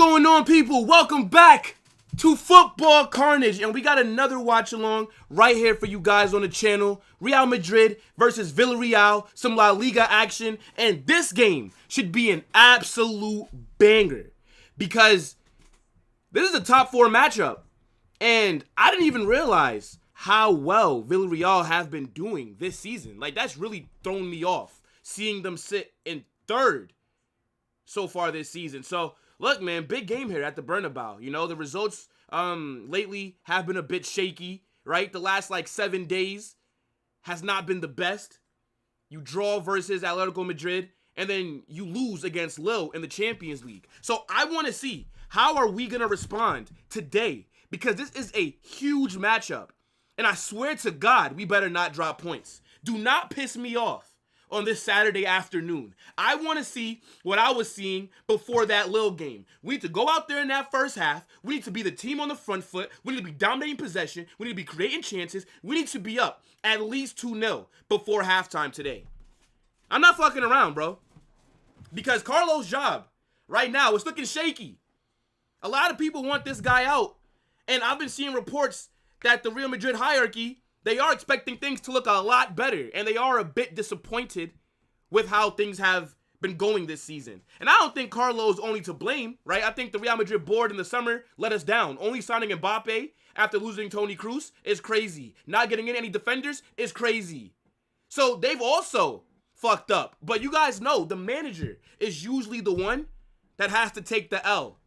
going on, people? Welcome back to Football Carnage, and we got another watch along right here for you guys on the channel. Real Madrid versus Villarreal, some La Liga action, and this game should be an absolute banger because this is a top 4 matchup, and I didn't even realize how well Villarreal have been doing this season. Like, that's really thrown me off, seeing them sit in 3rd so far this season. So look, man, big game here at the Bernabéu. You know, the results lately have been a bit shaky, right? The last, 7 days has not been the best. You draw versus Atletico Madrid, and then you lose against Lille in the Champions League. So I want to see, how are we going to respond today? Because this is a huge matchup. And I swear to God, we better not drop points. Do not piss me off on this Saturday afternoon. I want to see what I was seeing before that Lille game. We need to go out there in that first half. We need to be the team on the front foot. We need to be dominating possession. We need to be creating chances. We need to be up at least 2-0 before halftime today. I'm not fucking around, bro. Because Carlo's job right now is looking shaky. A lot of people want this guy out. And I've been seeing reports that the Real Madrid hierarchy, they are expecting things to look a lot better, and they are a bit disappointed with how things have been going this season. And I don't think Carlo's only to blame, right? I think the Real Madrid board in the summer let us down. Only signing Mbappé after losing Toni Kroos is crazy. Not getting in any defenders is crazy. So they've also fucked up. But you guys know the manager is usually the one that has to take the L.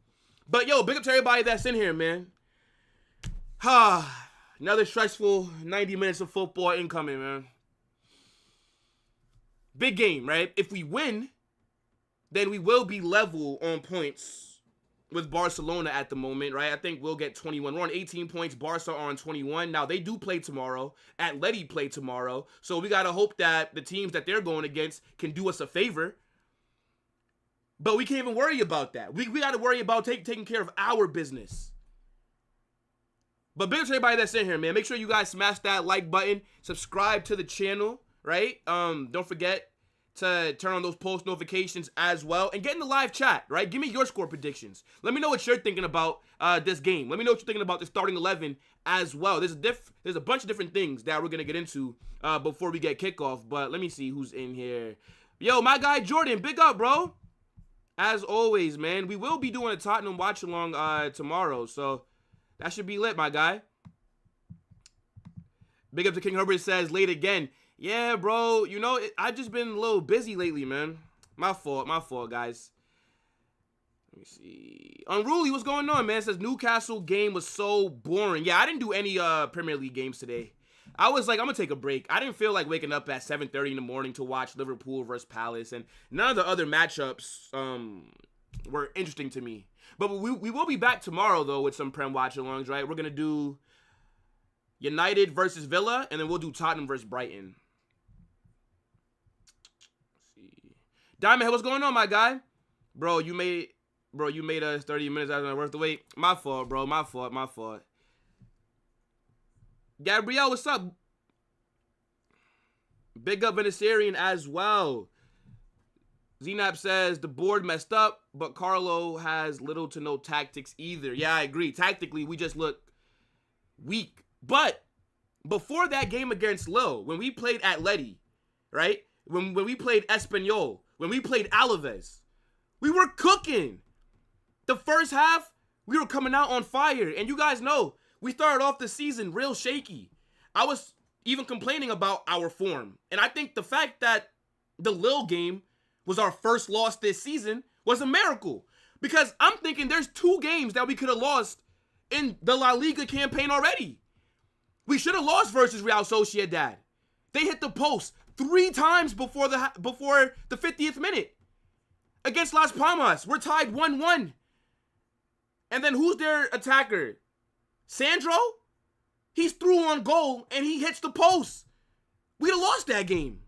But yo, big up to everybody that's in here, man. Another stressful 90 minutes of football incoming, man. Big game, right? If we win, then we will be level on points with Barcelona at the moment, right? I think we'll get 21. We're on 18 points. Barca are on 21. Now, they do play tomorrow. Atleti play tomorrow. So we got to hope that the teams that they're going against can do us a favor. But we can't even worry about that. We got to worry about taking care of our business. But big up to everybody that's in here, man. Make sure you guys smash that like button. Subscribe to the channel, right? Don't forget to turn on those post notifications as well. And get in the live chat, right? Give me your score predictions. Let me know what you're thinking about this game. Let me know what you're thinking about the starting 11 as well. There's a bunch of different things that we're going to get into before we get kickoff. But let me see who's in here. Yo, my guy Jordan, big up, bro. As always, man. We will be doing a Tottenham watch-along tomorrow, so that should be lit, my guy. Big up to King Herbert, says late again. Yeah, bro. You know, I've just been a little busy lately, man. My fault, guys. Let me see. Unruly, what's going on, man? It says Newcastle game was so boring. Yeah, I didn't do any Premier League games today. I was like, I'm going to take a break. I didn't feel like waking up at 7:30 in the morning to watch Liverpool versus Palace. And none of the other matchups were interesting to me. But we will be back tomorrow, though, with some Prem watch-alongs, right? We're going to do United versus Villa, and then we'll do Tottenham versus Brighton. Let's see. Diamond Head, what's going on, my guy? Bro, you made us 30 minutes out of worth the wait. My fault, bro. My fault. Gabrielle, what's up? Big up Venezuela as well. Zenap says the board messed up, but Carlo has little to no tactics either. Yeah, I agree. Tactically, we just look weak. But before that game against Lille, when we played Atleti, right? When we played Espanyol, when we played Alaves, we were cooking. The first half, we were coming out on fire. And you guys know, we started off the season real shaky. I was even complaining about our form. And I think the fact that the Lille game was our first loss this season was a miracle. Because I'm thinking there's 2 games that we could have lost in the La Liga campaign already. We should have lost versus Real Sociedad. They hit the post 3 times before the 50th minute. Against Las Palmas, we're tied 1-1. And then who's their attacker? Sandro? He's through on goal and he hits the post. We'd have lost that game.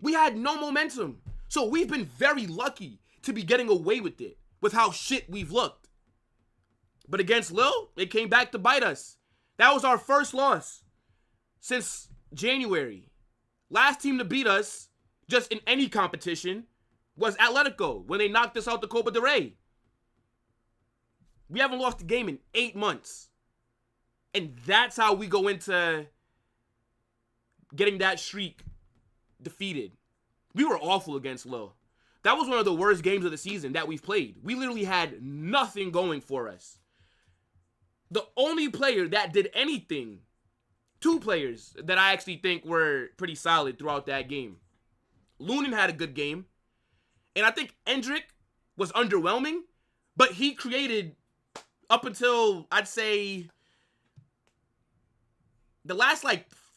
We had no momentum. So we've been very lucky to be getting away with it, with how shit we've looked. But against Lille, it came back to bite us. That was our first loss since January. Last team to beat us, just in any competition, was Atletico when they knocked us out the Copa del Rey. We haven't lost a game in 8 months. And that's how we go into getting that streak defeated. We were awful against Lille. That was one of the worst games of the season that we've played. We literally had nothing going for us. The only player that did anything, 2 players that I actually think were pretty solid throughout that game. Lunin had a good game. And I think Endrick was underwhelming, but he created, up until, I'd say, the last,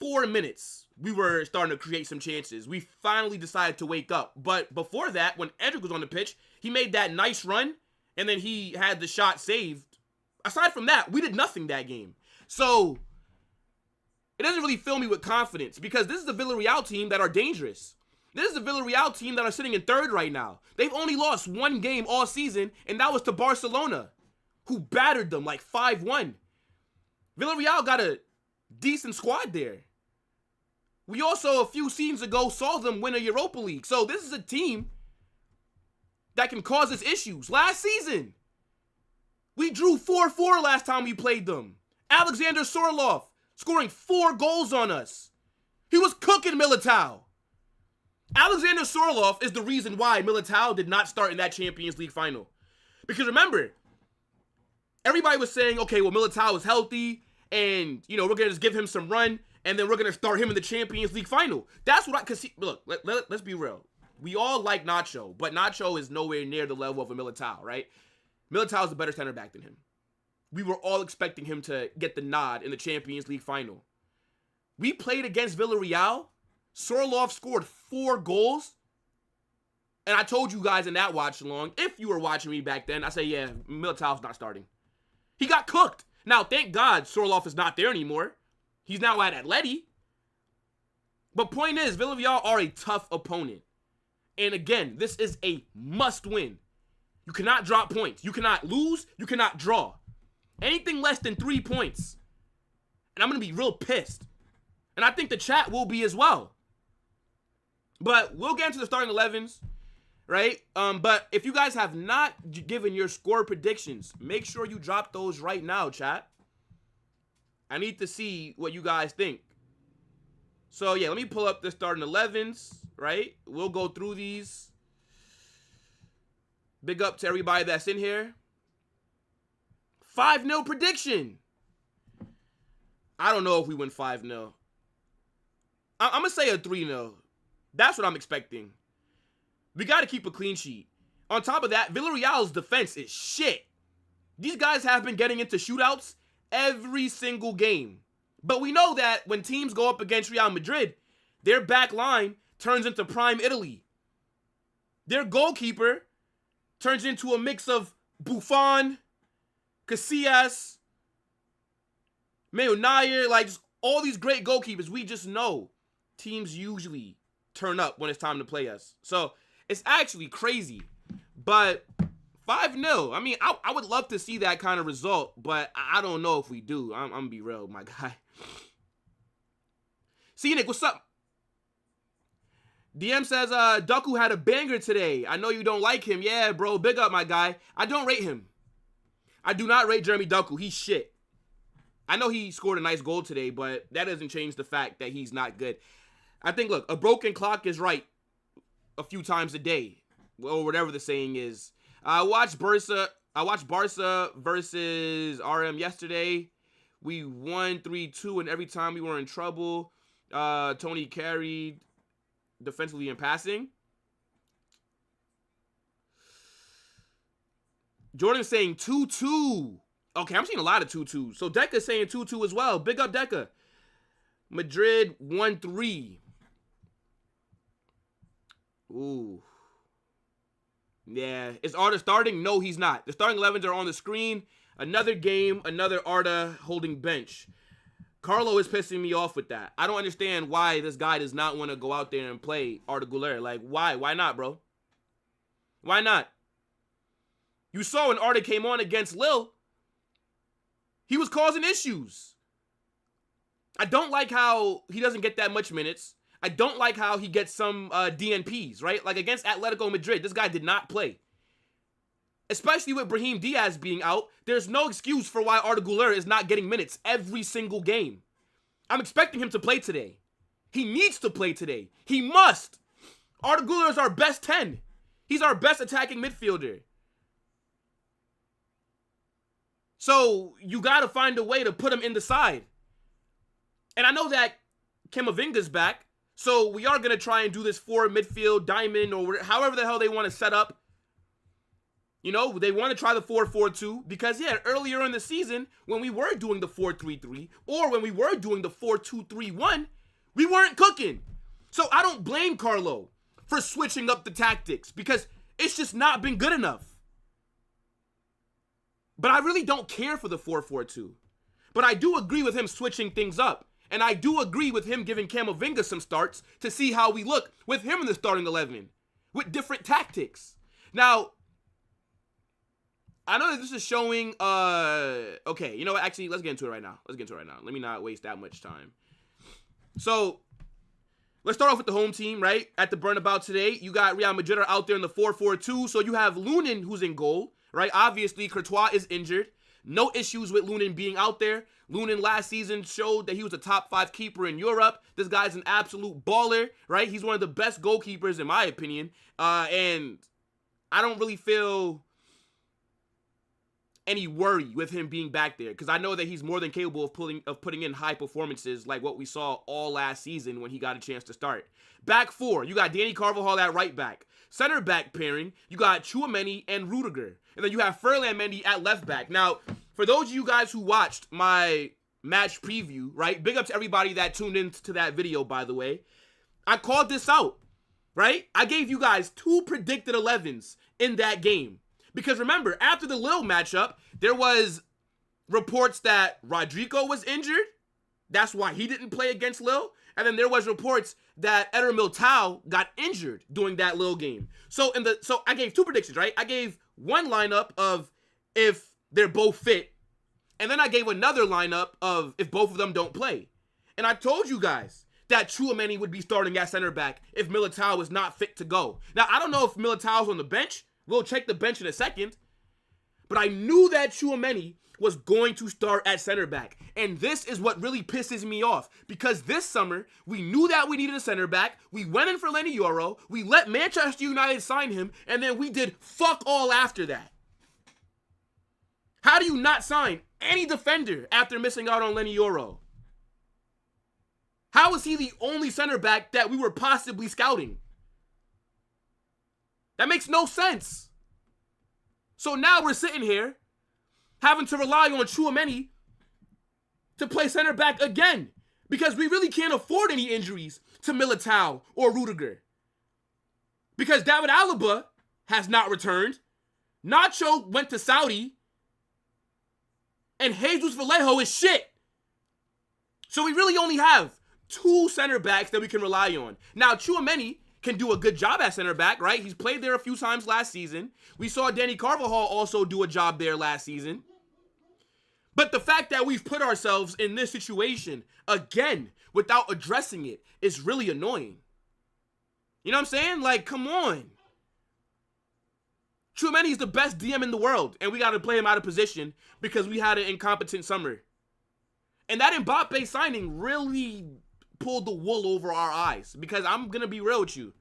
4 minutes, we were starting to create some chances. We finally decided to wake up. But before that, when Endrick was on the pitch, he made that nice run, and then he had the shot saved. Aside from that, we did nothing that game. So, it doesn't really fill me with confidence, because this is the Villarreal team that are dangerous. This is the Villarreal team that are sitting in 3rd right now. They've only lost 1 game all season, and that was to Barcelona, who battered them 5-1. Villarreal got a decent squad there. We also, a few seasons ago, saw them win a Europa League. So this is a team that can cause us issues. Last season, we drew 4-4 last time we played them. Alexander Sorloth scoring 4 goals on us. He was cooking Militao. Alexander Sorloth is the reason why Militao did not start in that Champions League final. Because remember, everybody was saying, okay, well, Militao is healthy, and, we're going to just give him some run, and then we're going to start him in the Champions League final. That's what because look, let's be real. We all like Nacho, but Nacho is nowhere near the level of a Militao, right? Militao is a better center back than him. We were all expecting him to get the nod in the Champions League final. We played against Villarreal. Sorloth scored 4 goals. And I told you guys in that watch along, if you were watching me back then, I say, yeah, Militao's not starting. He got cooked. Now, thank God Sorloth is not there anymore. He's now at Atleti. But point is, Villarreal are a tough opponent. And again, this is a must-win. You cannot drop points. You cannot lose. You cannot draw. Anything less than 3 points, and I'm going to be real pissed. And I think the chat will be as well. But we'll get into the starting 11s, right? But if you guys have not given your score predictions, make sure you drop those right now, chat. I need to see what you guys think. So, yeah, let me pull up the starting 11s, right? We'll go through these. Big up to everybody that's in here. 5-0 prediction. I don't know if we win 5-0. I'm going to say a 3-0. That's what I'm expecting. We got to keep a clean sheet. On top of that, Villarreal's defense is shit. These guys have been getting into shootouts every single game. But we know that when teams go up against Real Madrid, their back line turns into prime Italy. Their goalkeeper turns into a mix of Buffon, Casillas, Mayo Neuer, just all these great goalkeepers. We just know teams usually turn up when it's time to play us. So it's actually crazy. But 5-0. I mean, I would love to see that kind of result, but I don't know if we do. I'm going to be real, my guy. See, Nick, what's up? DM says, Ducku had a banger today. I know you don't like him. Yeah, bro, big up, my guy. I don't rate him. I do not rate Jeremy Ducku. He's shit. I know he scored a nice goal today, but that doesn't change the fact that he's not good. I think, look, a broken clock is right a few times a day, or whatever the saying is. I watched Barca versus RM yesterday. We won 3-2, and every time we were in trouble, Tony carried defensively and passing. Jordan's saying 2-2. Okay, I'm seeing a lot of 2-2s. So Deca's saying 2-2 as well. Big up, Deca. Madrid 1-3. Ooh. Yeah. Is Arda starting? No, he's not. The starting 11s are on the screen. Another game, another Arda holding bench. Carlo is pissing me off with that. I don't understand why this guy does not want to go out there and play Arda Güler. Like, why? Why not, bro? Why not? You saw when Arda came on against Lille, he was causing issues. I don't like how he doesn't get that much minutes. I don't like how he gets some DNPs, right? Like against Atletico Madrid, this guy did not play. especially with Brahim Diaz being out, there's no excuse for why Arda Güler is not getting minutes every single game. I'm expecting him to play today. He needs to play today. He must. Arda Güler is our best 10. He's our best attacking midfielder. So you got to find a way to put him in the side. And I know that Camavinga's back, so we are going to try and do this 4 midfield diamond or however the hell they want to set up. You know, they want to try the 4-4-2 because, yeah, earlier in the season when we were doing the 4-3-3 or when we were doing the 4-2-3-1, we weren't cooking. So I don't blame Carlo for switching up the tactics because it's just not been good enough. But I really don't care for the 4-4-2. But I do agree with him switching things up. And I do agree with him giving Camavinga some starts to see how we look with him in the starting 11 with different tactics. Now, I know that this is showing, okay, you know what? Actually, let's get into it right now. Let me not waste that much time. So, let's start off with the home team, right? At the Bernabéu today, you got Real Madrid are out there in the 4-4-2. So, you have Lunin who's in goal, right? Obviously, Courtois is injured. No issues with Lunin being out there. Lunin last season showed that he was a top 5 keeper in Europe. This guy's an absolute baller, right? He's one of the best goalkeepers in my opinion. And I don't really feel any worry with him being back there because I know that he's more than capable of putting in high performances like what we saw all last season when he got a chance to start. Back 4, you got Danny Carvajal at right back. Center back pairing, you got Tchouaméni and Rudiger. And then you have Ferland Mendy at left back. Now, for those of you guys who watched my match preview, right? Big up to everybody that tuned into that video, by the way. I called this out, right? I gave you guys 2 predicted 11s in that game. Because remember, after the Lille matchup, there was reports that Rodrigo was injured. That's why he didn't play against Lille. And then there was reports that Eder Militao got injured during that Lille game. So I gave 2 predictions, right? I gave one lineup of if they're both fit. And then I gave another lineup of if both of them don't play. And I told you guys that Tchouaméni would be starting at center back if Militao is not fit to go. Now, I don't know if Militao's on the bench. We'll check the bench in a second. But I knew that Tchouaméni was going to start at center back. And this is what really pisses me off. Because this summer, we knew that we needed a center back. We went in for Lenioro. We let Manchester United sign him. And then we did fuck all after that. How do you not sign any defender after missing out on Lenioro? How is he the only center back that we were possibly scouting? That makes no sense. So now we're sitting here having to rely on Tchouaméni to play center back again because we really can't afford any injuries to Militao or Rudiger. Because David Alaba has not returned. Nacho went to Saudi. And Jesus Vallejo is shit. So we really only have 2 center backs that we can rely on. Now, Tchouaméni can do a good job at center back, right? He's played there a few times last season. We saw Danny Carvajal also do a job there last season. But the fact that we've put ourselves in this situation again without addressing it is really annoying. You know what I'm saying? Like, come on. Tchouaméni is the best DM in the world, and we got to play him out of position because we had an incompetent summer. And that Mbappé signing really pulled the wool over our eyes because I'm going to be real with you.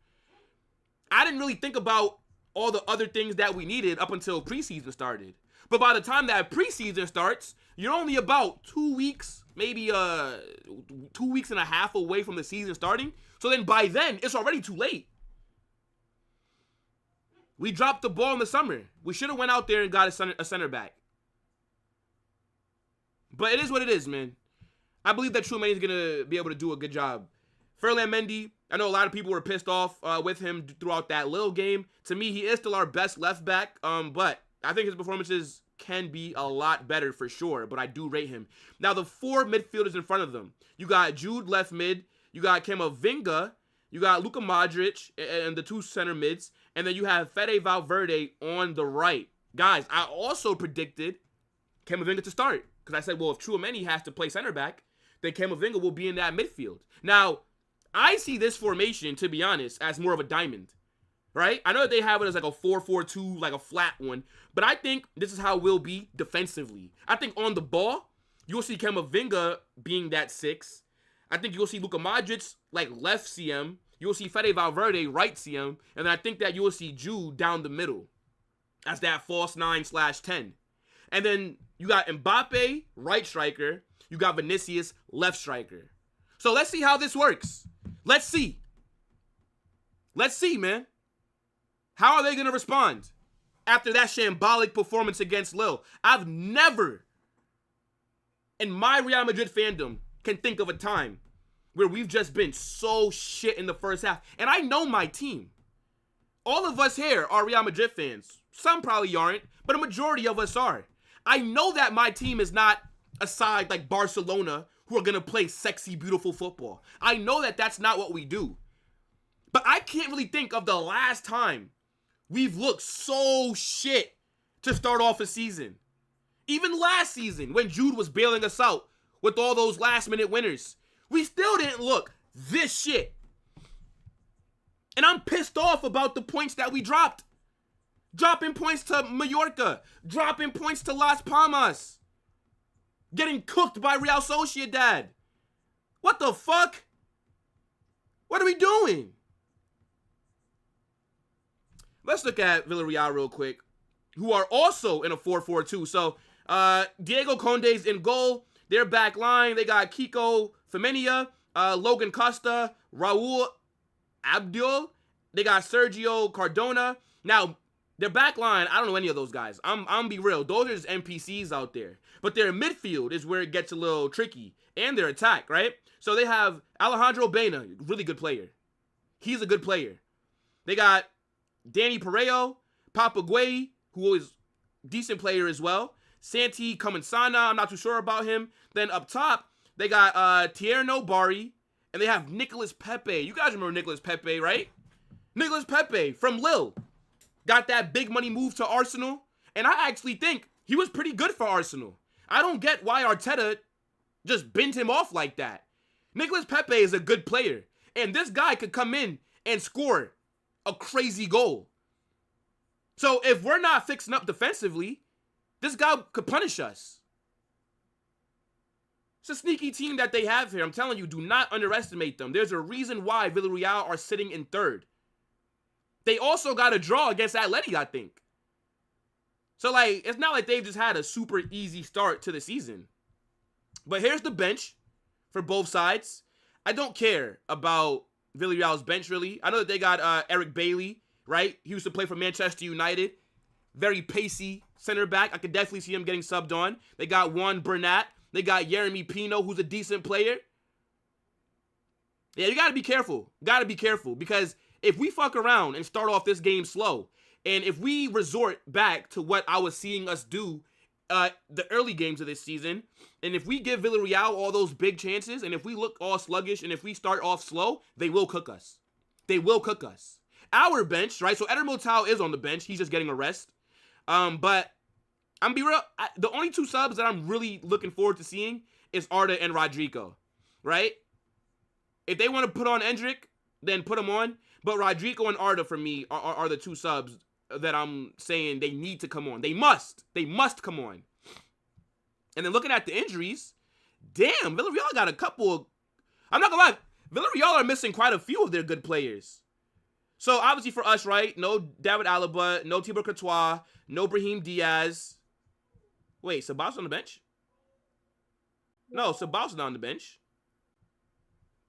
I didn't really think about all the other things that we needed up until preseason started. But by the time that preseason starts, you're only about 2 weeks, maybe 2 weeks and a half away from the season starting. So then by then, it's already too late. We dropped the ball in the summer. We should have went out there and got a center back. But it is what it is, man. I believe that Tchouaméni is going to be able to do a good job. Ferland Mendy, I know a lot of people were pissed off with him throughout that Lille game. To me, he is still our best left back, but I think his performances can be a lot better for sure, but I do rate him. Now, the 4 midfielders in front of them. You got Jude left mid. You got Camavinga. You got Luka Modric and the 2 center mids. And then you have Fede Valverde on the right. Guys, I also predicted Camavinga to start. Because I said, well, if Tchouaméni has to play center back, then Camavinga will be in that midfield. Now, I see this formation, to be honest, as more of a diamond. right? I know that they have it as like a 4-4-2, like a flat one, but I think this is how we'll be defensively. I think on the ball, you'll see Camavinga being that 6. I think you'll see Luka Modric like left CM. You'll see Fede Valverde right CM, and then I think that you will see Jude down the middle as that false 9/10. And then you got Mbappe, right striker. You got Vinicius, left striker. So let's see how this works. Let's see. Let's see, man. How are they going to respond after that shambolic performance against Lille? I've never, in my Real Madrid fandom, can think of a time where we've just been so shit in the first half. And I know my team. All of us here are Real Madrid fans. Some probably aren't, but a majority of us are. I know that my team is not a side like Barcelona who are going to play sexy, beautiful football. I know that that's not what we do. But I can't really think of the last time we've looked so shit to start off a season. Even last season, when Jude was bailing us out with all those last-minute winners, we still didn't look this shit. And I'm pissed off about the points that we dropped. Dropping points to Mallorca. Dropping points to Las Palmas. Getting cooked by Real Sociedad. What the fuck? What are we doing? Let's look at Villarreal real quick, who are also in a 4-4-2. So, Diego Conde's in goal. Their back line, they got Kiko Femenia, Logan Costa, Raul Abdul. They got Sergio Cardona. Now, their back line, I don't know any of those guys. I'm gonna be real. Those are just NPCs out there. But their midfield is where it gets a little tricky. And their attack, right? So they have Alejandro Baena, really good player. He's a good player. They got Danny Pareo, Papa Gueye, who is a decent player as well. Santi Comencana, I'm not too sure about him. Then up top, they got Tierno Bari, and they have Nicolas Pepe. You guys remember Nicolas Pepe, right? Nicolas Pepe from Lille. Got that big money move to Arsenal, and I actually think he was pretty good for Arsenal. I don't get why Arteta just bent him off like that. Nicolas Pepe is a good player, and this guy could come in and score a crazy goal. So if we're not fixing up defensively, this guy could punish us. It's a sneaky team that they have here. I'm telling you, do not underestimate them. There's a reason why Villarreal are sitting in third. They also got a draw against Atleti, I think. So, like, it's not like they've just had a super easy start to the season. But here's the bench for both sides. I don't care about Villarreal's bench, really. I know that they got Eric Bailey, right? He used to play for Manchester United. Very pacey center back. I could definitely see him getting subbed on. They got Juan Bernat. They got Yeremy Pino, who's a decent player. Yeah, you got to be careful. Got to be careful. Because if we fuck around and start off this game slow, and if we resort back to what I was seeing us do the early games of this season, and if we give Villarreal all those big chances, and if we look all sluggish, and if we start off slow, they will cook us. They will cook us. Our bench, right? So Eder Militao is on the bench. He's just getting a rest. But I'm be real. The only two subs that I'm really looking forward to seeing is Arda and Rodrigo, right? If they want to put on Endrick, then put him on. But Rodrigo and Arda, for me, are the two subs that I'm saying they need to come on. They must. They must come on. And then looking at the injuries, damn, Villarreal got a couple of... I'm not going to lie. Villarreal are missing quite a few of their good players. So, obviously for us, right? No David Alaba, no Thibaut Courtois, no Brahim Diaz. Wait, Sabah's on the bench? No, Sabah's not on the bench.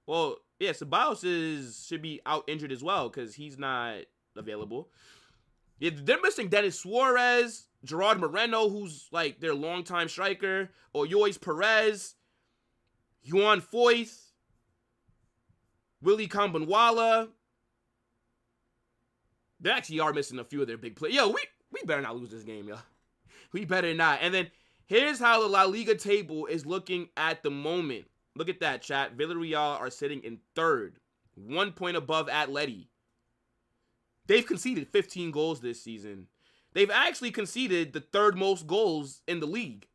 Well, yeah, Ceballos should be out injured as well because he's not available. Yeah, they're missing Dennis Suarez, Gerard Moreno, who's like their longtime striker, Oyois Perez, Juan Foyth, Willie Kambanwala. They actually are missing a few of their big players. Yo, we better not lose this game, yo. We better not. And then here's how the La Liga table is looking at the moment. Look at that, chat. Villarreal are sitting in third, 1 point above Atleti. They've conceded 15 goals this season. They've actually conceded the third most goals in the league,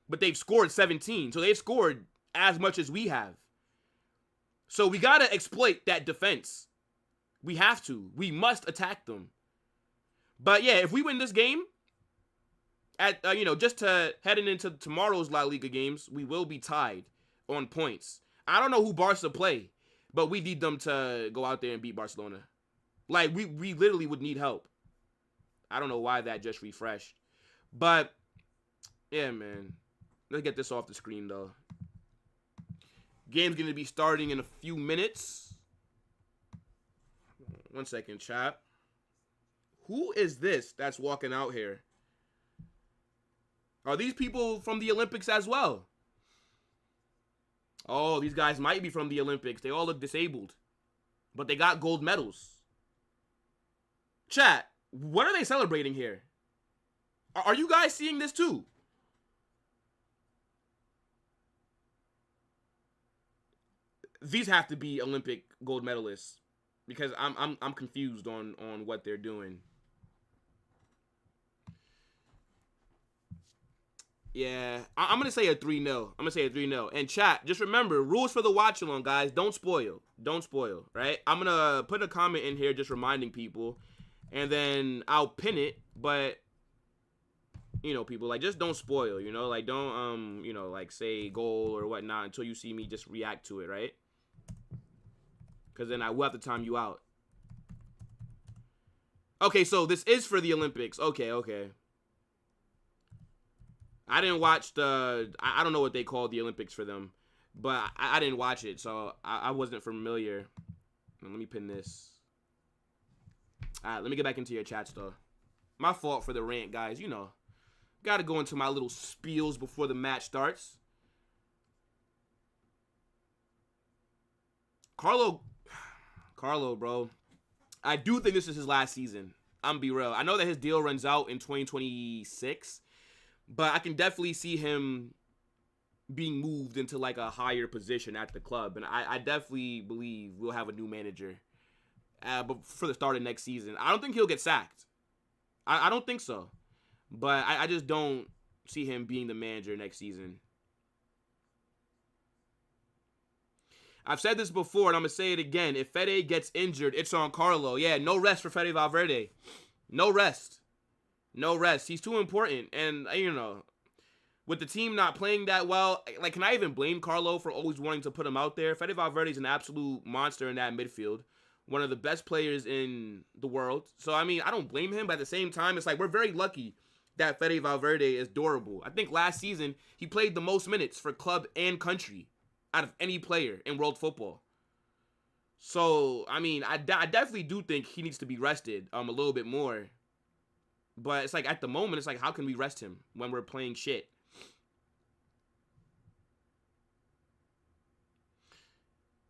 but they've scored 17. So they've scored as much as we have. So we got to exploit that defense. We have to. We must attack them. But yeah, if we win this game, at just to heading into tomorrow's La Liga games, we will be tied on points. I don't know who Barca play, but we need them to go out there and beat Barcelona. Like, we literally would need help. I don't know why that just refreshed. But, yeah, man. Let's get this off the screen, though. Game's going to be starting in a few minutes. 1 second, chat. Who is this that's walking out here? Are these people from the Olympics as well? Oh, these guys might be from the Olympics. They all look disabled. But they got gold medals. Chat, what are they celebrating here? Are you guys seeing this too? These have to be Olympic gold medalists. Because I'm confused on what they're doing. Yeah, I'm going to say a 3-0. I'm going to say a 3-0. And chat, just remember, rules for the watch-along, guys. Don't spoil. Don't spoil, right? I'm going to put a comment in here just reminding people. And then I'll pin it. But, people, like, just don't spoil, Like, don't, like, say goal or whatnot until you see me just react to it, right? Because then I will have to time you out. Okay, so this is for the Olympics. Okay. I didn't watch I don't know what they call the Olympics for them, but I didn't watch it, so I wasn't familiar. Let me pin this. All right, let me get back into your chats, though. My fault for the rant, guys. Got to go into my little spiels before the match starts. Carlo, bro. I do think this is his last season. I'm gonna be real. I know that his deal runs out in 2026. But I can definitely see him being moved into, like, a higher position at the club. And I definitely believe we'll have a new manager but for the start of next season. I don't think he'll get sacked. I don't think so. But I just don't see him being the manager next season. I've said this before, and I'm going to say it again. If Fede gets injured, it's on Carlo. Yeah, no rest for Fede Valverde. No rest. No rest. He's too important. And, with the team not playing that well, like, can I even blame Carlo for always wanting to put him out there? Fede Valverde is an absolute monster in that midfield. One of the best players in the world. So, I don't blame him. But at the same time, it's like we're very lucky that Fede Valverde is durable. I think last season, he played the most minutes for club and country out of any player in world football. So, I definitely do think he needs to be rested a little bit more. But it's like, at the moment, it's like, how can we rest him when we're playing shit?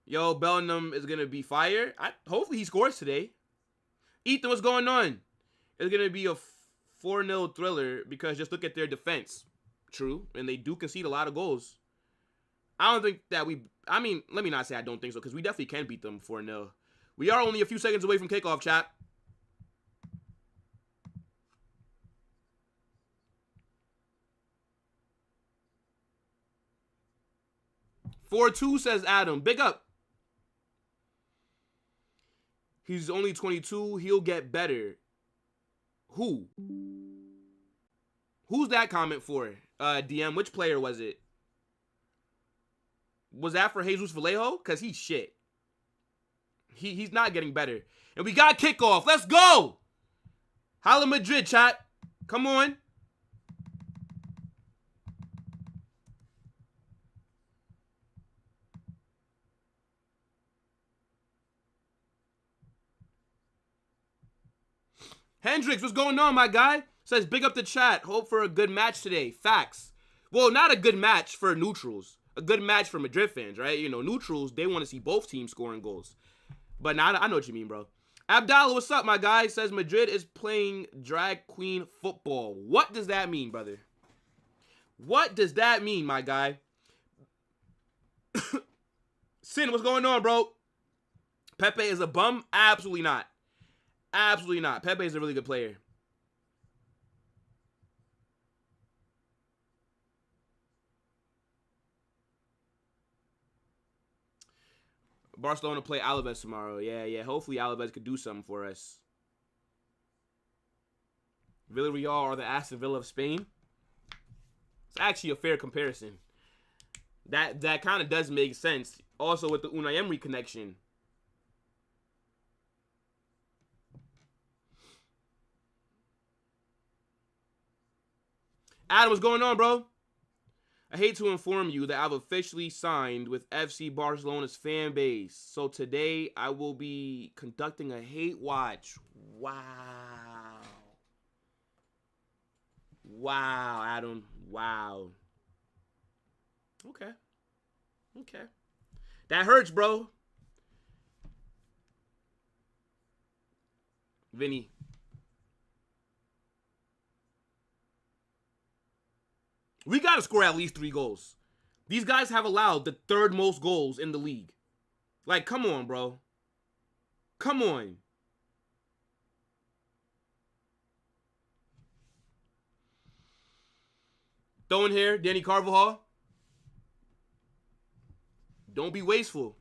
Yo, Bellingham is going to be fire. Hopefully he scores today. Ethan, what's going on? It's going to be a 4-0 thriller because just look at their defense. True. And they do concede a lot of goals. I don't think that let me not say I don't think so because we definitely can beat them 4-0. We are only a few seconds away from kickoff, chat. 4-2 says Adam. Big up. He's only 22. He'll get better. Who? Who's that comment for? DM, which player was it? Was that for Jesus Vallejo? Because he's shit. He's not getting better. And we got kickoff. Let's go! Hala Madrid, chat. Come on. Hendrix, what's going on, my guy? Says, big up the chat. Hope for a good match today. Facts. Well, not a good match for neutrals. A good match for Madrid fans, right? Neutrals, they want to see both teams scoring goals. But now I know what you mean, bro. Abdallah, what's up, my guy? Says Madrid is playing drag queen football. What does that mean, brother? What does that mean, my guy? Sin, what's going on, bro? Pepe is a bum? Absolutely not. Absolutely not. Pepe is a really good player. Barcelona play Alaves tomorrow. Yeah. Hopefully Alaves could do something for us. Villarreal are the Aston Villa of Spain. It's actually a fair comparison. That kind of does make sense. Also with the Unai Emery connection. Adam, what's going on, bro? I hate to inform you that I've officially signed with FC Barcelona's fan base. So today I will be conducting a hate watch. Wow. Wow, Adam. Wow. Okay. That hurts, bro. Vinny. We got to score at least 3 goals. These guys have allowed the 3rd most goals in the league. Like, come on, bro. Come on. Throwing here, Danny Carvajal. Don't be wasteful.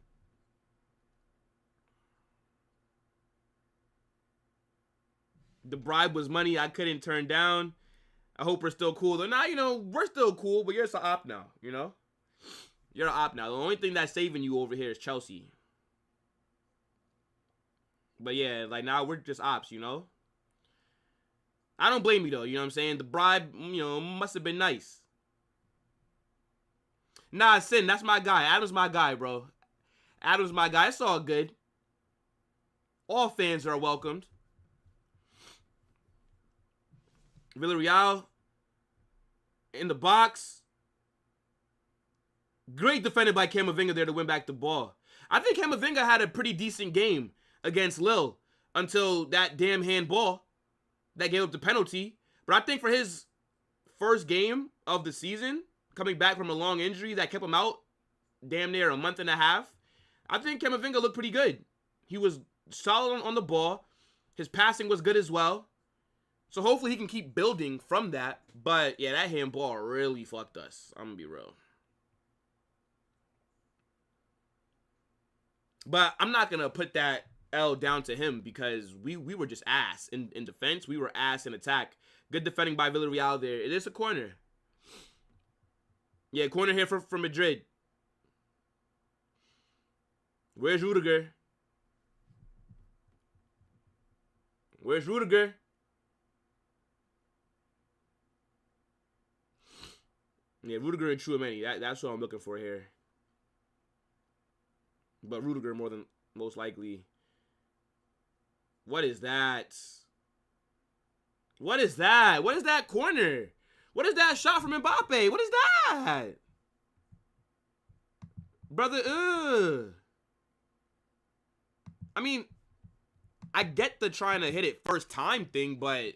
The bribe was money I couldn't turn down. I hope we're still cool. Nah, we're still cool, but you're an op now, You're an op now. The only thing that's saving you over here is Chelsea. But yeah, like now we're just ops, I don't blame you though, you know what I'm saying? The bribe, must have been nice. Nah, Sin, that's my guy. Adam's my guy, bro. Adam's my guy. It's all good. All fans are welcomed. Villarreal in the box. Great defended by Camavinga there to win back the ball. I think Camavinga had a pretty decent game against Lille until that damn handball that gave up the penalty. But I think for his first game of the season, coming back from a long injury that kept him out damn near a month and a half, I think Camavinga looked pretty good. He was solid on the ball. His passing was good as well. So hopefully he can keep building from that. But yeah, that handball really fucked us. I'm going to be real. But I'm not going to put that L down to him because we were just ass in defense. We were ass in attack. Good defending by Villarreal there. It is a corner. Yeah, corner here for Madrid. Where's Rudiger? Where's Rudiger? Yeah, Rudiger and Tchouaméni. That's what I'm looking for here. But Rudiger more than most likely. What is that? What is that? What is that corner? What is that shot from Mbappé? What is that? Brother, I mean, I get the trying to hit it first time thing, but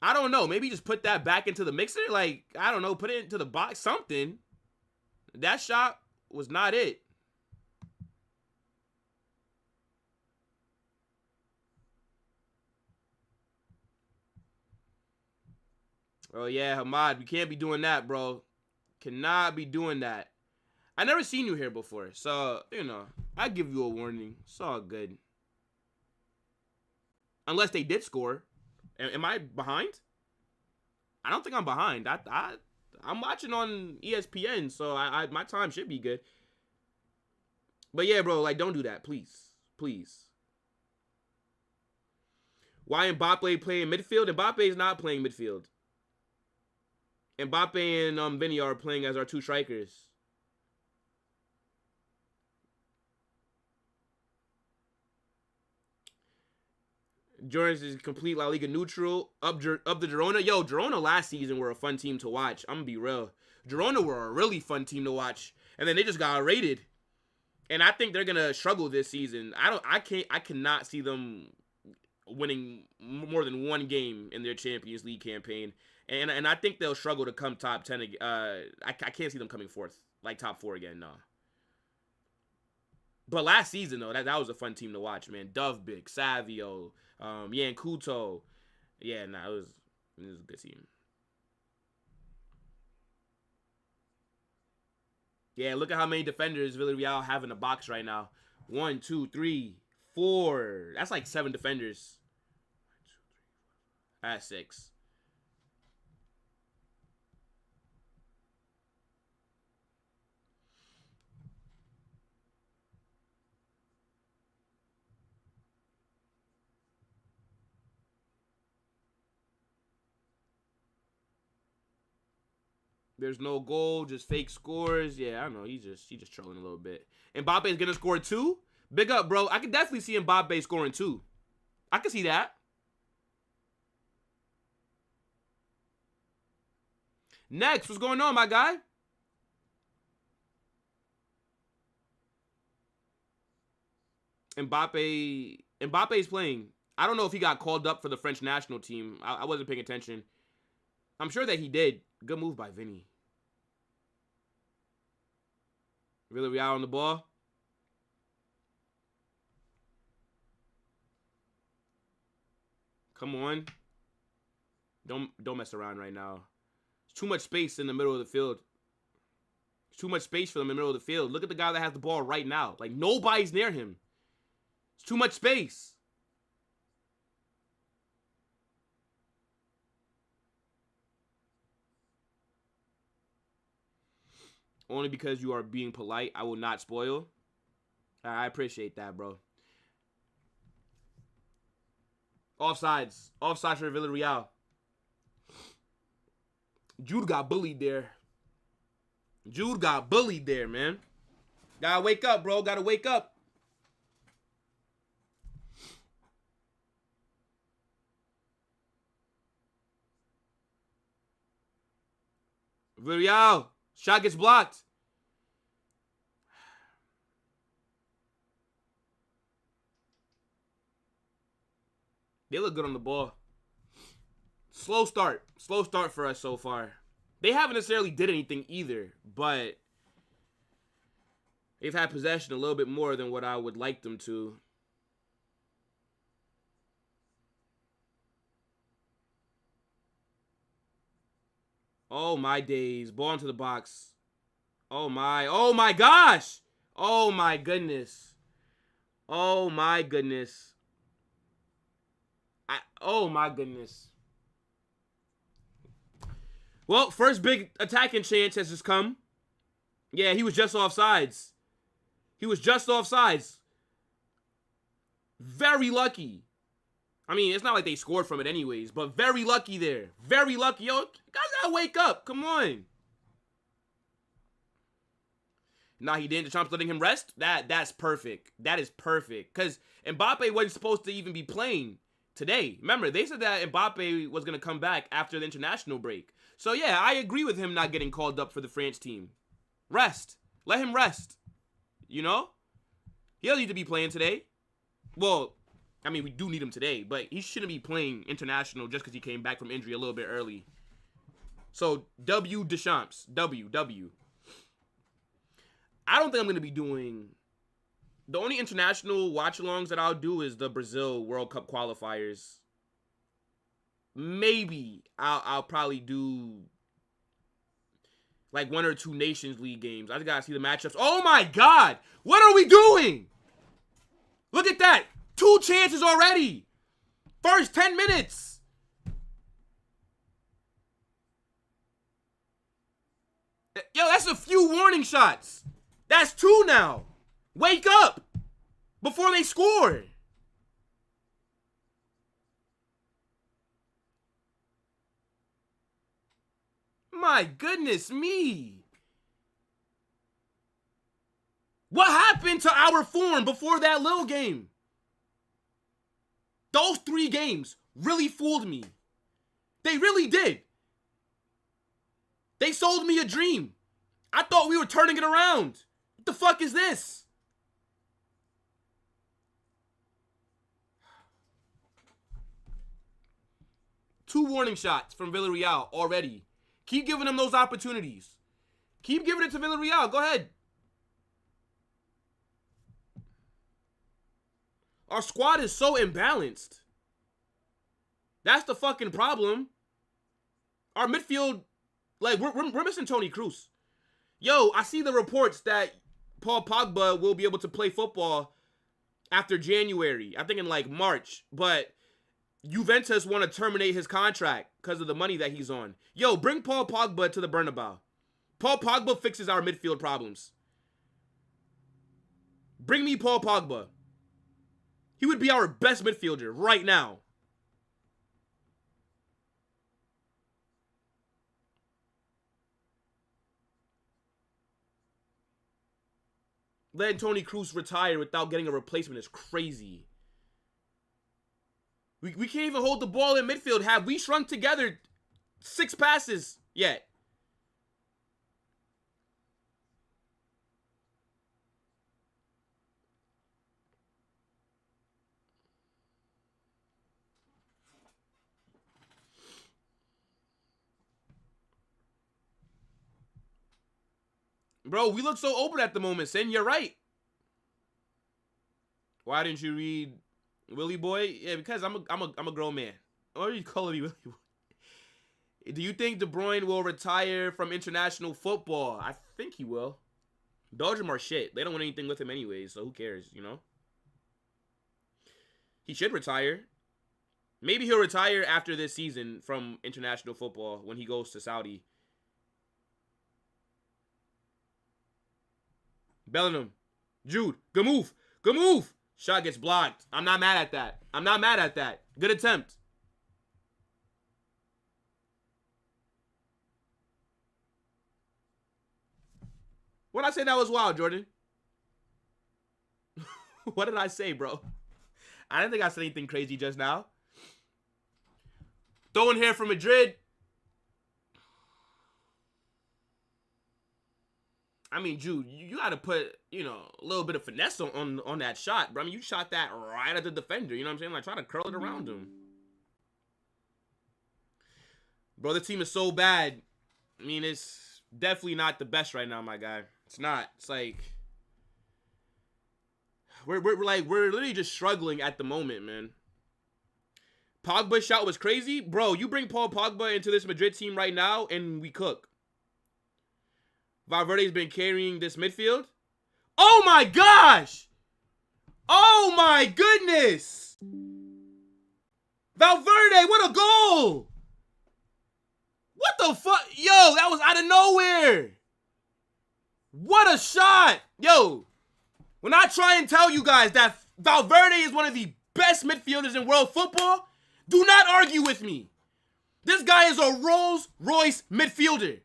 I don't know. Maybe just put that back into the mixer. Like, I don't know. Put it into the box. Something. That shot was not it. Oh, yeah, Hamad. We can't be doing that, bro. Cannot be doing that. I never seen you here before. So, I give you a warning. It's all good. Unless they did score. Am I behind? I don't think I'm behind. I'm watching on ESPN, so my time should be good. But yeah, bro, like, don't do that, please. Please. Why Mbappé playing midfield? Mbappé is not playing midfield. Mbappé and Vinny are playing as our 2 strikers. Jordan's is complete La Liga neutral. Up the Girona. Yo, Girona last season were a fun team to watch. I'm going to be real. Girona were a really fun team to watch. And then they just got raided. And I think they're going to struggle this season. I cannot see them winning more than 1 game in their Champions League campaign. And I think they'll struggle to come top 10 again. I can't see them coming 4th. Like top 4 again, no. But last season, though, that was a fun team to watch, man. Dovbik, Savio, Yan Kuto. Yeah, nah, it was a good team. Yeah, look at how many defenders Villarreal have in the box right now. 1, 2, 3, 4. That's like 7 defenders. That's 6. There's no goal, just fake scores. Yeah, I don't know. He's just trolling a little bit. Mbappe's gonna score 2. Big up, bro. I can definitely see Mbappe scoring 2. I can see that. Next, what's going on, my guy? Mbappe's playing. I don't know if he got called up for the French national team. I wasn't paying attention. I'm sure that he did. Good move by Vinny. Villarreal on the ball. Come on. Don't mess around right now. There's too much space in the middle of the field. There's too much space for them in the middle of the field. Look at the guy that has the ball right now. Like, nobody's near him. It's too much space. Only because you are being polite, I will not spoil. I appreciate that, bro. Offsides. Offsides for Villarreal. Jude got bullied there. Jude got bullied there, man. Gotta wake up, bro. Gotta wake up. Villarreal. Shot gets blocked. They look good on the ball. Slow start. Slow start for us so far. They haven't necessarily did anything either, but they've had possession a little bit more than what I would like them to. Oh, my days. Ball into the box. Oh, my. Oh, my gosh. Oh, my goodness. Oh, my goodness. Oh, my goodness. Well, first big attacking chance has just come. Yeah, he was just offsides. He was just offsides. Very lucky. I mean, it's not like they scored from it anyways, but very lucky there. Very lucky. Yo, guys gotta wake up. Come on. Nah, he didn't. Deschamps letting him rest? That's perfect. That is perfect. Because Mbappe wasn't supposed to even be playing today. Remember, they said that Mbappe was going to come back after the international break. So, yeah, I agree with him not getting called up for the France team. Rest. Let him rest. You know? He doesn't need to be playing today. Well, I mean, we do need him today, but he shouldn't be playing international just because he came back from injury a little bit early. So, W Deschamps. W. I don't think I'm going to be doing... The only international watch-alongs that I'll do is the Brazil World Cup qualifiers. Maybe I'll probably do like 1 or 2 Nations League games. I just gotta see the matchups. Oh my God! What are we doing? Look at that! 2 chances already! First 10 minutes! Yo, that's a few warning shots. That's 2 now. Wake up before they score. My goodness me. What happened to our form before that little game? Those 3 games really fooled me. They really did. They sold me a dream. I thought we were turning it around. What the fuck is this? Two warning shots from Villarreal already. Keep giving them those opportunities. Keep giving it to Villarreal. Go ahead. Our squad is so imbalanced. That's the fucking problem. Our midfield, like, we're missing Toni Kroos. Yo, I see the reports that Paul Pogba will be able to play football after January. I think in like March. But Juventus want to terminate his contract because of the money that he's on. Yo, bring Paul Pogba to the Bernabeu. Paul Pogba fixes our midfield problems. Bring me Paul Pogba. He would be our best midfielder right now. Letting Toni Kroos retire without getting a replacement is crazy. We can't even hold the ball in midfield. Have we shrunk together 6 passes yet? Bro, we look so open at the moment, Sin. You're right. Why didn't you read Willie Boy? Yeah, because I'm a grown man. What are you calling me, Willie Boy? Do you think De Bruyne will retire from international football? I think he will. Belgium are shit. They don't want anything with him anyways, so who cares, you know? He should retire. Maybe he'll retire after this season from international football when he goes to Saudi. Bellingham. Jude. Good move. Good move. Shot gets blocked. I'm not mad at that. I'm not mad at that. Good attempt. What did I say that was wild, Jordan? What did I say, bro? I didn't think I said anything crazy just now. Throwing here for Madrid. I mean, Jude, you got to put, you know, a little bit of finesse on that shot, bro. I mean, you shot that right at the defender. You know what I'm saying? Like, try to curl it around him. Bro, the team is so bad. I mean, it's definitely not the best right now, my guy. It's not. It's like we're literally just struggling at the moment, man. Pogba's shot was crazy. Bro, you bring Paul Pogba into this Madrid team right now, and we cook. Valverde's been carrying this midfield. Oh my gosh! Oh my goodness! Valverde, what a goal! What the fuck? Yo, that was out of nowhere! What a shot! Yo, when I try and tell you guys that Valverde is one of the best midfielders in world football, do not argue with me. This guy is a Rolls-Royce midfielder.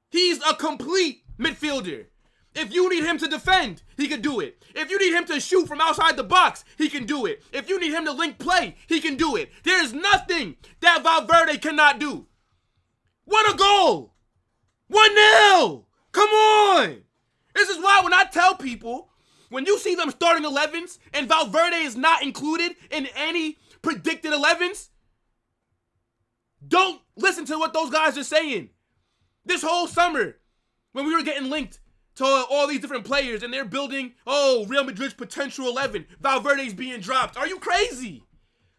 He's a complete midfielder. If you need him to defend, he can do it. If you need him to shoot from outside the box, he can do it. If you need him to link play, he can do it. There is nothing that Valverde cannot do. What a goal! 1-0! Come on! This is why when I tell people, when you see them starting 11s and Valverde is not included in any predicted 11s, don't listen to what those guys are saying. This whole summer, when we were getting linked to all these different players and they're building, oh, Real Madrid's potential 11, Valverde's being dropped. Are you crazy?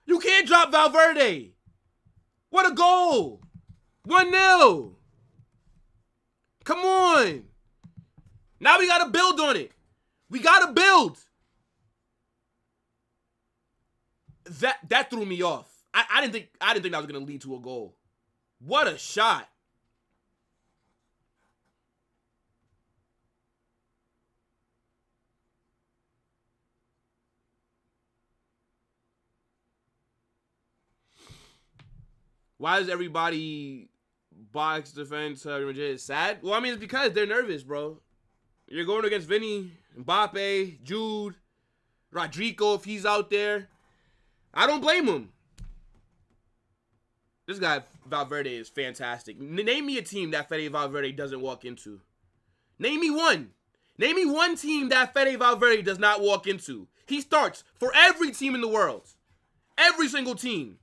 You can't drop Valverde. What a goal. 1-0. Come on. Now we got to build on it. We got to build. That threw me off. I didn't think that was going to lead to a goal. What a shot. Why is everybody box defense Real Madrid sad? Well, I mean, it's because they're nervous, bro. You're going against Vinny, Mbappe, Jude, Rodrigo if he's out there. I don't blame him. This guy, Valverde, is fantastic. Name me a team that Fede Valverde doesn't walk into. Name me one. Name me one team that Fede Valverde does not walk into. He starts for every team in the world. Every single team.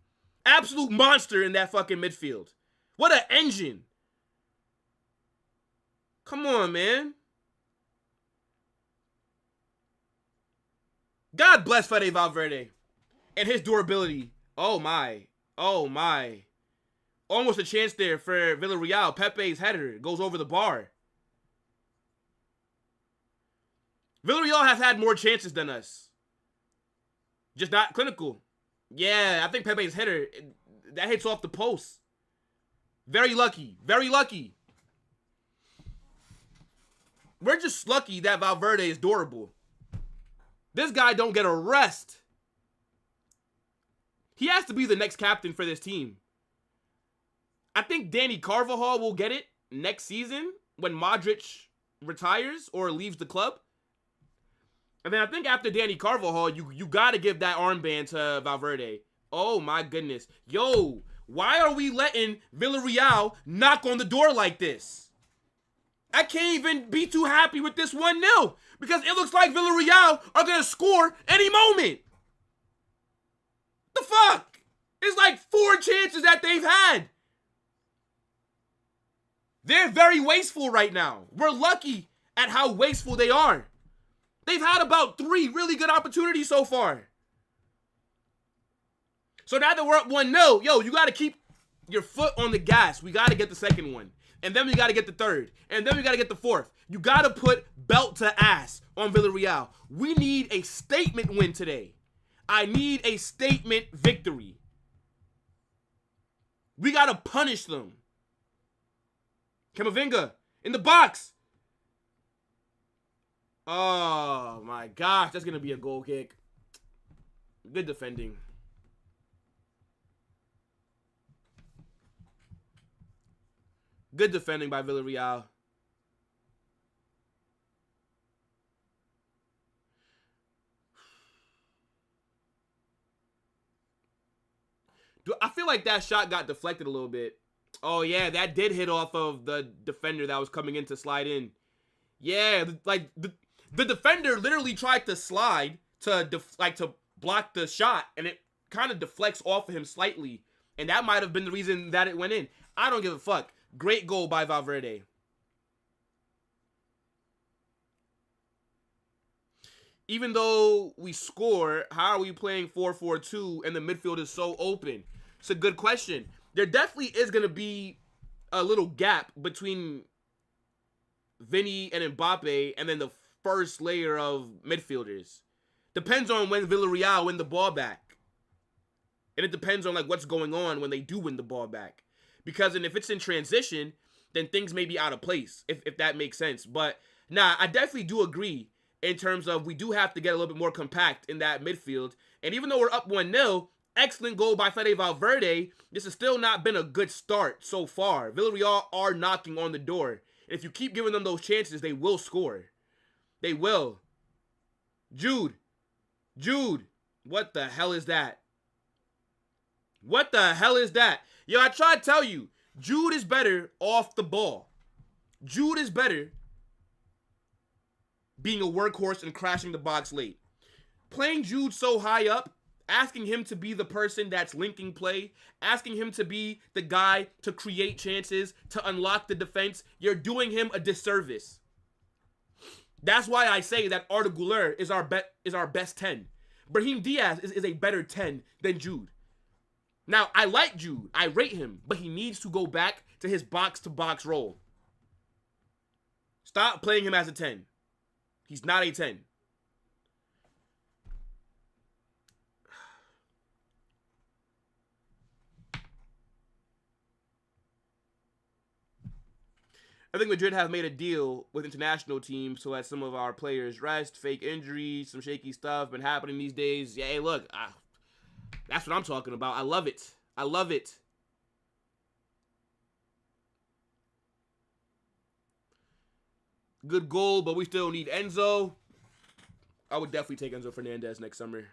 Absolute monster in that fucking midfield. What an engine. Come on, man. God bless Fede Valverde and his durability. Oh, my. Oh, my. Almost a chance there for Villarreal. Pepe's header goes over the bar. Villarreal has had more chances than us. Just not clinical. Yeah, I think Pepe's header, that hits off the post. Very lucky. Very lucky. We're just lucky that Valverde is durable. This guy don't get a rest. He has to be the next captain for this team. I think Dani Carvajal will get it next season when Modric retires or leaves the club. And then I think after Dani Carvajal, you got to give that armband to Valverde. Oh, my goodness. Yo, why are we letting Villarreal knock on the door like this? I can't even be too happy with this 1-0 because it looks like Villarreal are going to score any moment. The fuck? It's like 4 chances that they've had. They're very wasteful right now. We're lucky at how wasteful they are. They've had about 3 really good opportunities so far. So now that we're up 1-0, yo, you got to keep your foot on the gas. We got to get the second one. And then we got to get the third. And then we got to get the fourth. You got to put belt to ass on Villarreal. We need a statement win today. I need a statement victory. We got to punish them. Camavinga in the box. Oh, my gosh. That's going to be a goal kick. Good defending. Good defending by Villarreal. I feel like that shot got deflected a little bit. Oh, yeah, that did hit off of the defender that was coming in to slide in. Yeah, like the defender literally tried to slide to block the shot, and it kind of deflects off of him slightly. And that might have been the reason that it went in. I don't give a fuck. Great goal by Valverde. Even though we score, how are we playing 4-4-2 and the midfield is so open? It's a good question. There definitely is going to be a little gap between Vinny and Mbappe and then the first layer of midfielders. Depends on when Villarreal win the ball back. And it depends on like what's going on when they do win the ball back. Because if it's in transition, then things may be out of place, if that makes sense. But, nah, I definitely do agree in terms of we do have to get a little bit more compact in that midfield. And even though we're up 1-0, excellent goal by Fede Valverde, this has still not been a good start so far. Villarreal are knocking on the door. And if you keep giving them those chances, they will score. They will. Jude. What the hell is that? What the hell is that? Yo, I try to tell you, Jude is better off the ball. Jude is better being a workhorse and crashing the box late. Playing Jude so high up, asking him to be the person that's linking play, asking him to be the guy to create chances, to unlock the defense, you're doing him a disservice. That's why I say that Arda Güler is our best 10. Brahim Diaz is a better 10 than Jude. Now, I like Jude. I rate him. But he needs to go back to his box-to-box role. Stop playing him as a 10. He's not a 10. I think Madrid have made a deal with international teams to let some of our players rest. Fake injuries, some shaky stuff been happening these days. Yeah, hey, look. That's what I'm talking about. I love it. I love it. Good goal, but we still need Enzo. I would definitely take Enzo Fernandez next summer.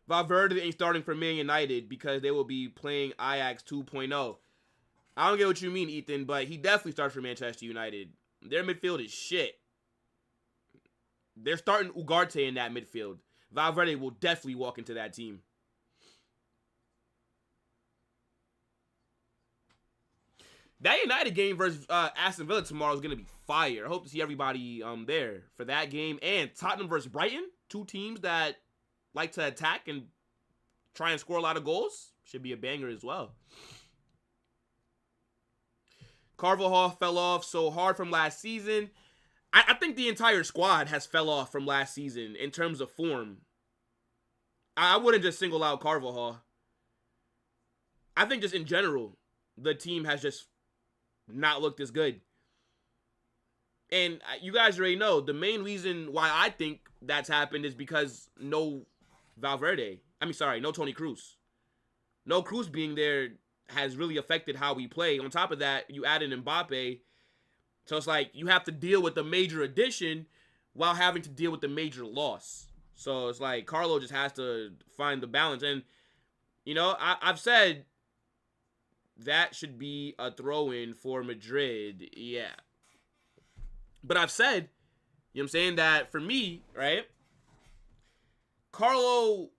Valverde ain't starting for Man United because they will be playing Ajax 2.0. I don't get what you mean, Ethan, but he definitely starts for Manchester United. Their midfield is shit. They're starting Ugarte in that midfield. Valverde will definitely walk into that team. That United game versus Aston Villa tomorrow is going to be fire. I hope to see everybody there for that game. And Tottenham versus Brighton, 2 teams that like to attack and try and score a lot of goals. Should be a banger as well. Carvajal fell off so hard from last season. I think the entire squad has fell off from last season in terms of form. I wouldn't just single out Carvajal. I think just in general, the team has just not looked as good. And you guys already know, the main reason why I think that's happened is because no Valverde. No Toni Kroos. No Kroos being there has really affected how we play. On top of that, you add in Mbappé. So it's like you have to deal with the major addition while having to deal with the major loss. So it's like Carlo just has to find the balance. And, I've said that should be a throw-in for Madrid. Yeah. But I've said, that for me, right? Carlo,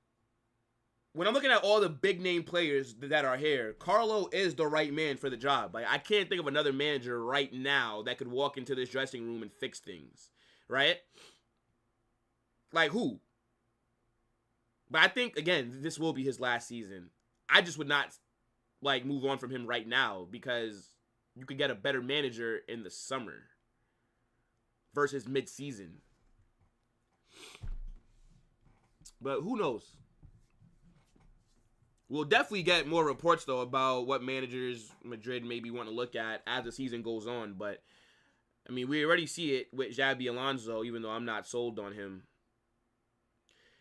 when I'm looking at all the big name players that are here, Carlo is the right man for the job. Like, I can't think of another manager right now that could walk into this dressing room and fix things, right? Like, who? But I think, again, this will be his last season. I just would not, move on from him right now because you could get a better manager in the summer versus mid-season. But who knows? We'll definitely get more reports, though, about what managers Madrid maybe want to look at as the season goes on. But, we already see it with Xabi Alonso, even though I'm not sold on him.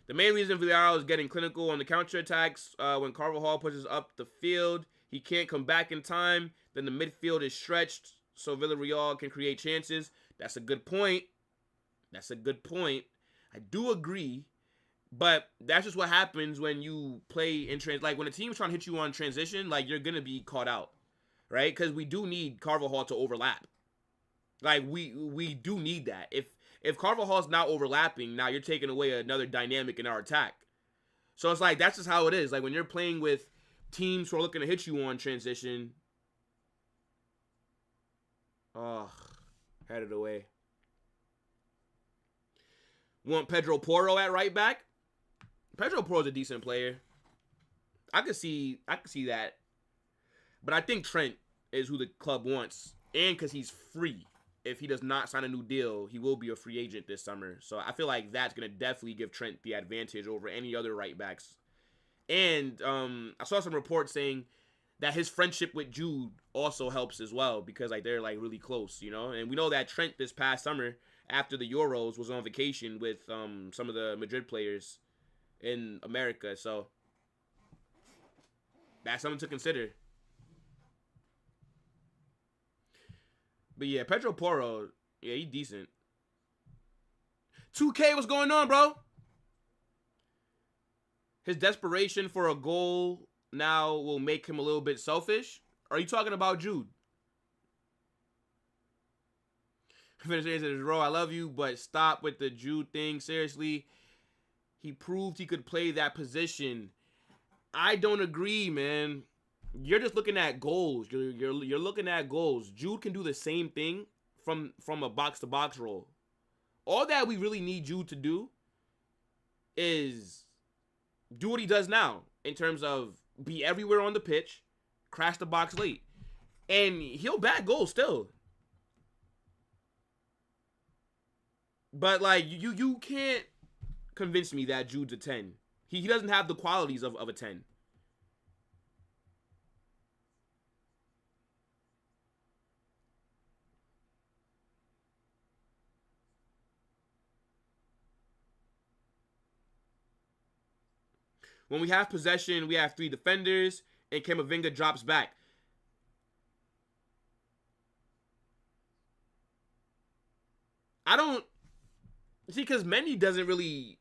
The main reason Villarreal is getting clinical on the counterattacks when Carvajal pushes up the field, he can't come back in time. Then the midfield is stretched so Villarreal can create chances. That's a good point. I do agree. But that's just what happens when you play in when a team's trying to hit you on transition, you're going to be caught out, right? Because we do need Carvajal to overlap. We do need that. If Carvajal's not overlapping, now you're taking away another dynamic in our attack. So it's that's just how it is. When you're playing with teams who are looking to hit you on transition. Oh, had it away. Want Pedro Porro at right back? Pedro Porro's a decent player. I could see that. But I think Trent is who the club wants. And because he's free. If he does not sign a new deal, he will be a free agent this summer. So I feel like that's going to definitely give Trent the advantage over any other right backs. And I saw some reports saying that his friendship with Jude also helps as well. Because they're really close, And we know that Trent this past summer, after the Euros, was on vacation with some of the Madrid players in America. So that's something to consider. But yeah, Pedro Porro, yeah, he decent. 2K, what's going on, bro? His desperation for a goal now will make him a little bit selfish. Are you talking about Jude? Finisher says, "Bro, I love you, but stop with the Jude thing. Seriously, he proved he could play that position." I don't agree, man. You're just looking at goals. You're looking at goals. Jude can do the same thing from a box-to-box role. All that we really need Jude to do is do what he does now in terms of be everywhere on the pitch, crash the box late, and he'll bat goals still. But you can't convince me that Jude's a 10. He doesn't have the qualities of a 10. When we have possession, we have 3 defenders, and Camavinga drops back. I don't see, because Mendy doesn't really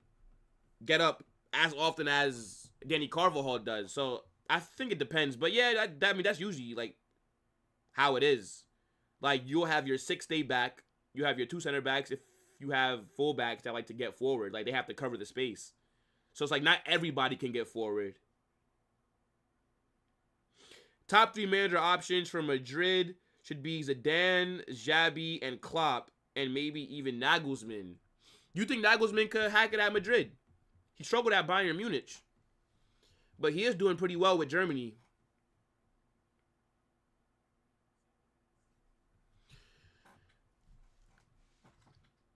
get up as often as Danny Carvajal does. So I think it depends. But yeah, that's usually how it is. You'll have your 6 stay back. You have your 2 center backs. If you have fullbacks that like to get forward, they have to cover the space. So it's not everybody can get forward. Top 3 manager options for Madrid should be Zidane, Xabi, and Klopp, and maybe even Nagelsmann. You think Nagelsmann could hack it at Madrid? He struggled at Bayern Munich. But he is doing pretty well with Germany.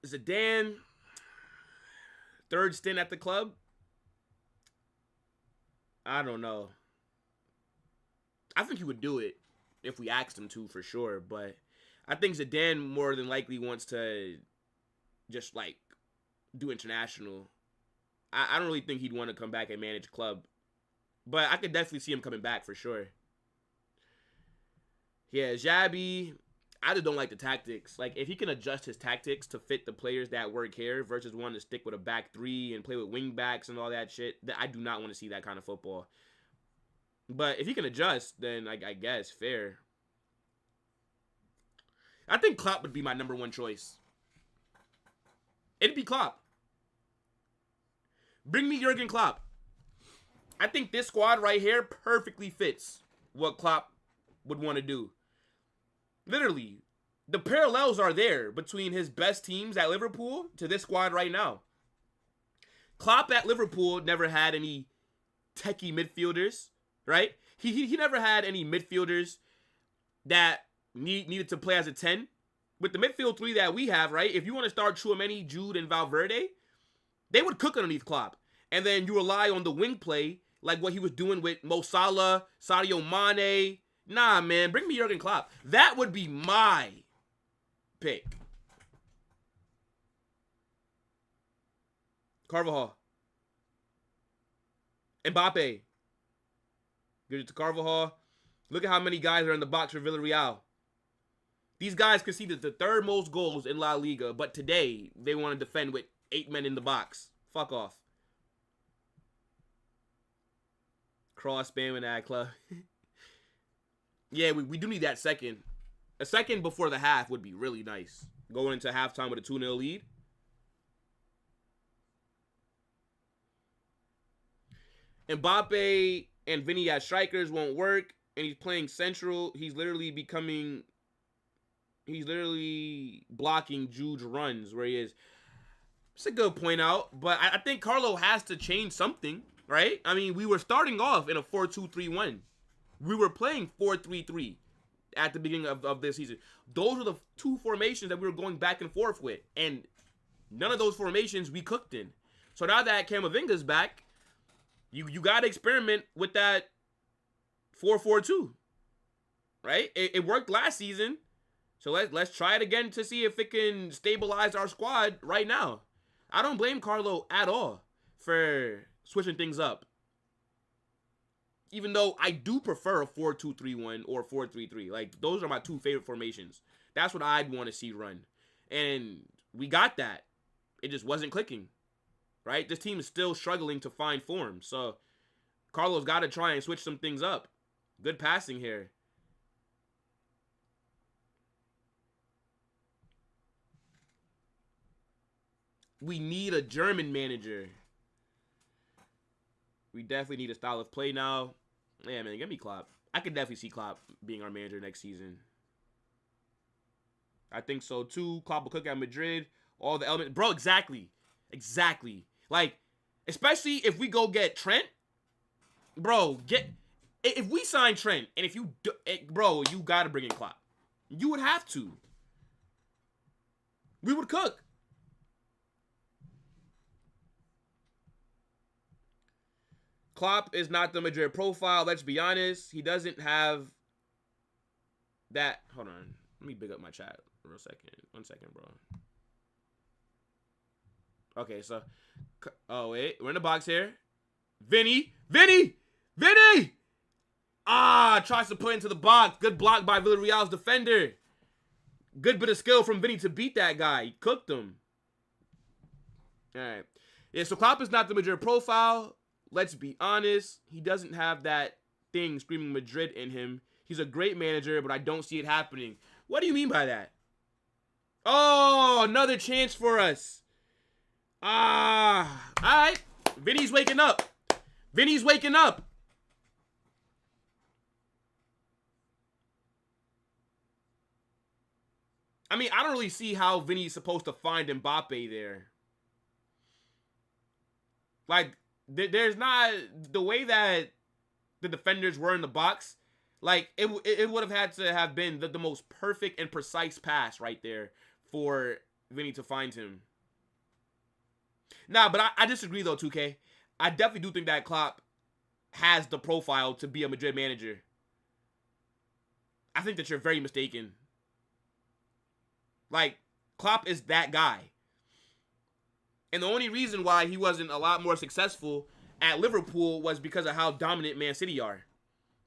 Zidane, third stint at the club. I don't know. I think he would do it if we asked him to, for sure. But I think Zidane more than likely wants to just like do international. I don't really think he'd want to come back and manage club. But I could definitely see him coming back for sure. Yeah, Xabi, I just don't like the tactics. Like, if he can adjust his tactics to fit the players that work here versus one to stick with a back three and play with wing backs and all that shit, I do not want to see that kind of football. But if he can adjust, then I guess fair. I think Klopp would be my number one choice. It'd be Klopp. Bring me Jurgen Klopp. I think this squad right here perfectly fits what Klopp would want to do. Literally, the parallels are there between his best teams at Liverpool to this squad right now. Klopp at Liverpool never had any techie midfielders, right? He never had any midfielders that needed to play as a 10. With the midfield three that we have, right? If you want to start Tchouaméni, Jude, and Valverde, they would cook underneath Klopp. And then you rely on the wing play, like what he was doing with Mo Salah, Sadio Mane. Nah, man, bring me Jurgen Klopp. That would be my pick. Carvajal. Mbappé. Give it to Carvajal. Look at how many guys are in the box for Villarreal. These guys conceded the third most goals in La Liga, but today they want to defend with 8 men in the box. Fuck off. Cross spamming that club. Yeah, we do need that second. A second before the half would be really nice. Going into halftime with a 2-0 lead. Mbappe and Vinny as strikers won't work, and he's playing central. He's literally blocking Jude's runs where he is. It's a good point out, but I think Carlo has to change something, right? I mean, we were starting off in a 4-2-3-1. We were playing 4-3-3 at the beginning of this season. Those were the two formations that we were going back and forth with, and none of those formations we cooked in. So now that Camavinga's back, you got to experiment with that 4-4-2, right? It worked last season, so let's try it again to see if it can stabilize our squad right now. I don't blame Carlo at all for switching things up. Even though I do prefer a 4-2-3-1 or 4-3-3. Like, those are my two favorite formations. That's what I'd want to see run. And we got that. It just wasn't clicking. Right? This team is still struggling to find form. So, Carlo's got to try and switch some things up. Good passing here. We need a German manager. We definitely need a style of play now. Yeah, man, give me Klopp. I could definitely see Klopp being our manager next season. I think so, too. Klopp will cook at Madrid. All the elements. Bro, exactly. Exactly. Like, especially if we go get Trent. Bro, if we sign Trent, and if you... Bro, you got to bring in Klopp. You would have to. We would cook. Klopp is not the Madrid profile. Let's be honest. He doesn't have that. Hold on. Let me big up my chat for a second. 1 second, bro. Okay, so. Oh, wait. We're in the box here. Vinny! Ah, tries to put into the box. Good block by Villarreal's defender. Good bit of skill from Vinny to beat that guy. He cooked him. All right. Yeah, so Klopp is not the Madrid profile. Let's be honest, he doesn't have that thing screaming Madrid in him. He's a great manager, but I don't see it happening. What do you mean by that? Oh, another chance for us. All right. Vinny's waking up. Vinny's waking up. I mean, I don't really see how Vinny's supposed to find Mbappe there. Like, there's not the way that the defenders were in the box. Like, it would have had to have been the most perfect and precise pass right there for Vinny to find him. Nah, but I disagree though, 2K. I definitely do think that Klopp has the profile to be a Madrid manager. I think that you're very mistaken. Like, Klopp is that guy. And the only reason why he wasn't a lot more successful at Liverpool was because of how dominant Man City are.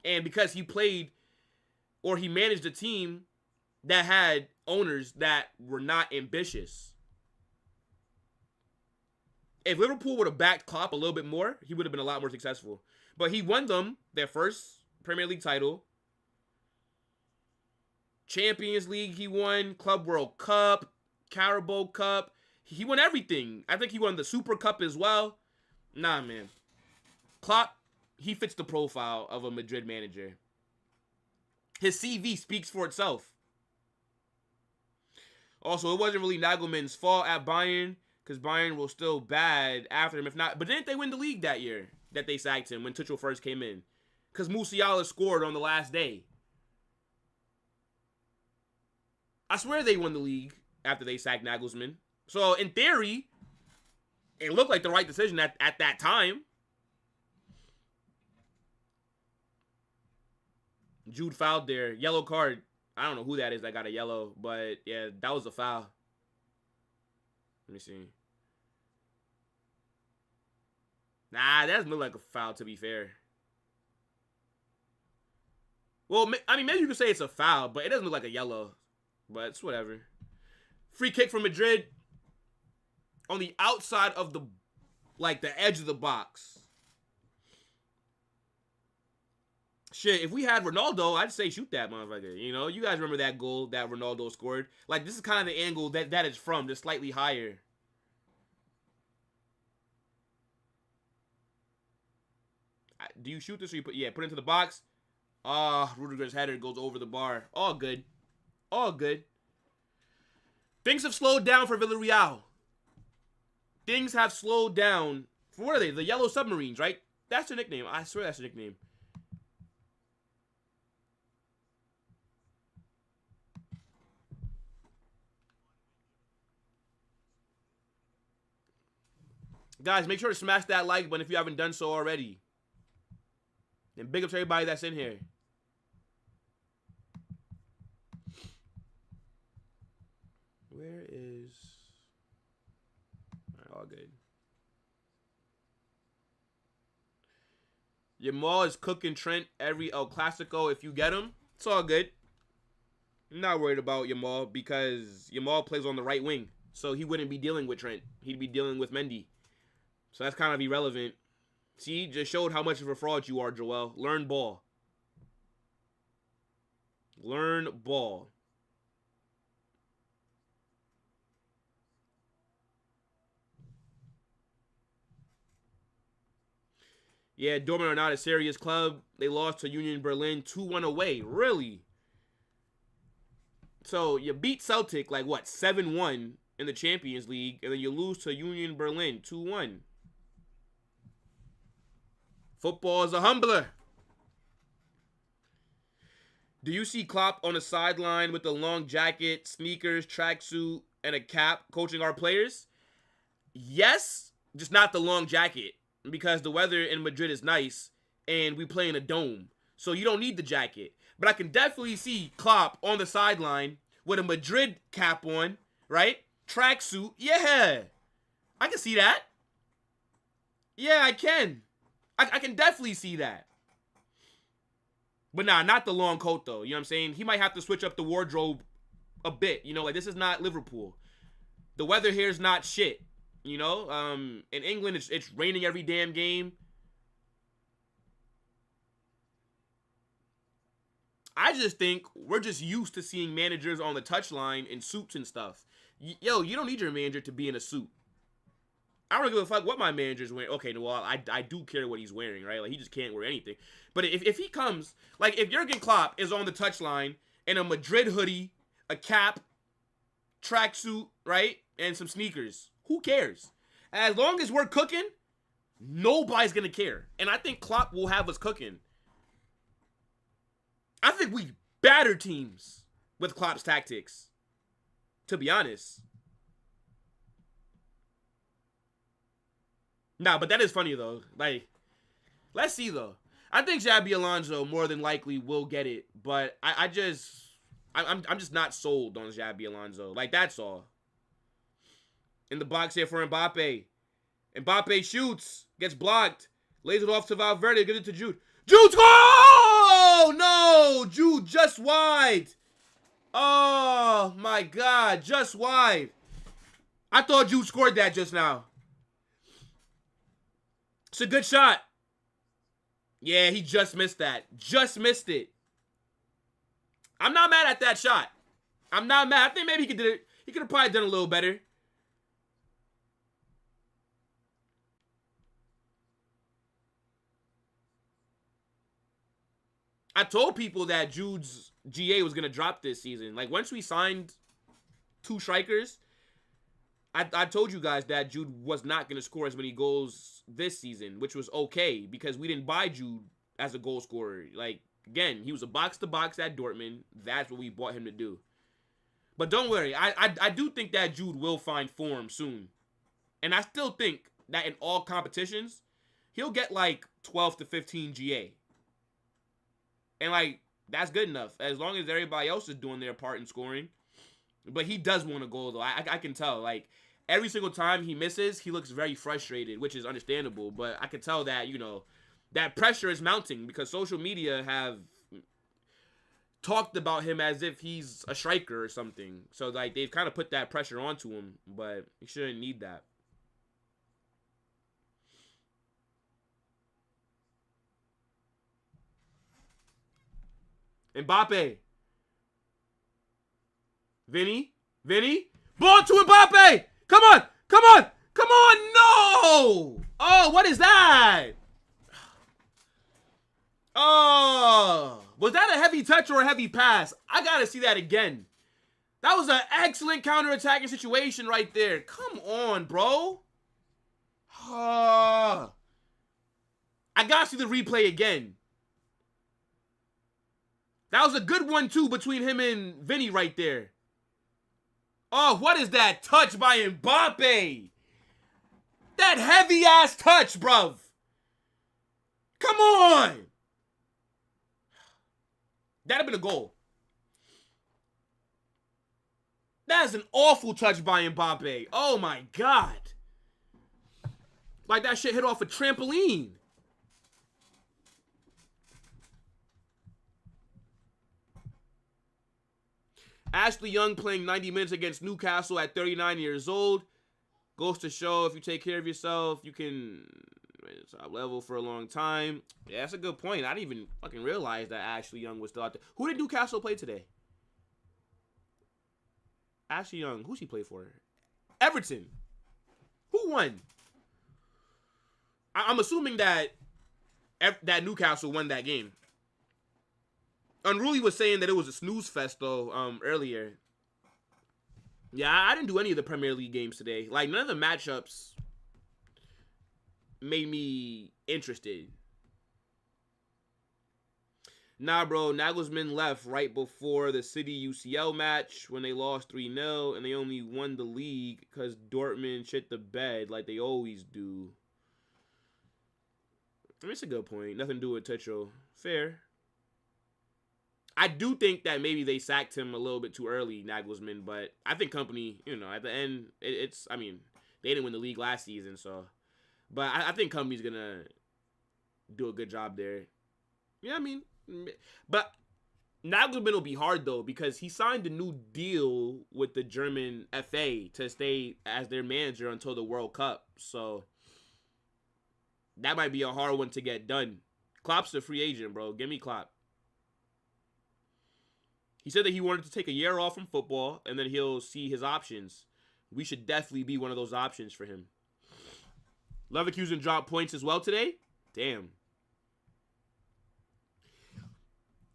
And because he played, or he managed a team that had owners that were not ambitious. If Liverpool would have backed Klopp a little bit more, he would have been a lot more successful. But he won them their first Premier League title. Champions League he won, Club World Cup, Carabao Cup. He won everything. I think he won the Super Cup as well. Nah, man. Klopp, he fits the profile of a Madrid manager. His CV speaks for itself. Also, it wasn't really Nagelmann's fault at Bayern, because Bayern was still bad after him. If not, but didn't they win the league that year that they sacked him when Tuchel first came in? Because Musiala scored on the last day. I swear they won the league after they sacked Nagelsmann. So, in theory, it looked like the right decision at that time. Jude fouled there. Yellow card. I don't know who that is that got a yellow, but yeah, that was a foul. Let me see. Nah, that doesn't look like a foul, to be fair. Well, I mean, maybe you could say it's a foul, but it doesn't look like a yellow. But it's whatever. Free kick from Madrid. On the outside of the, like, the edge of the box. Shit, if we had Ronaldo, I'd say shoot that motherfucker. You know, you guys remember that goal that Ronaldo scored? Like, this is kind of the angle that it's from, just slightly higher. Do you shoot this or you put it into the box? Rudiger's header goes over the bar. All good. All good. Things have slowed down for Villarreal. Things have slowed down. For what are they? The Yellow Submarines, right? That's their nickname. I swear that's their nickname. Guys, make sure to smash that like button if you haven't done so already. And big up to everybody that's in here. Where is... all good. Yamal is cooking Trent every El Clasico if you get him. It's all good. I'm not worried about Yamal because Yamal plays on the right wing. So he wouldn't be dealing with Trent. He'd be dealing with Mendy. So that's kind of irrelevant. See, just showed how much of a fraud you are, Joel. Learn ball. Learn ball. Yeah, Dortmund are not a serious club. They lost to Union Berlin 2-1 away. Really? So you beat Celtic like what, 7-1 in the Champions League, and then you lose to Union Berlin 2-1. Football is a humbler. Do you see Klopp on the sideline with a long jacket, sneakers, tracksuit, and a cap coaching our players? Yes, just not the long jacket. Because the weather in Madrid is nice, and we play in a dome. So you don't need the jacket. But I can definitely see Klopp on the sideline with a Madrid cap on, right? Tracksuit. Yeah. I can see that. Yeah, I can. I can definitely see that. But nah, not the long coat, though. You know what I'm saying? He might have to switch up the wardrobe a bit. You know, like, this is not Liverpool. The weather here is not shit. You know, in England, it's raining every damn game. I just think we're just used to seeing managers on the touchline in suits and stuff. Yo, you don't need your manager to be in a suit. I don't give a fuck what my manager's wearing. Okay, well, I do care what he's wearing, right? Like, he just can't wear anything. But if he comes, like, if Jurgen Klopp is on the touchline in a Madrid hoodie, a cap, tracksuit, right, and some sneakers, who cares? As long as we're cooking, nobody's going to care. And I think Klopp will have us cooking. I think we batter teams with Klopp's tactics, to be honest. Nah, but that is funny though. Like, let's see though. I think Xabi Alonso more than likely will get it, but I'm just not sold on Xabi Alonso. Like, that's all. In the box here for Mbappé. Mbappé shoots, gets blocked, lays it off to Valverde, gives it to Jude. Jude scores! Oh no, Jude just wide. Oh my God, just wide. I thought Jude scored that just now. It's a good shot. Yeah, he just missed that. Just missed it. I'm not mad at that shot. I'm not mad. I think maybe he could have probably done a little better. I told people that Jude's GA was going to drop this season. Like, once we signed 2 strikers, I told you guys that Jude was not going to score as many goals this season, which was okay because we didn't buy Jude as a goal scorer. Like, again, he was a box-to-box at Dortmund. That's what we bought him to do. But don't worry. I do think that Jude will find form soon. And I still think that in all competitions, he'll get like 12 to 15 GA. And, like, that's good enough. As long as everybody else is doing their part in scoring. But he does want a goal, though. I can tell. Like, every single time he misses, he looks very frustrated, which is understandable. But I can tell that, you know, that pressure is mounting because social media have talked about him as if he's a striker or something. So, like, they've kind of put that pressure onto him. But he shouldn't need that. Mbappe. Vinny. Ball to Mbappe. Come on. No. Oh, what is that? Oh, was that a heavy touch or a heavy pass? I got to see that again. That was an excellent counter-attacking situation right there. Come on, bro. I got to see the replay again. That was a good one, too, between him and Vinny right there. Oh, what is that touch by Mbappe? That heavy-ass touch, bruv. Come on. That'd have been a goal. That is an awful touch by Mbappe. Oh, my God. Like that shit hit off a trampoline. Ashley Young playing 90 minutes against Newcastle at 39 years old. Goes to show if you take care of yourself, you can top level for a long time. Yeah, that's a good point. I didn't even fucking realize that Ashley Young was still out there. Who did Newcastle play today? Ashley Young. Who's he play for? Everton. Who won? I'm assuming that Newcastle won that game. Unruly was saying that it was a snooze fest, though, earlier. Yeah, I didn't do any of the Premier League games today. Like, none of the matchups made me interested. Nah, bro, Nagelsmann left right before the City UCL match when they lost 3-0, and they only won the league because Dortmund shit the bed like they always do. I mean, it's a good point. Nothing to do with Tuchel. Fair. I do think that maybe they sacked him a little bit too early, Nagelsmann, but I think Company, you know, at the end, I mean, they didn't win the league last season, so. But I think Company's going to do a good job there. Yeah, I mean, but Nagelsmann will be hard, though, because he signed a new deal with the German FA to stay as their manager until the World Cup, so that might be a hard one to get done. Klopp's a free agent, bro. Give me Klopp. He said that he wanted to take a year off from football, and then he'll see his options. We should definitely be one of those options for him. Leverkusen dropped points as well today. Damn.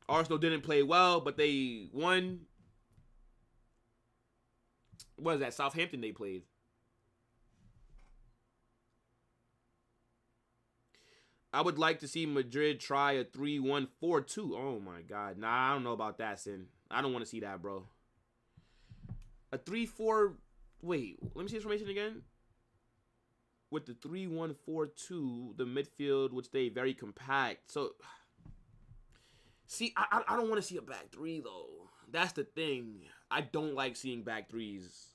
Arsenal didn't play well, but they won. What is that? Southampton they played. I would like to see Madrid try a 3-1-4-2. Oh, my God. Nah, I don't know about that, Sin. I don't want to see that, bro. A 3-4... Wait, let me see this formation again. with the 3-1-4-2, the midfield would stay very compact. So, see, I don't want to see a back three, though. That's the thing. I don't like seeing back threes.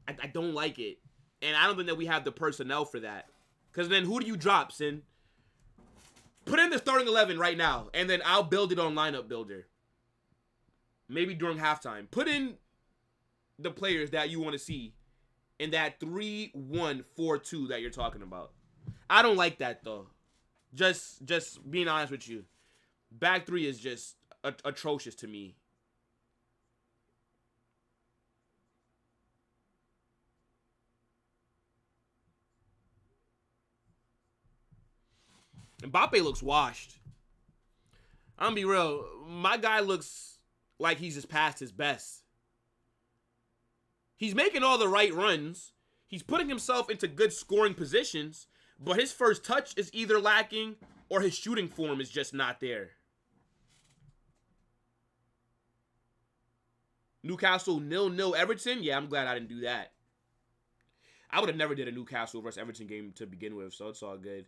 I don't like it. And I don't think that we have the personnel for that. Because then who do you drop, Sin? Put in the starting 11 right now, and then I'll build it on lineup builder. Maybe during halftime. Put in the players that you want to see in that 3-1-4-2 that you're talking about. I don't like that, though. Just being honest with you. Back three is just atrocious to me. Mbappé looks washed. I'm gonna be real. My guy looks like he's just past his best. He's making all the right runs. He's putting himself into good scoring positions, but his first touch is either lacking or his shooting form is just not there. Newcastle 0-0 Everton? Yeah, I'm glad I didn't do that. I would have never did a Newcastle versus Everton game to begin with, so it's all good.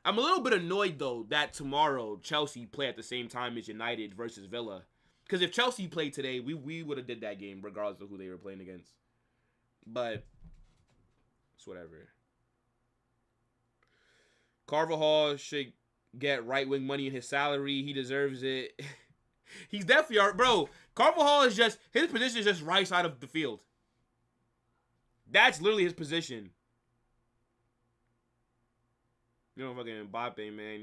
I'm a little bit annoyed, though, that tomorrow Chelsea play at the same time as United versus Villa. Because if Chelsea played today, we would have did that game regardless of who they were playing against. But it's whatever. Carvajal should get right-wing money in his salary. He deserves it. He's definitely our... Bro, Carvajal is just... His position is just right side of the field. That's literally his position. You know, fucking Mbappé, man.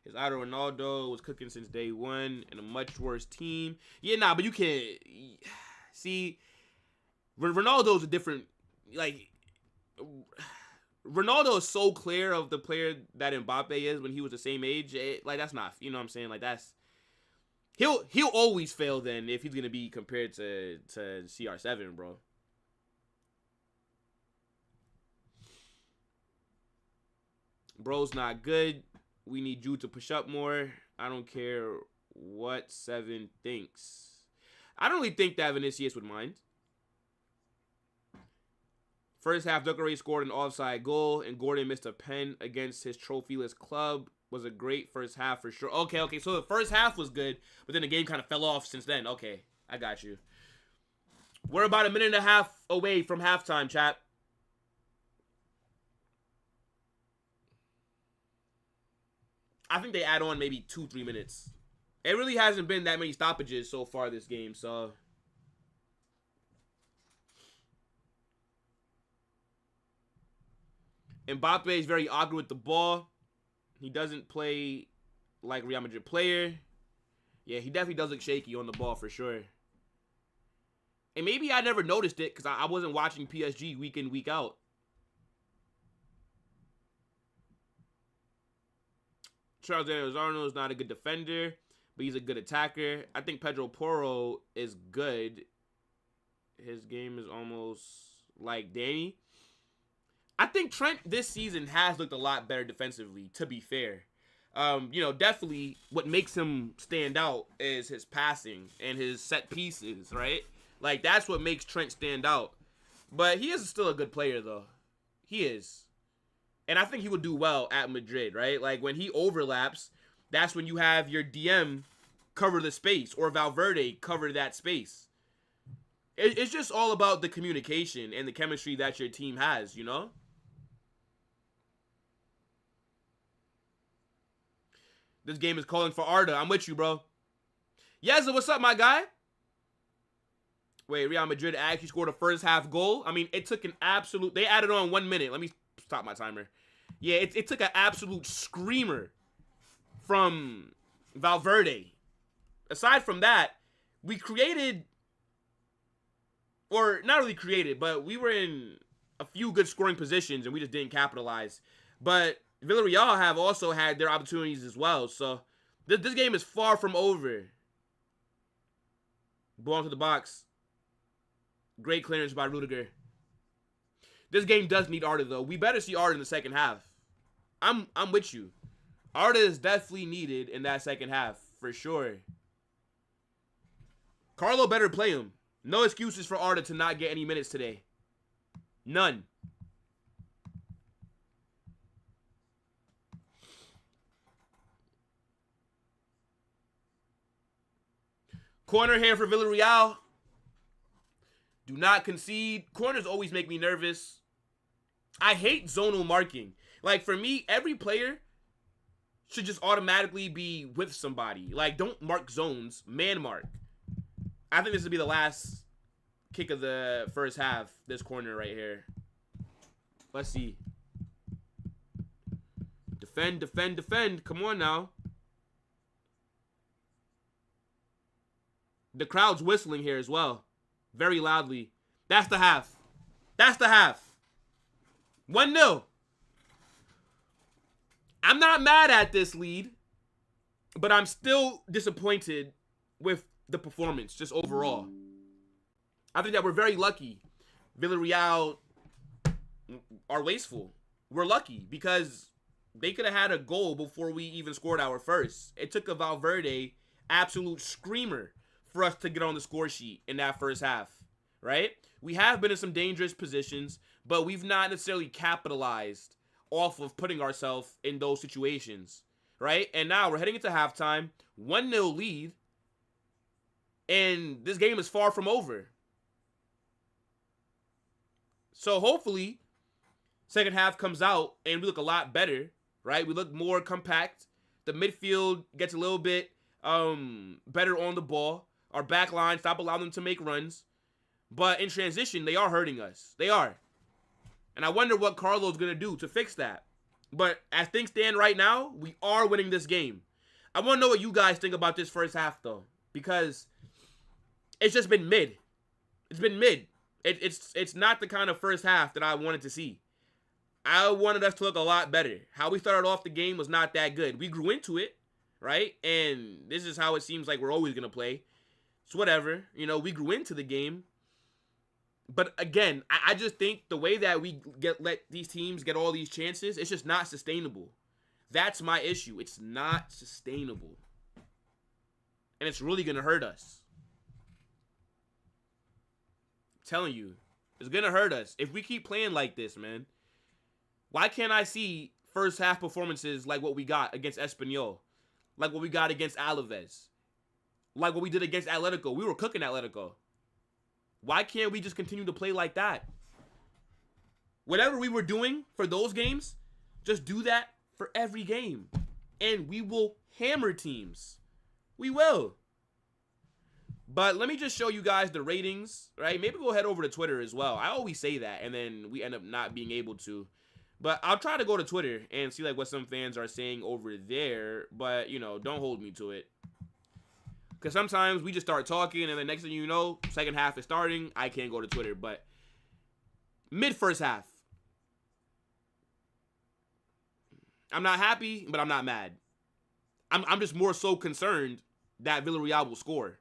His idol Ronaldo was cooking since day one in a much worse team. Yeah, nah, but you can't... See, Ronaldo's a different... Like, Ronaldo is so clear of the player that Mbappé is when he was the same age. Like, that's not... You know what I'm saying? Like, that's... He'll always fail then if he's going to be compared to CR7, bro. Bro's not good. We need you to push up more. I don't care what 7 thinks. I don't really think that Vinicius would mind. First half, Doucouré scored an offside goal, and Gordon missed a pen against his trophyless club. Was a great first half for sure. Okay. So the first half was good, but then the game kind of fell off since then. Okay, I got you. We're about a minute and a half away from halftime, chat. I think they add on maybe 2-3 minutes. It really hasn't been that many stoppages so far this game, so... Mbappe is very awkward with the ball. He doesn't play like Real Madrid player. Yeah, he definitely does look shaky on the ball for sure. And maybe I never noticed it because I wasn't watching PSG week in, week out. Charles Arnold is not a good defender, but he's a good attacker. I think Pedro Porro is good. His game is almost like Danny. I think Trent this season has looked a lot better defensively, to be fair. You know, definitely what makes him stand out is his passing and his set pieces, right? Like, that's what makes Trent stand out. But he is still a good player, though. He is. And I think he would do well at Madrid, right? Like, when he overlaps, that's when you have your DM cover the space or Valverde cover that space. It's just all about the communication and the chemistry that your team has, you know? This game is calling for Arda. I'm with you, bro. Yeza, what's up, my guy? Wait, Real Madrid actually scored a first half goal? I mean, it took an absolute... They added on 1 minute. Let me stop my timer. Yeah, it took an absolute screamer from Valverde. Aside from that, we created... Or, not really created, but we were in a few good scoring positions, and we just didn't capitalize. But Villarreal have also had their opportunities as well. So, this game is far from over. Ball into the box. Great clearance by Rudiger. This game does need Arda, though. We better see Arda in the second half. I'm with you. Arda is definitely needed in that second half, for sure. Carlo better play him. No excuses for Arda to not get any minutes today. None. Corner here for Villarreal. Do not concede. Corners always make me nervous. I hate zonal marking. Like, for me, every player should just automatically be with somebody. Like, don't mark zones. Man mark. I think this will be the last kick of the first half. This corner right here. Let's see. Defend, defend, defend. Come on now. The crowd's whistling here as well. Very loudly. That's the half. That's the half. 1-0. I'm not mad at this lead, but I'm still disappointed with the performance, just overall. I think that we're very lucky. Villarreal are wasteful. We're lucky because they could have had a goal before we even scored our first. It took a Valverde absolute screamer for us to get on the score sheet in that first half, right? We have been in some dangerous positions, but we've not necessarily capitalized off of putting ourselves in those situations, right? And now we're heading into halftime, 1-0 lead, and this game is far from over. So hopefully, second half comes out and we look a lot better, right? We look more compact. The midfield gets a little bit better on the ball. Our back line, stop allowing them to make runs. But in transition, they are hurting us. They are. And I wonder what Carlo's going to do to fix that. But as things stand right now, we are winning this game. I want to know what you guys think about this first half, though. Because it's just been mid. It's been mid. It's not the kind of first half that I wanted to see. I wanted us to look a lot better. How we started off the game was not that good. We grew into it, right? And this is how it seems like we're always going to play. It's whatever. You know, we grew into the game. But again, I just think the way that we let these teams get all these chances, it's just not sustainable. That's my issue. It's not sustainable. And it's really going to hurt us. I'm telling you, it's going to hurt us. If we keep playing like this, man, why can't I see first half performances like what we got against Espanyol? Like what we got against Alaves? Like what we did against Atletico? We were cooking Atletico. Why can't we just continue to play like that? Whatever we were doing for those games, just do that for every game. And we will hammer teams. We will. But let me just show you guys the ratings, right? Maybe we'll head over to Twitter as well. I always say that, and then we end up not being able to. But I'll try to go to Twitter and see like what some fans are saying over there. But, you know, don't hold me to it. Because sometimes we just start talking, and the next thing you know, second half is starting. I can't go to Twitter, but mid-first half. I'm not happy, but I'm not mad. I'm just more so concerned that Villarreal will score.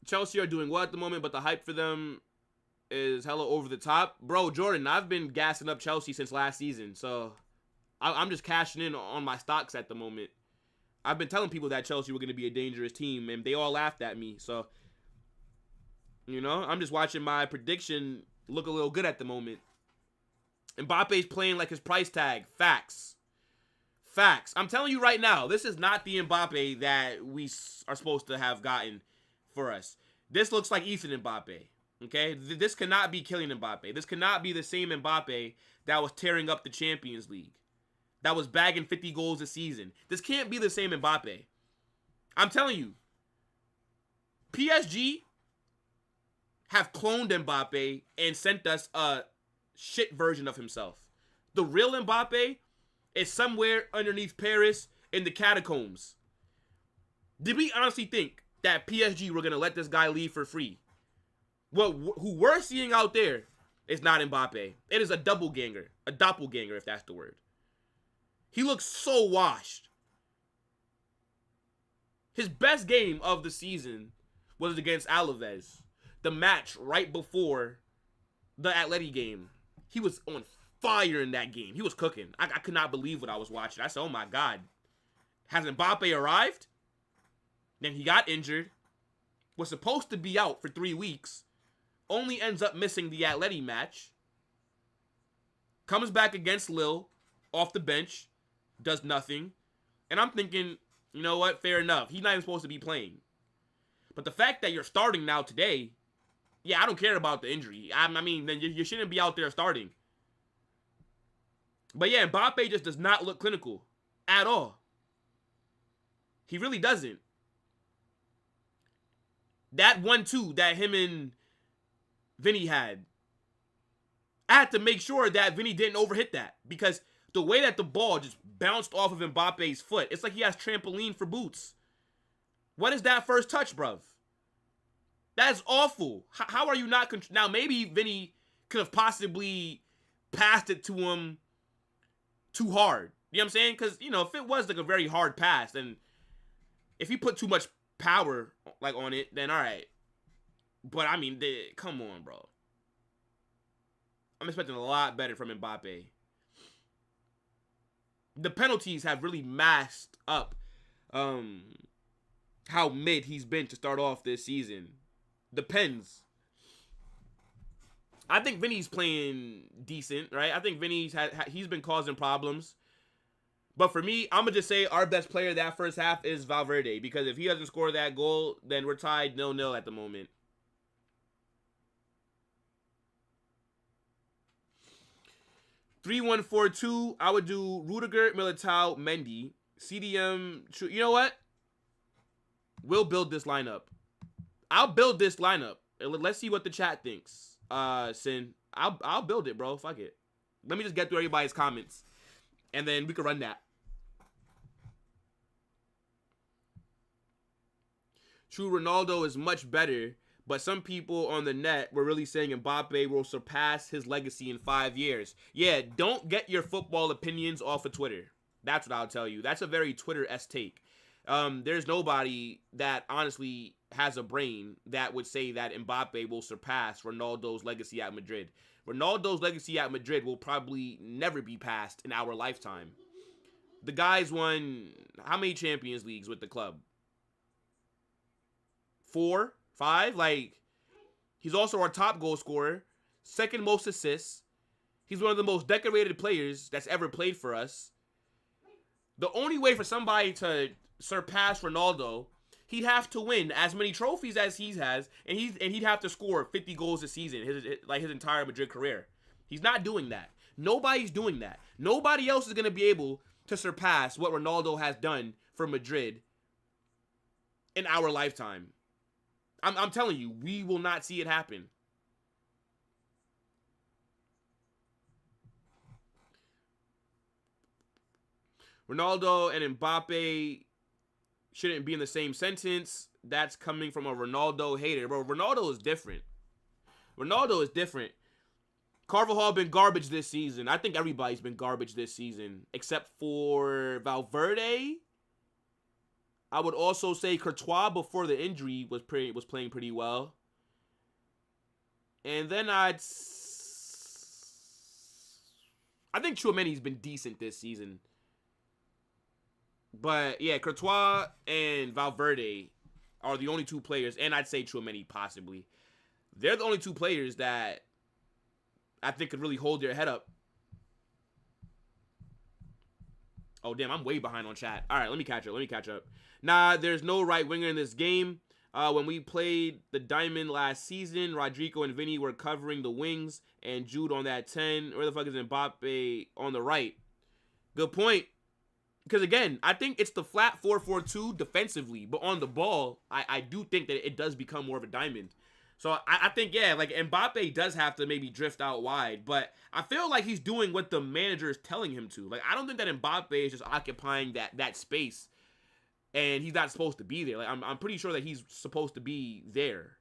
Chelsea are doing well at the moment, but the hype for them is hella over the top. Bro, Jordan, I've been gassing up Chelsea since last season, so I'm just cashing in on my stocks at the moment. I've been telling people that Chelsea were going to be a dangerous team, and they all laughed at me, so, you know, I'm just watching my prediction look a little good at the moment. Mbappe's playing like his price tag. Facts. Facts. I'm telling you right now, this is not the Mbappe that we are supposed to have gotten for us. This looks like Ethan Mbappe. Okay, this cannot be Kylian Mbappe. This cannot be the same Mbappe that was tearing up the Champions League, that was bagging 50 goals a season. This can't be the same Mbappe. I'm telling you, PSG have cloned Mbappe and sent us a shit version of himself. The real Mbappe is somewhere underneath Paris in the catacombs. Did we honestly think that PSG were going to let this guy leave for free? Well, who we're seeing out there is not Mbappe. It is a doppelganger, if that's the word. He looks so washed. His best game of the season was against Alaves, the match right before the Atleti game. He was on fire in that game. He was cooking. I could not believe what I was watching. I said, oh my God. Has Mbappé arrived? Then he got injured. Was supposed to be out for 3 weeks. Only ends up missing the Atleti match. Comes back against Lille. Off the bench. Does nothing. And I'm thinking, you know what? Fair enough. He's not even supposed to be playing. But the fact that you're starting now today, yeah, I don't care about the injury. I mean, then you shouldn't be out there starting. But yeah, Mbappé just does not look clinical at all. He really doesn't. That 1-2 that him and Vinny had, I had to make sure that Vinny didn't overhit that. Because the way that the ball just bounced off of Mbappe's foot, it's like he has trampoline for boots. What is that first touch, bruv? That's awful. How are you not... Now, maybe Vinny could have possibly passed it to him too hard. You know what I'm saying? Because, you know, if it was like a very hard pass, then if he put too much power like on it, then all right. But, I mean, come on, bro. I'm expecting a lot better from Mbappe. The penalties have really masked up how mid he's been to start off this season. Depends. I think Vinny's playing decent, right? I think Vinny's he's been causing problems. But for me, I'm going to just say our best player that first half is Valverde. Because if he doesn't score that goal, then we're tied 0-0 at the moment. (3-1-4-2). I would do Rudiger, Militao, Mendy. CDM. You know what? We'll build this lineup. I'll build this lineup. Let's see what the chat thinks. Sin. I'll build it, bro. Fuck it. Let me just get through everybody's comments. And then we can run that. True, Ronaldo is much better. But some people on the net were really saying Mbappe will surpass his legacy in 5 years. Yeah, don't get your football opinions off of Twitter. That's what I'll tell you. That's a very Twitter-esque take. There's nobody that honestly has a brain that would say that Mbappe will surpass Ronaldo's legacy at Madrid. Ronaldo's legacy at Madrid will probably never be passed in our lifetime. The guy's won how many Champions Leagues with the club? 4? 5? Like, he's also our top goal scorer, second most assists. He's one of the most decorated players that's ever played for us. The only way for somebody to surpass Ronaldo, he'd have to win as many trophies as he has, and he'd have to score 50 goals a season, his entire Madrid career. He's not doing that. Nobody's doing that. Nobody else is going to be able to surpass what Ronaldo has done for Madrid in our lifetime. I'm telling you, we will not see it happen. Ronaldo and Mbappe shouldn't be in the same sentence. That's coming from a Ronaldo hater. Bro, Ronaldo is different. Ronaldo is different. Carvajal been garbage this season. I think everybody's been garbage this season, except for Valverde. I would also say Courtois before the injury was playing pretty well. And then I think Tchouaméni's been decent this season. But yeah, Courtois and Valverde are the only 2 players, and I'd say Tchouaméni possibly. They're the only 2 players that I think could really hold their head up. Oh, damn, I'm way behind on chat. All right, let me catch up. Nah, there's no right winger in this game. When we played the Diamond last season, Rodrigo and Vinny were covering the wings, and Jude on that 10. Where the fuck is Mbappe on the right? Good point. Because, again, I think it's the flat 4-4-2 defensively, but on the ball, I do think that it does become more of a diamond. So I think, yeah, like Mbappe does have to maybe drift out wide, but I feel like he's doing what the manager is telling him to. Like, I don't think that Mbappe is just occupying that space, and he's not supposed to be there. Like, I'm pretty sure that he's supposed to be there.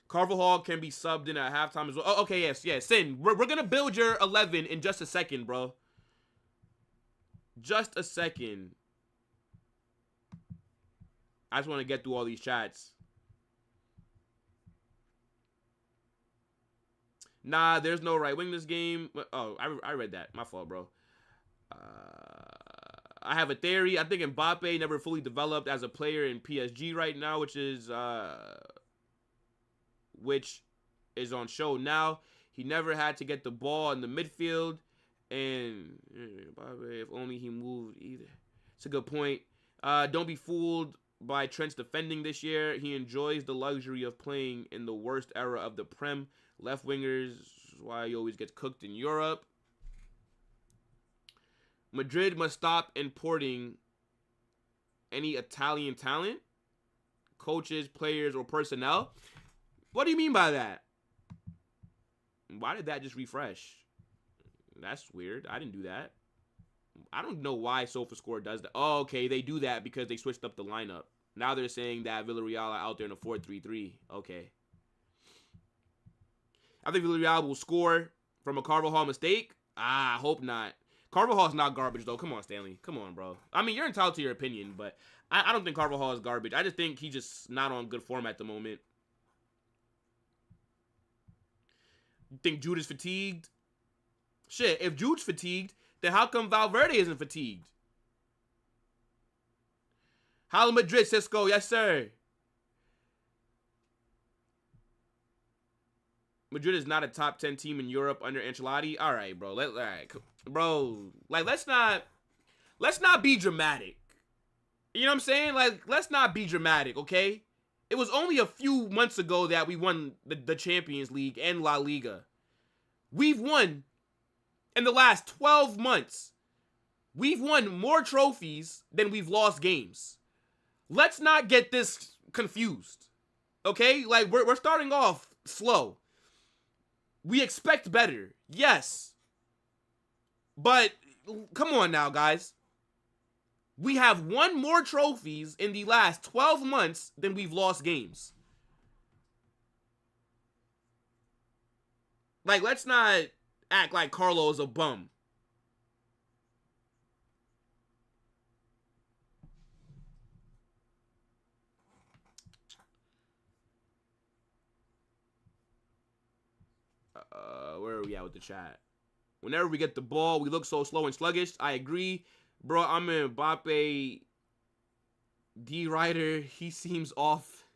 Carvajal can be subbed in at halftime as well. Oh, okay, yes. Sin, we're going to build your 11 in just a second, bro. Just a second. I just want to get through all these chats. Nah, there's no right wing this game. Oh, I read that. My fault, bro. I have a theory. I think Mbappé never fully developed as a player in PSG right now, which is on show now. He never had to get the ball in the midfield, and if only he moved either. It's a good point. Don't be fooled by Trent's defending this year. He enjoys the luxury of playing in the worst era of the Prem. Left wingers, why he always gets cooked in Europe. Madrid must stop importing any Italian talent, coaches, players, or personnel. What do you mean by that? Why did that just refresh? That's weird. I didn't do that. I don't know why SofaScore does that. Oh, okay. They do that because they switched up the lineup. Now they're saying that Villarreal are out there in a 4-3-3. Okay. I think Villarreal will score from a Carvajal mistake. I hope not. Carvajal's not garbage, though. Come on, Stanley. Come on, bro. I mean, you're entitled to your opinion, but I don't think Carvajal is garbage. I just think he's just not on good form at the moment. You think Jude is fatigued? Shit, if Jude's fatigued, then how come Valverde isn't fatigued? Real Madrid, Cisco. Yes, sir. Madrid is not a top 10 team in Europe under Ancelotti. All right, bro. All right, bro. Like, let's not be dramatic. You know what I'm saying? Like, let's not be dramatic, okay? It was only a few months ago that we won the Champions League and La Liga. We've won in the last 12 months. We've won more trophies than we've lost games. Let's not get this confused, okay? Like, we're starting off slow. We expect better, yes. But come on now, guys. We have won more trophies in the last 12 months than we've lost games. Like, let's not act like Carlo is a bum. Where are we at with the chat? Whenever we get the ball, we look so slow and sluggish. I agree. Bro, I'm an Mbappe D-Rider. He seems off.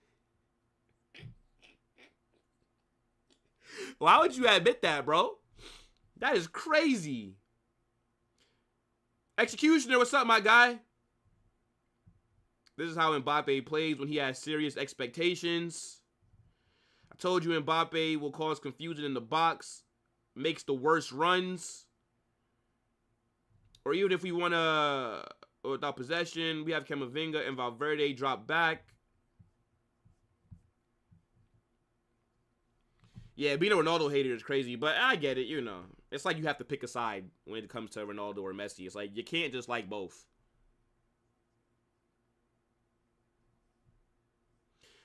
Why would you admit that, bro? That is crazy. Executioner, what's up, my guy? This is how Mbappe plays when he has serious expectations. I told you Mbappe will cause confusion in the box. Makes the worst runs. Or even if we want to, without possession, we have Camavinga and Valverde drop back. Yeah, being a Ronaldo hater is crazy, but I get it, you know. It's like you have to pick a side when it comes to Ronaldo or Messi. It's like you can't just like both.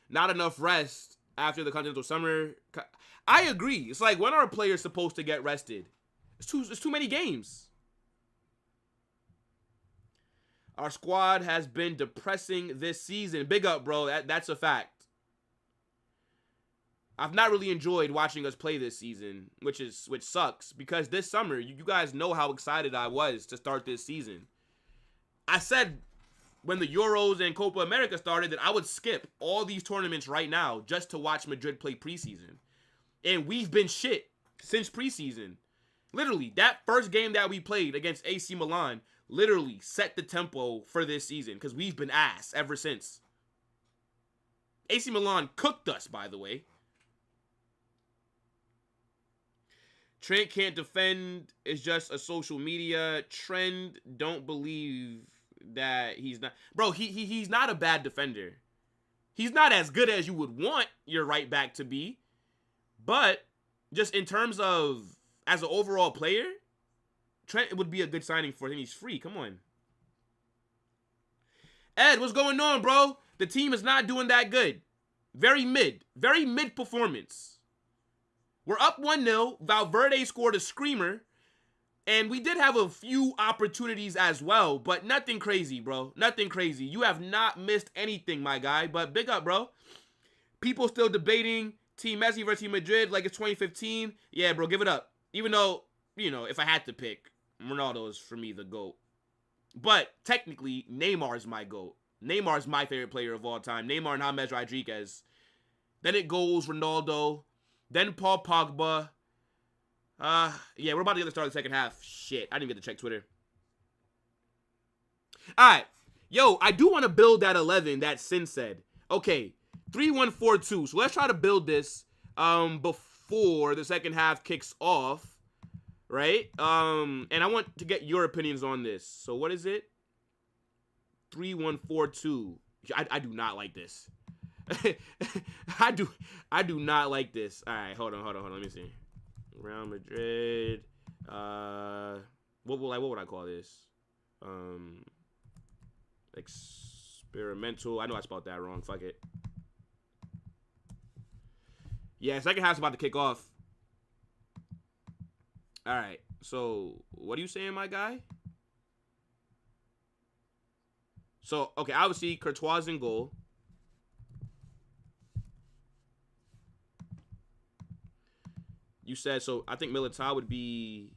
Not enough rest after the continental summer. I agree. It's like, when are players supposed to get rested? It's too many games. Our squad has been depressing this season. Big up, bro. That's a fact. I've not really enjoyed watching us play this season, which sucks, because this summer, you guys know how excited I was to start this season. I said when the Euros and Copa America started that I would skip all these tournaments right now just to watch Madrid play preseason. And we've been shit since preseason. Literally, that first game that we played against AC Milan literally set the tempo for this season, because we've been ass ever since. AC Milan cooked us, by the way. Trent can't defend. It's just a social media trend. Don't believe that he's not. Bro, he's not a bad defender. He's not as good as you would want your right back to be. But just in terms of as an overall player, Trent would be a good signing for him. He's free. Come on. Ed, what's going on, bro? The team is not doing that good. Very mid performance. We're up 1-0. Valverde scored a screamer. And we did have a few opportunities as well, but nothing crazy, bro. Nothing crazy. You have not missed anything, my guy. But big up, bro. People still debating Team Messi versus Team Madrid like it's 2015. Yeah, bro, give it up. Even though, you know, if I had to pick, Ronaldo is, for me, the GOAT. But technically, Neymar's my GOAT. Neymar's my favorite player of all time. Neymar and James Rodriguez. Then it goes Ronaldo. Then Paul Pogba. Yeah, we're about to get the start of the second half. Shit, I didn't get to check Twitter. All right. Yo, I do want to build that 11 that Sin said. Okay, 3-1-4-2. So let's try to build this before the second half kicks off. Right? And I want to get your opinions on this. So what is it? 3-1-4-2. I do not like this. I do not like this. All right, hold on. Let me see. Real Madrid. What would I call this? Experimental. I know I spelled that wrong. Fuck it. Yeah, second half's about to kick off. All right. So, what are you saying, my guy? So, okay, obviously, Courtois in goal. You said, so I think Militao would be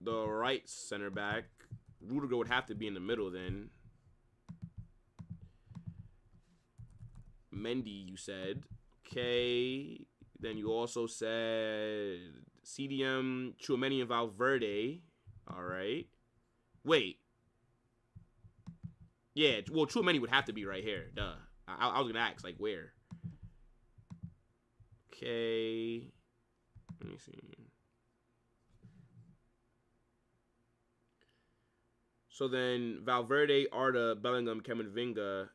the right center back. Rudiger would have to be in the middle then. Mendy, you said. Okay. Then you also said CDM, Tchouaméni, and Valverde. All right. Wait. Yeah, well, Tchouaméni would have to be right here. Duh. I was going to ask, like, where? Okay. Let me see. So then Valverde, Arda, Bellingham, Camavinga.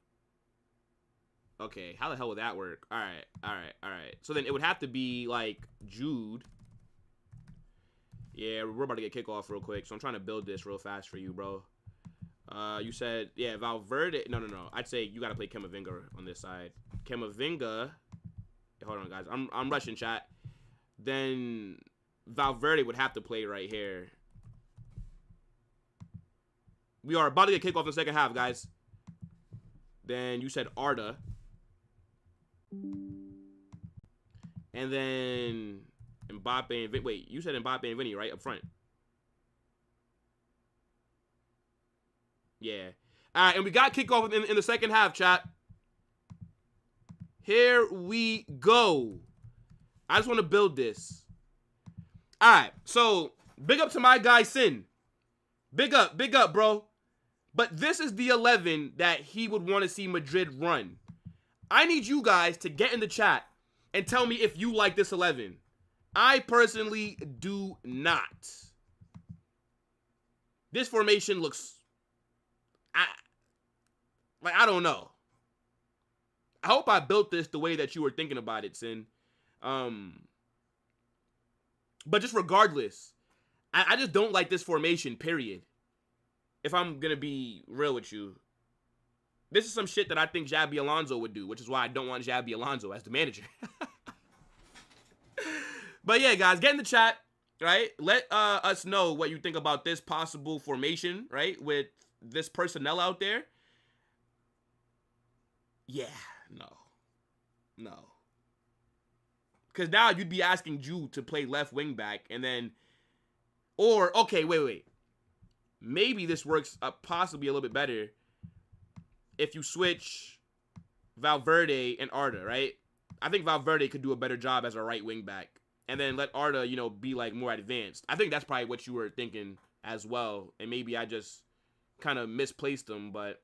Okay, how the hell would that work? All right. So then it would have to be like Jude. Yeah, we're about to get kickoff real quick, so I'm trying to build this real fast for you, bro. You said, yeah, Valverde. No. I'd say you got to play Camavinga on this side. Camavinga. Hold on, guys. I'm rushing, chat. Then Valverde would have to play right here. We are about to get kickoff in the second half, guys. Then you said Arda. And then Mbappé and wait, you said Mbappé and Vinny, right? Up front. Yeah. All right, and we got kickoff in the second half, chat. Here we go. I just want to build this. All right, so big up to my guy, Sin. Big up, bro. But this is the 11 that he would want to see Madrid run. I need you guys to get in the chat and tell me if you like this 11. I personally do not. This formation looks... I don't know. I hope I built this the way that you were thinking about it, Sin. But just regardless, I just don't like this formation, period. If I'm going to be real with you. This is some shit that I think Xabi Alonso would do, which is why I don't want Xabi Alonso as the manager. But yeah, guys, get in the chat, right? Let us know what you think about this possible formation, right? With this personnel out there. Yeah, no. Because now you'd be asking Jude to play left wing back and then... Or, okay, wait. Maybe this works possibly a little bit better if you switch Valverde and Arda, right? I think Valverde could do a better job as a right wing back. And then let Arda, be like more advanced. I think that's probably what you were thinking as well. And maybe I just kind of misplaced them. But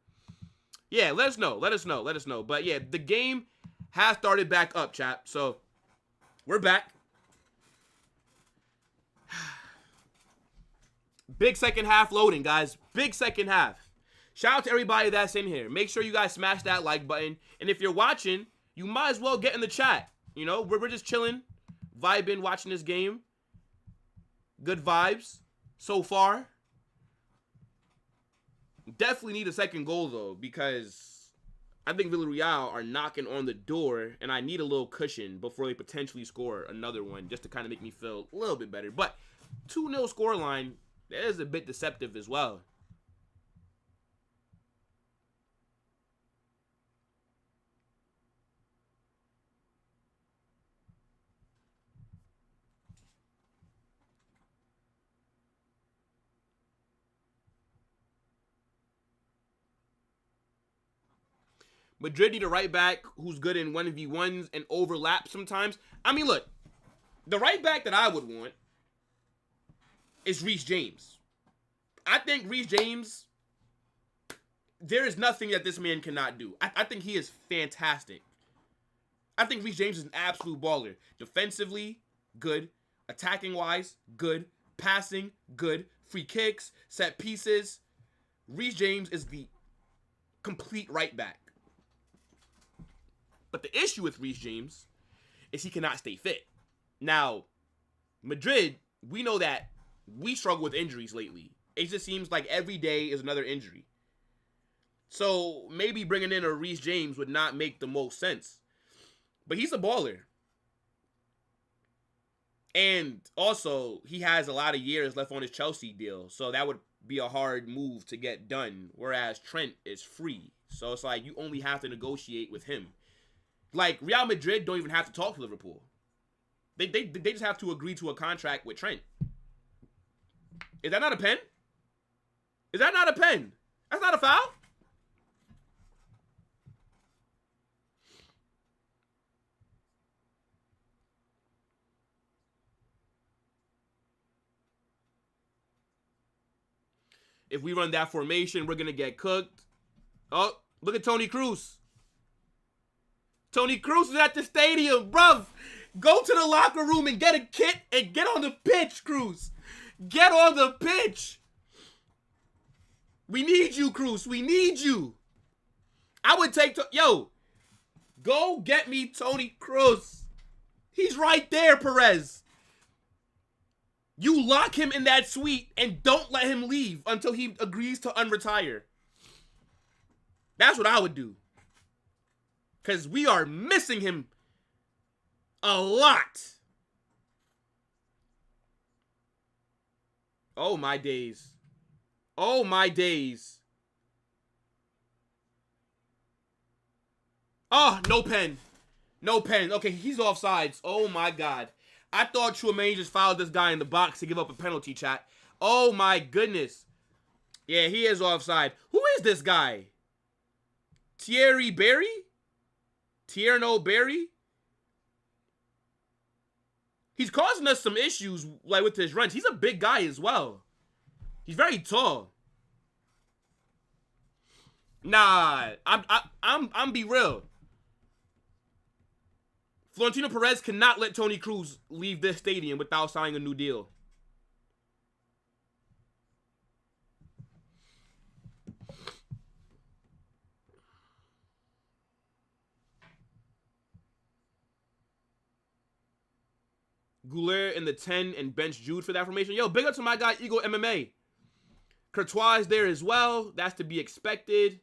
yeah, let us know. But yeah, the game has started back up, chat. So we're back. Big second half loading, guys. Big second half. Shout out to everybody that's in here. Make sure you guys smash that like button. And if you're watching, you might as well get in the chat. We're just chilling, vibing, watching this game. Good vibes so far. Definitely need a second goal, though, because I think Villarreal are knocking on the door, and I need a little cushion before they potentially score another one just to kind of make me feel a little bit better. But 2-0 scoreline, that is a bit deceptive as well. Madrid need a right back who's good in 1v1s and overlap sometimes. I mean, look, the right back that I would want is Reece James. I think Reece James, there is nothing that this man cannot do. I think he is fantastic. I think Reece James is an absolute baller. Defensively, good. Attacking-wise, good. Passing, good. Free kicks, set pieces. Reece James is the complete right back. But the issue with Reece James is he cannot stay fit. Now, Madrid, we know that we struggle with injuries lately. It just seems like every day is another injury. So maybe bringing in a Reece James would not make the most sense. But he's a baller. And also, he has a lot of years left on his Chelsea deal. So that would be a hard move to get done. Whereas Trent is free. So it's like you only have to negotiate with him. Like, Real Madrid don't even have to talk to Liverpool. They just have to agree to a contract with Trent. Is that not a pen? Is that not a pen? That's not a foul? If we run that formation, we're going to get cooked. Oh, look at Toni Kroos. Toni Kroos is at the stadium, bruv. Go to the locker room and get a kit and get on the pitch, Kroos. Get on the pitch. We need you, Kroos. We need you. I would take... Yo, go get me Toni Kroos. He's right there, Perez. You lock him in that suite and don't let him leave until he agrees to unretire. That's what I would do. Because we are missing him a lot. Oh, my days. Oh, my days. Oh, no pen. No pen. Okay, he's offsides. Oh, my God. I thought Tchouaméni just fouled this guy in the box to give up a penalty, chat. Oh, my goodness. Yeah, he is offside. Who is this guy? Thierry Berry? Tierno Berry? He's causing us some issues, like, with his runs. He's a big guy as well. He's very tall. Nah, I'm be real. Florentino Perez cannot let Toni Kroos leave this stadium without signing a new deal. Goulet in the 10 and bench Jude for that formation. Yo, big up to my guy, Eagle MMA. Courtois is there as well. That's to be expected.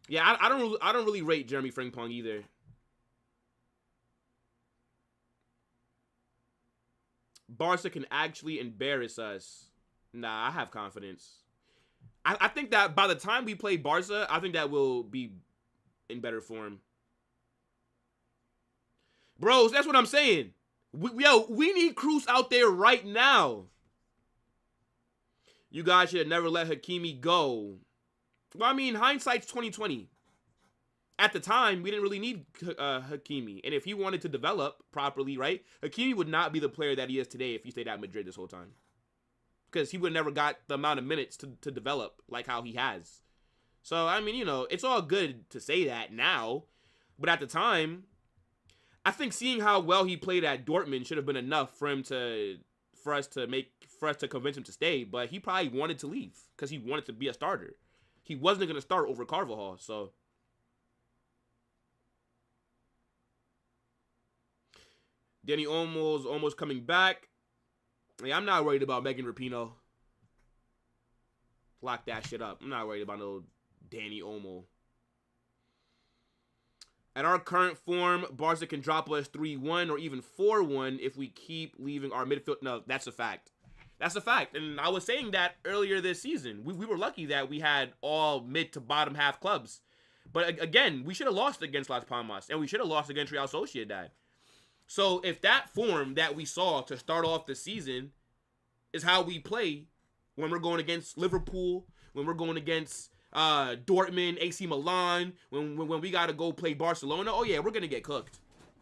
Yeah, I don't really rate Jeremy Frimpong either. Barca can actually embarrass us. Nah, I have confidence. I think that by the time we play Barca, I think that we'll be in better form. Bros, that's what I'm saying. We need Kroos out there right now. You guys should have never let Hakimi go. Well, I mean, hindsight's 2020. At the time, we didn't really need Hakimi. And if he wanted to develop properly, right, Hakimi would not be the player that he is today if he stayed at Madrid this whole time. Because he would have never got the amount of minutes to develop like how he has. So, I mean, you know, it's all good to say that now. But at the time, I think seeing how well he played at Dortmund should have been enough for him for us to convince him to stay. But he probably wanted to leave because he wanted to be a starter. He wasn't going to start over Carvajal, so. Danny Olmo's almost coming back. Yeah, I'm not worried about Megan Rapinoe. Lock that shit up. I'm not worried about no Danny Olmo. At our current form, Barca can drop us 3-1 or even 4-1 if we keep leaving our midfield. No, that's a fact. That's a fact. And I was saying that earlier this season. We were lucky that we had all mid to bottom half clubs. But again, we should have lost against Las Palmas. And we should have lost against Real Sociedad. So if that form that we saw to start off the season is how we play when we're going against Liverpool, when we're going against Dortmund, AC Milan, when we got to go play Barcelona. Oh, yeah, we're going to get cooked.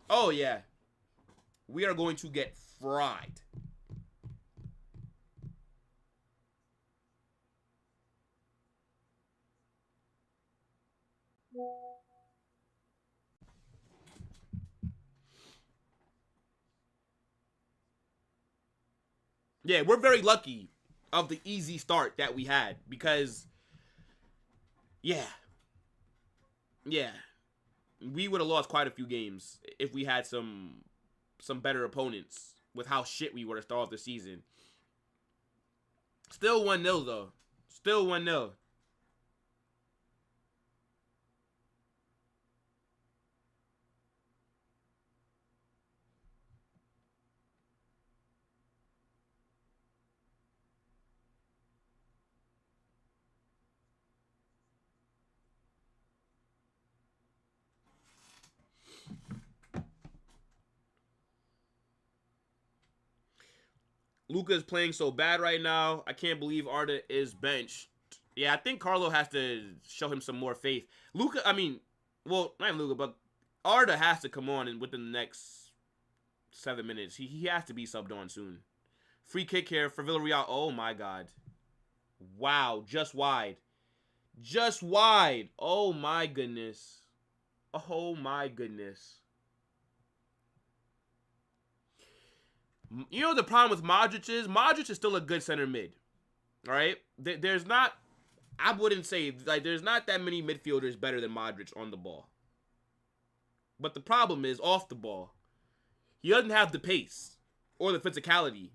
Oh, yeah. We are going to get fried. Yeah, we're very lucky of the easy start that we had because, yeah, we would have lost quite a few games if we had some better opponents with how shit we were to start off the season. Still 1-0 though. Still 1-0. Luka is playing so bad right now. I can't believe Arda is benched. Yeah, I think Carlo has to show him some more faith. Luka, I mean, well, not Luka, but Arda has to come on within the next 7 minutes. He has to be subbed on soon. Free kick here for Villarreal. Oh, my God. Wow, just wide. Just wide. Oh, my goodness. Oh, my goodness. You know the problem with Modric is still a good center mid. All right? There's not, I wouldn't say, like, there's not that many midfielders better than Modric on the ball. But the problem is, off the ball, he doesn't have the pace or the physicality.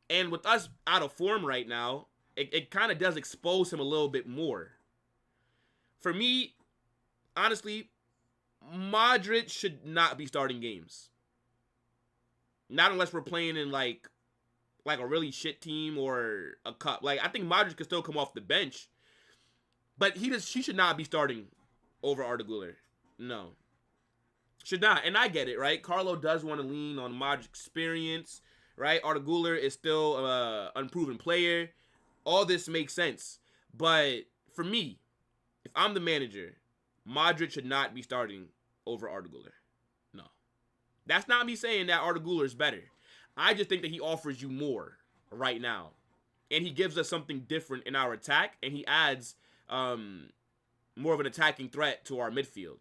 And with us out of form right now, it kind of does expose him a little bit more. For me, honestly, Modric should not be starting games. Not unless we're playing in like a really shit team or a cup. Like, I think Modric could still come off the bench, but he should not be starting over Arda Güler. No, should not. And I get it, right? Carlo does want to lean on Modric's experience, right? Arda Güler is still an unproven player. All this makes sense, but for me, if I'm the manager, Modric should not be starting over Arda Güler. No. That's not me saying that Arda Güler is better. I just think that he offers you more right now. And he gives us something different in our attack. And he adds more of an attacking threat to our midfield.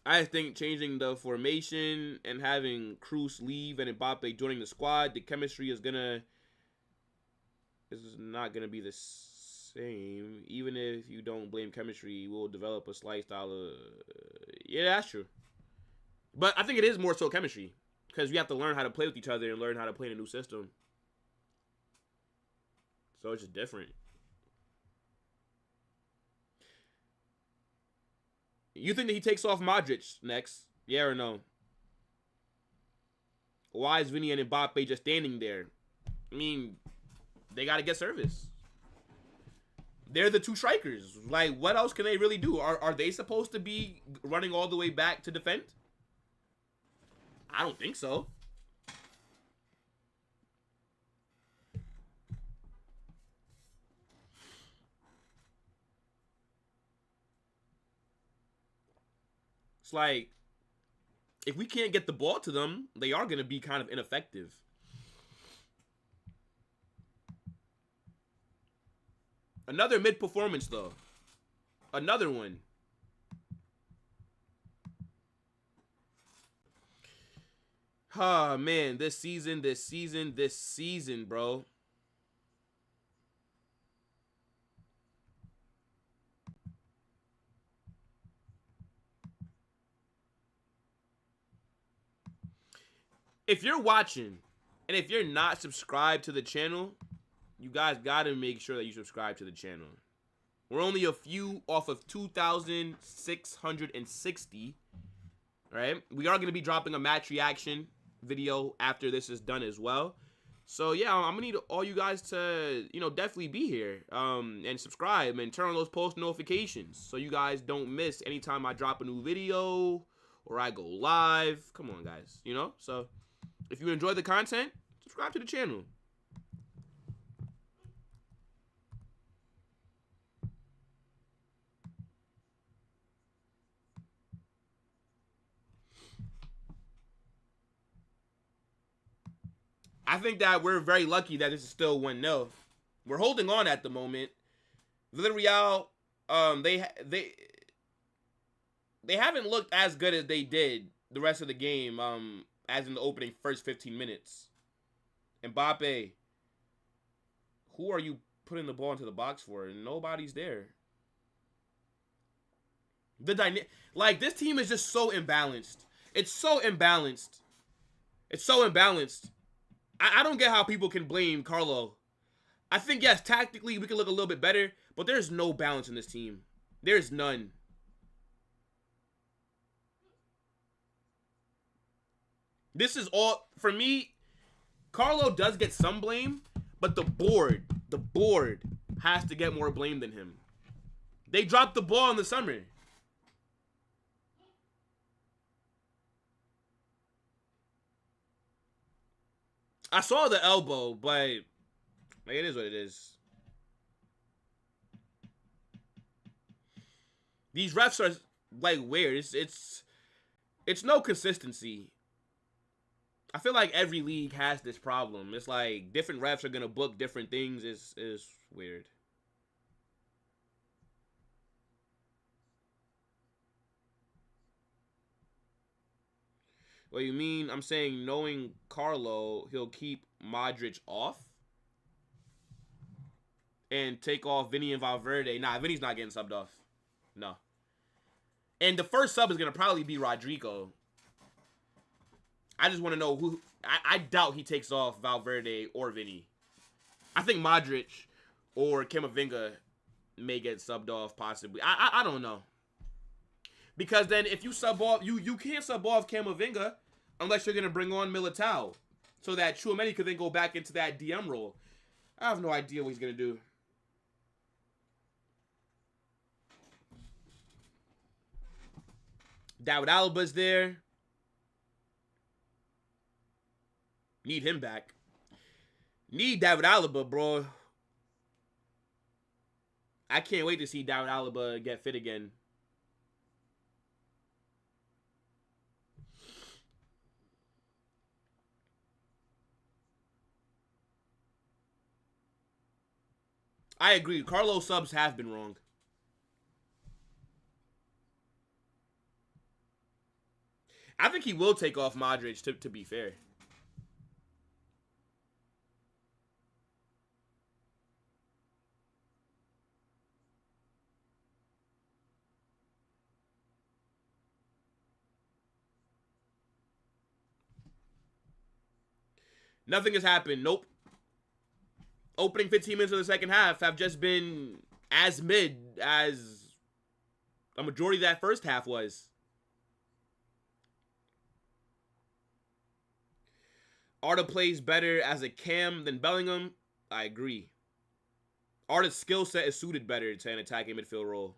I think changing the formation and having Cruz leave and Mbappé joining the squad, the chemistry is not gonna be the same. Even if you don't blame chemistry, we'll develop a slight style of. Yeah, that's true. But I think it is more so chemistry because we have to learn how to play with each other and learn how to play in a new system. So it's just different. You think that he takes off Modric next? Yeah or no? Why is Vinny and Mbappe just standing there? I mean, they got to get service. They're the two strikers. Like, what else can they really do? Are they supposed to be running all the way back to defend? I don't think so. It's like, if we can't get the ball to them, they are going to be kind of ineffective. Another mid performance, though. Another one. Ah, man, this season, bro. If you're watching and if you're not subscribed to the channel, you guys gotta make sure that you subscribe to the channel. We're only a few off of 2,660. Right? We are gonna be dropping a match reaction video after this is done as well. So yeah, I'm gonna need all you guys to, definitely be here, and subscribe and turn on those post notifications so you guys don't miss anytime I drop a new video or I go live. Come on, guys, So if you enjoy the content, subscribe to the channel. I think that we're very lucky that this is still 1-0. We're holding on at the moment. Villarreal, they haven't looked as good as they did the rest of the game, as in the opening first 15 minutes. Mbappé, who are you putting the ball into the box for? Nobody's there. This team is just so imbalanced. It's so imbalanced. It's so imbalanced. I don't get how people can blame Carlo. I think, yes, tactically we can look a little bit better, but there's no balance in this team. There's none. This is all, for me, Carlo does get some blame, but the board has to get more blame than him. They dropped the ball in the summer. I saw the elbow, but it is what it is. These refs are weird. It's no consistency. I feel like every league has this problem. It's like different refs are gonna book different things. It's weird. What you mean? I'm saying knowing Carlo, he'll keep Modric off and take off Vinny and Valverde. Nah, Vinny's not getting subbed off. No. And the first sub is going to probably be Rodrigo. I just want to know who... I doubt he takes off Valverde or Vinny. I think Modric or Camavinga may get subbed off, possibly. I don't know. Because then if you sub off... You can't sub off Camavinga unless you're going to bring on Militao. So that Tchouaméni could then go back into that DM role. I have no idea what he's going to do. David Alba's there. Need him back. Need David Alaba, bro. I can't wait to see David Alaba get fit again. I agree. Carlos subs have been wrong. I think he will take off Modric, to be fair. Nothing has happened. Nope. Opening 15 minutes of the second half have just been as mid as a majority of that first half was. Arda plays better as a cam than Bellingham. I agree. Arda's skill set is suited better to an attacking midfield role,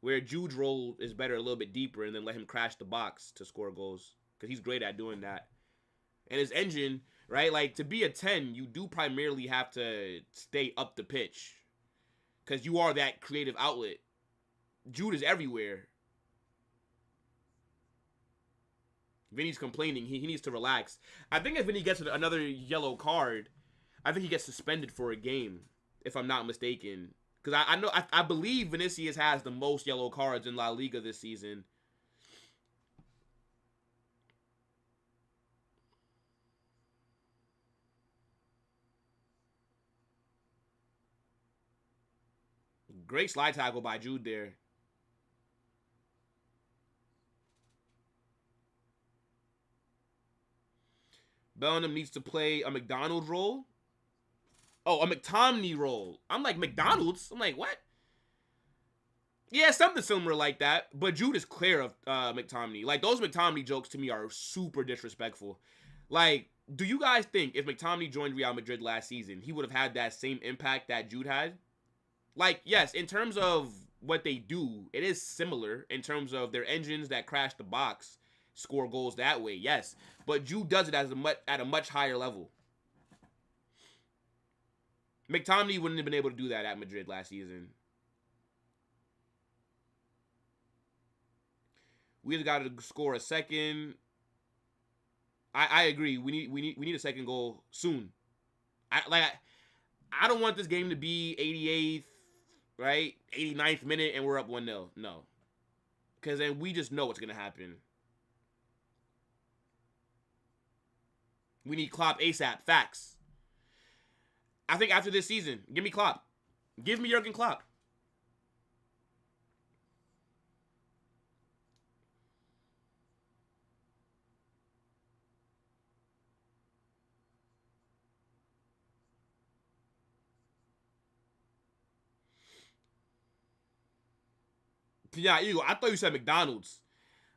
where Jude's role is better a little bit deeper and then let him crash the box to score goals, because he's great at doing that. And his engine, right? Like, to be a 10, you do primarily have to stay up the pitch, because you are that creative outlet. Jude is everywhere. Vinny's complaining. He needs to relax. I think if Vinny gets another yellow card, I think he gets suspended for a game, if I'm not mistaken. Because I believe Vinicius has the most yellow cards in La Liga this season. Great slide tackle by Jude there. Bellingham needs to play a McDonald's role. Oh, a McTominay role. I'm like, McDonald's? I'm like, what? Yeah, something similar like that. But Jude is clear of McTominay. Like, those McTominay jokes to me are super disrespectful. Like, do you guys think if McTominay joined Real Madrid last season, he would have had that same impact that Jude had? Like, yes, in terms of what they do, it is similar in terms of their engines that crash the box, score goals that way, yes. But Jude does it at a much higher level. McTominay wouldn't have been able to do that at Madrid last season. We either got to score a second. I agree. We need a second goal soon. I don't want this game to be 88th, right? 89th minute and we're up 1-0. No. Because then we just know what's going to happen. We need Klopp ASAP. Facts. I think after this season, give me Klopp. Give me Jurgen Klopp. Yeah, Eagle, I thought you said McDonald's.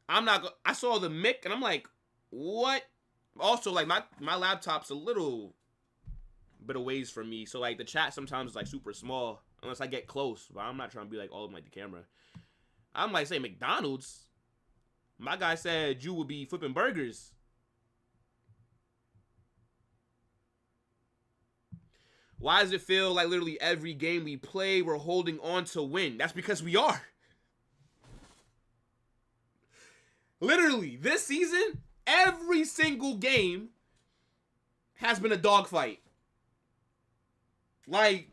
I'm not. I saw the Mick and I'm like, what? Also, like my laptop's a little bit of ways from me, so like the chat sometimes is like super small unless I get close. But I'm not trying to be like all of like the camera. I'm like say McDonald's. My guy said you would be flipping burgers. Why does it feel like literally every game we play, we're holding on to win? That's because we are. Literally, this season, every single game has been a dogfight. Like,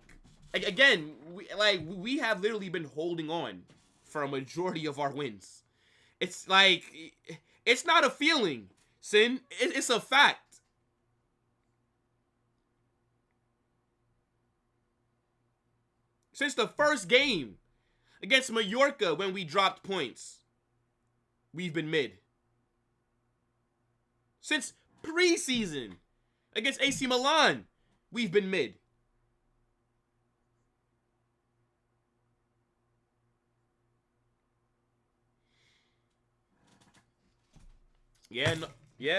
again, we have literally been holding on for a majority of our wins. It's like, it's not a feeling, Sin. It's a fact. Since the first game against Mallorca when we dropped points, we've been mid. Since preseason against AC Milan, we've been mid.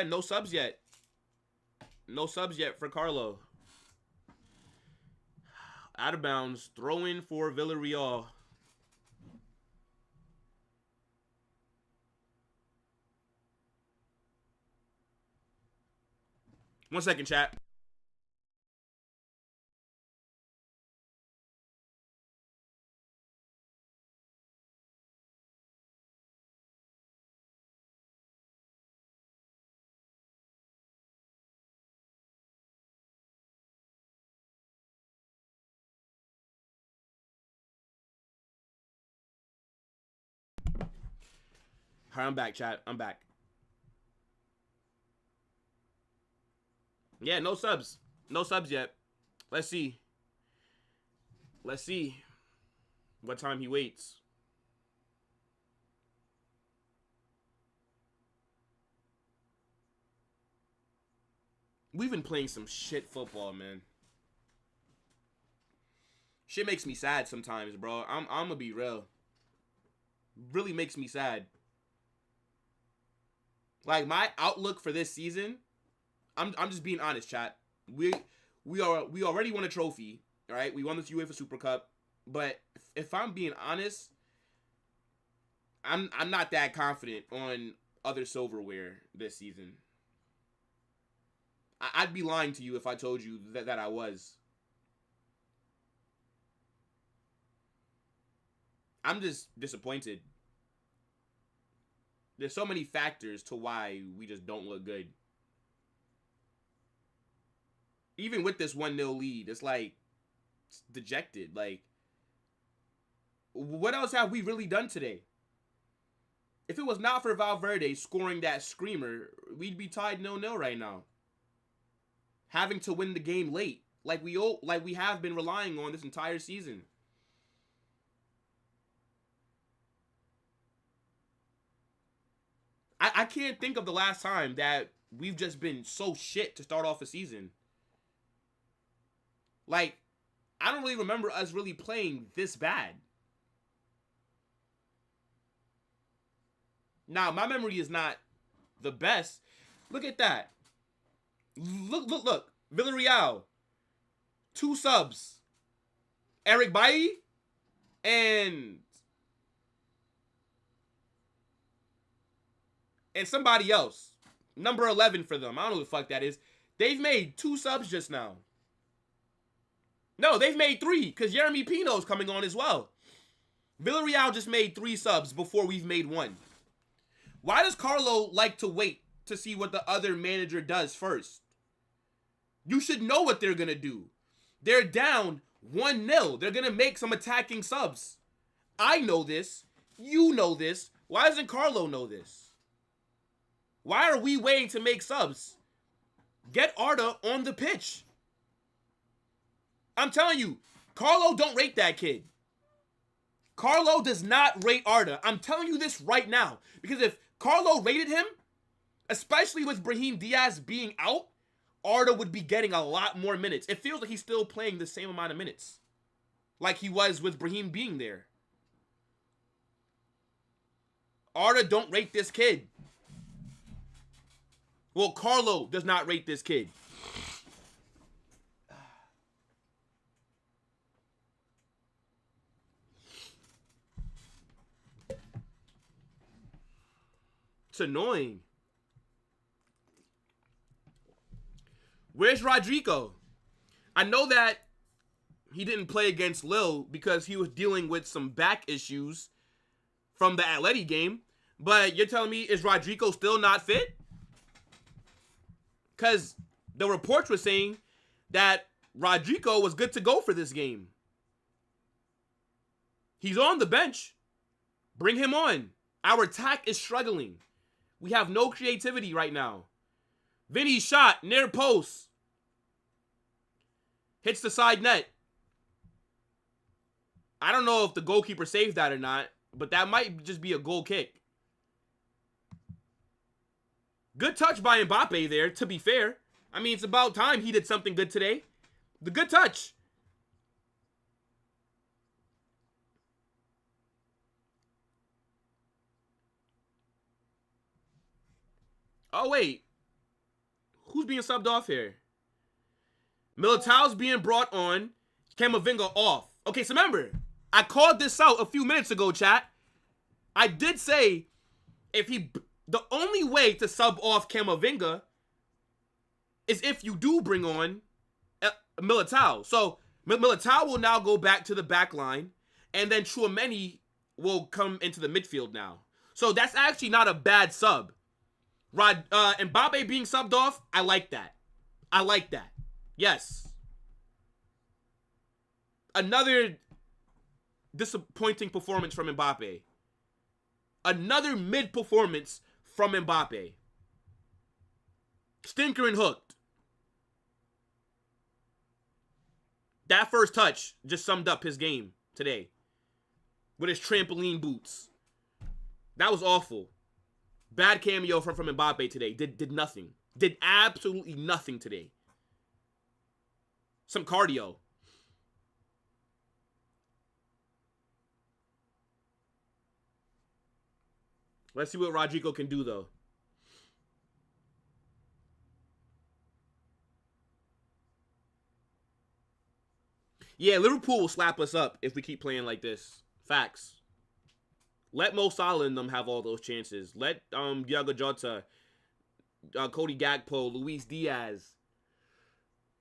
No subs yet. No subs yet for Carlo. Out of bounds, throw in for Villarreal. One second, chat. All right, I'm back, chat. I'm back. Yeah, no subs. No subs yet. Let's see. Let's see what time he waits. We've been playing some shit football, man. Shit makes me sad sometimes, bro. I'm gonna be real. Really makes me sad. Like my outlook for this season, I'm just being honest, chat. We already won a trophy, all right? We won this UEFA Super Cup, but if I'm being honest, I'm not that confident on other silverware this season. I'd be lying to you if I told you that I was. I'm just disappointed. There's so many factors to why we just don't look good. Even with this 1-0 lead, it's like it's dejected. Like, what else have we really done today? If it was not for Valverde scoring that screamer, we'd be tied 0-0 right now. Having to win the game late, like we have been relying on this entire season. I can't think of the last time that we've just been so shit to start off a season. Like, I don't really remember us really playing this bad. Now, my memory is not the best. Look at that. Look. Villarreal, 2 subs. Eric Bailly and somebody else. Number 11 for them. I don't know who the fuck that is. They've made 2 subs just now. No, they've made 3 because Jeremy Pino's coming on as well. Villarreal just made 3 subs before we've made 1. Why does Carlo like to wait to see what the other manager does first? You should know what they're going to do. They're down 1-0. They're going to make some attacking subs. I know this. You know this. Why doesn't Carlo know this? Why are we waiting to make subs? Get Arda on the pitch. I'm telling you, Carlo don't rate that kid. Carlo does not rate Arda. I'm telling you this right now. Because if Carlo rated him, especially with Brahim Diaz being out, Arda would be getting a lot more minutes. It feels like he's still playing the same amount of minutes. Like he was with Brahim being there. Arda don't rate this kid. Well, Carlo does not rate this kid. It's annoying. Where's Rodrigo? I know that he didn't play against Lille because he was dealing with some back issues from the Atleti game. But you're telling me, is Rodrigo still not fit? Because the reports were saying that Rodrigo was good to go for this game. He's on the bench. Bring him on. Our attack is struggling. We have no creativity right now. Vinny's shot near post. Hits the side net. I don't know if the goalkeeper saved that or not, but that might just be a goal kick. Good touch by Mbappé there, to be fair. I mean, it's about time he did something good today. The good touch. Oh, wait. Who's being subbed off here? Militao's being brought on. Camavinga off. Okay, so remember, I called this out a few minutes ago, chat. I did say the only way to sub off Camavinga is if you do bring on Militao. So Militao will now go back to the back line, and then Tchouaméni will come into the midfield now. So that's actually not a bad sub. Mbappé being subbed off, I like that. I like that. Yes. Another disappointing performance from Mbappé. Another mid-performance from Mbappé. Stinker and hooked. That first touch just summed up his game today. With his trampoline boots. That was awful. Bad cameo from Mbappé today. Did nothing. Did absolutely nothing today. Some cardio. Let's see what Rodrigo can do, though. Yeah, Liverpool will slap us up if we keep playing like this. Facts. Let Mo Salah and them have all those chances. Let Diogo Jota, Cody Gakpo, Luis Diaz,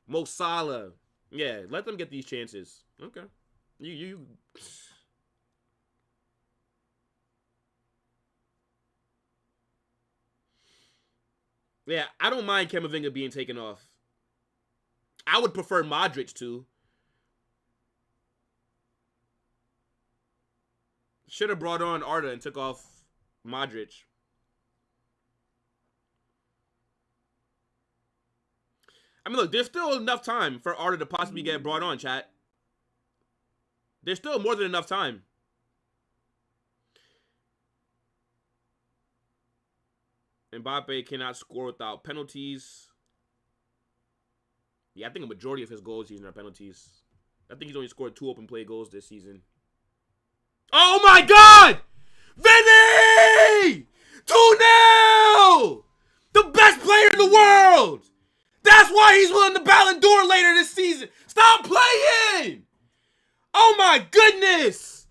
Mo Salah. Yeah, let them get these chances. Okay. You. Yeah, I don't mind Camavinga being taken off. I would prefer Modric to. Should have brought on Arda and took off Modric. I mean, look, there's still enough time for Arda to possibly get brought on, chat. There's still more than enough time. Mbappe cannot score without penalties. Yeah, I think a majority of his goals season are penalties. I think he's only scored 2 open play goals this season. Oh my God! Vinny! 2-0! The best player in the world! The That's why he's winning the Ballon d'Or later this season. Stop playing! Oh my goodness!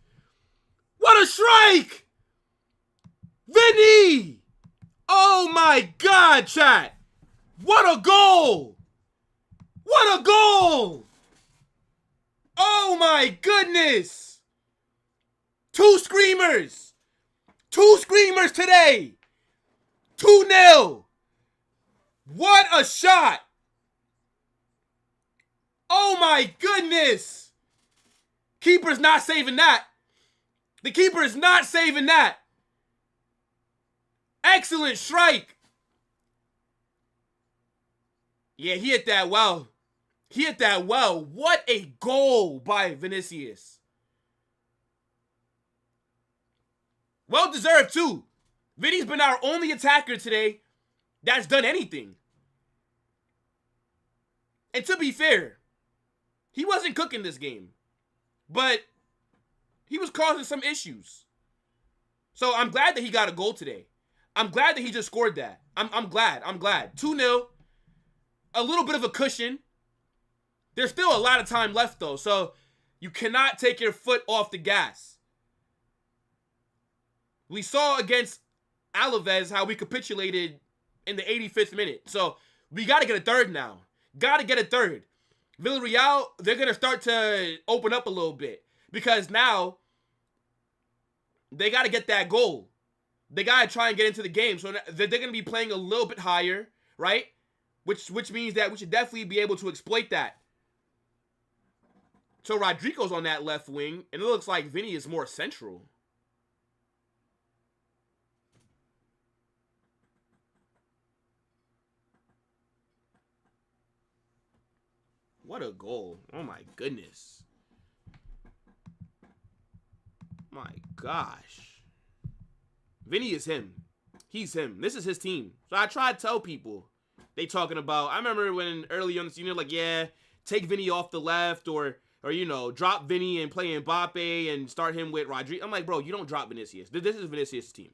What a strike! Vinny! Oh my God, chat! What a goal! What a goal! Oh my goodness! Two screamers! Two screamers today! 2-0! What a shot! Oh my goodness! Keeper's not saving that. The keeper is not saving that. Excellent strike. Yeah, he hit that well. He hit that well. What a goal by Vinicius. Well deserved too. Vinny's been our only attacker today that's done anything. And to be fair, he wasn't cooking this game. But he was causing some issues. So I'm glad that he got a goal today. I'm glad that he just scored that. I'm glad. 2-0. A little bit of a cushion. There's still a lot of time left, though. So you cannot take your foot off the gas. We saw against Alaves how we capitulated in the 85th minute. So we got to get a third now. Got to get a third. Villarreal, they're going to start to open up a little bit. Because now they got to get that goal. They got to try and get into the game. So they're going to be playing a little bit higher, right? Which means that we should definitely be able to exploit that. So Rodrigo's on that left wing, and it looks like Vinny is more central. What a goal. Oh my goodness. My gosh. Vinny is him. He's him. This is his team. So I try to tell people. They talking about, I remember when early on the season, like, yeah, take Vinny off the left or you know, drop Vinny and play Mbappé and start him with Rodrigo. I'm like, bro, you don't drop Vinicius. This is Vinicius' team.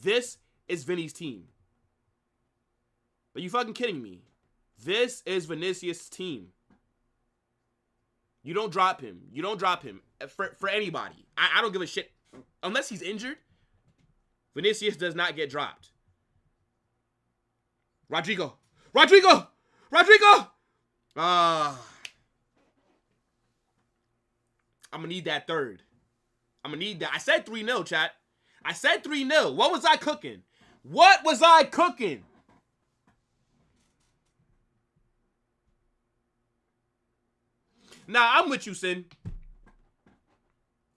This is Vinny's team. Are you fucking kidding me? This is Vinicius' team. You don't drop him. You don't drop him for anybody. I don't give a shit. Unless he's injured, Vinicius does not get dropped. Rodrigo. I'm going to need that third. I'm going to need that. I said 3-0, chat. I said 3-0. What was I cooking? Nah, I'm with you, Sin.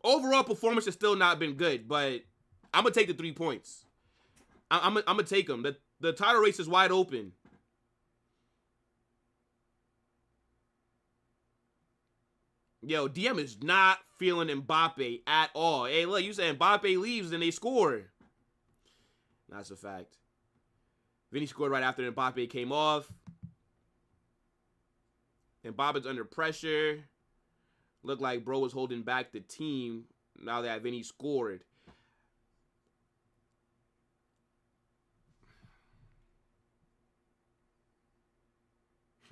Overall performance has still not been good, but I'm going to take the 3 points. I'm going to take them. The title race is wide open. Yo, DM is not feeling Mbappé at all. Hey, look, you said Mbappé leaves and they score. That's a fact. Vinny scored right after Mbappé came off. Mbappe's under pressure. Looked like bro was holding back the team now that Vinny scored.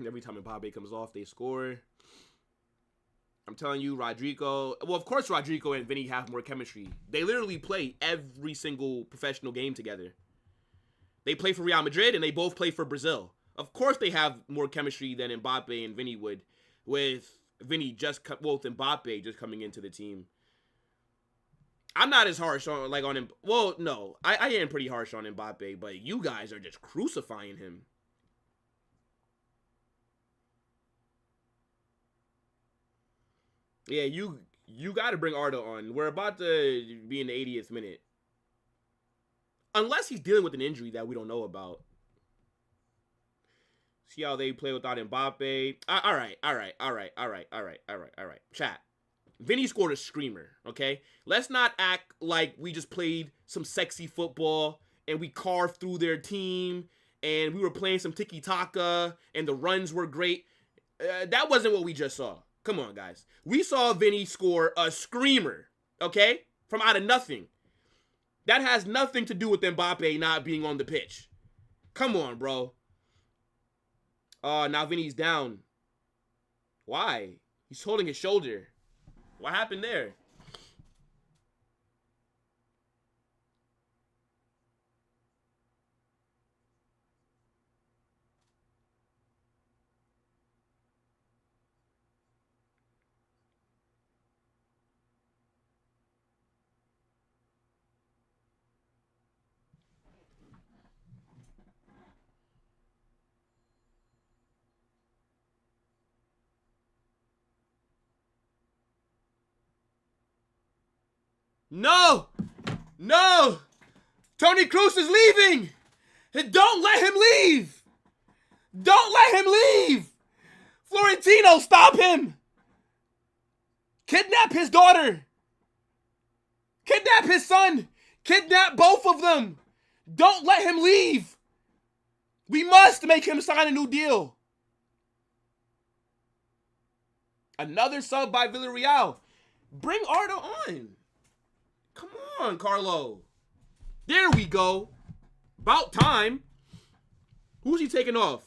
Every time Mbappé comes off, they score. I'm telling you, Rodrigo... Well, of course Rodrigo and Vinny have more chemistry. They literally play every single professional game together. They play for Real Madrid, and they both play for Brazil. Of course they have more chemistry than Mbappé and Vinny would, with Vinny with Mbappé just coming into the team. I'm not as harsh on him. Well, no, I am pretty harsh on Mbappé, but you guys are just crucifying him. Yeah, you got to bring Arda on. We're about to be in the 80th minute. Unless he's dealing with an injury that we don't know about. See how they play without Mbappé. All right. Chat. Vinny scored a screamer, okay? Let's not act like we just played some sexy football and we carved through their team and we were playing some tiki-taka and the runs were great. That wasn't what we just saw. Come on, guys. We saw Vinny score a screamer, okay? From out of nothing. That has nothing to do with Mbappé not being on the pitch. Come on, bro. Now Vinny's down. Why? He's holding his shoulder. What happened there? No! No! Tony Kroos is leaving! Don't let him leave! Don't let him leave! Florentino, stop him! Kidnap his daughter! Kidnap his son! Kidnap both of them! Don't let him leave! We must make him sign a new deal. Another sub by Villarreal. Bring Arda on. Come on, Carlo. There we go. About time. Who's he taking off?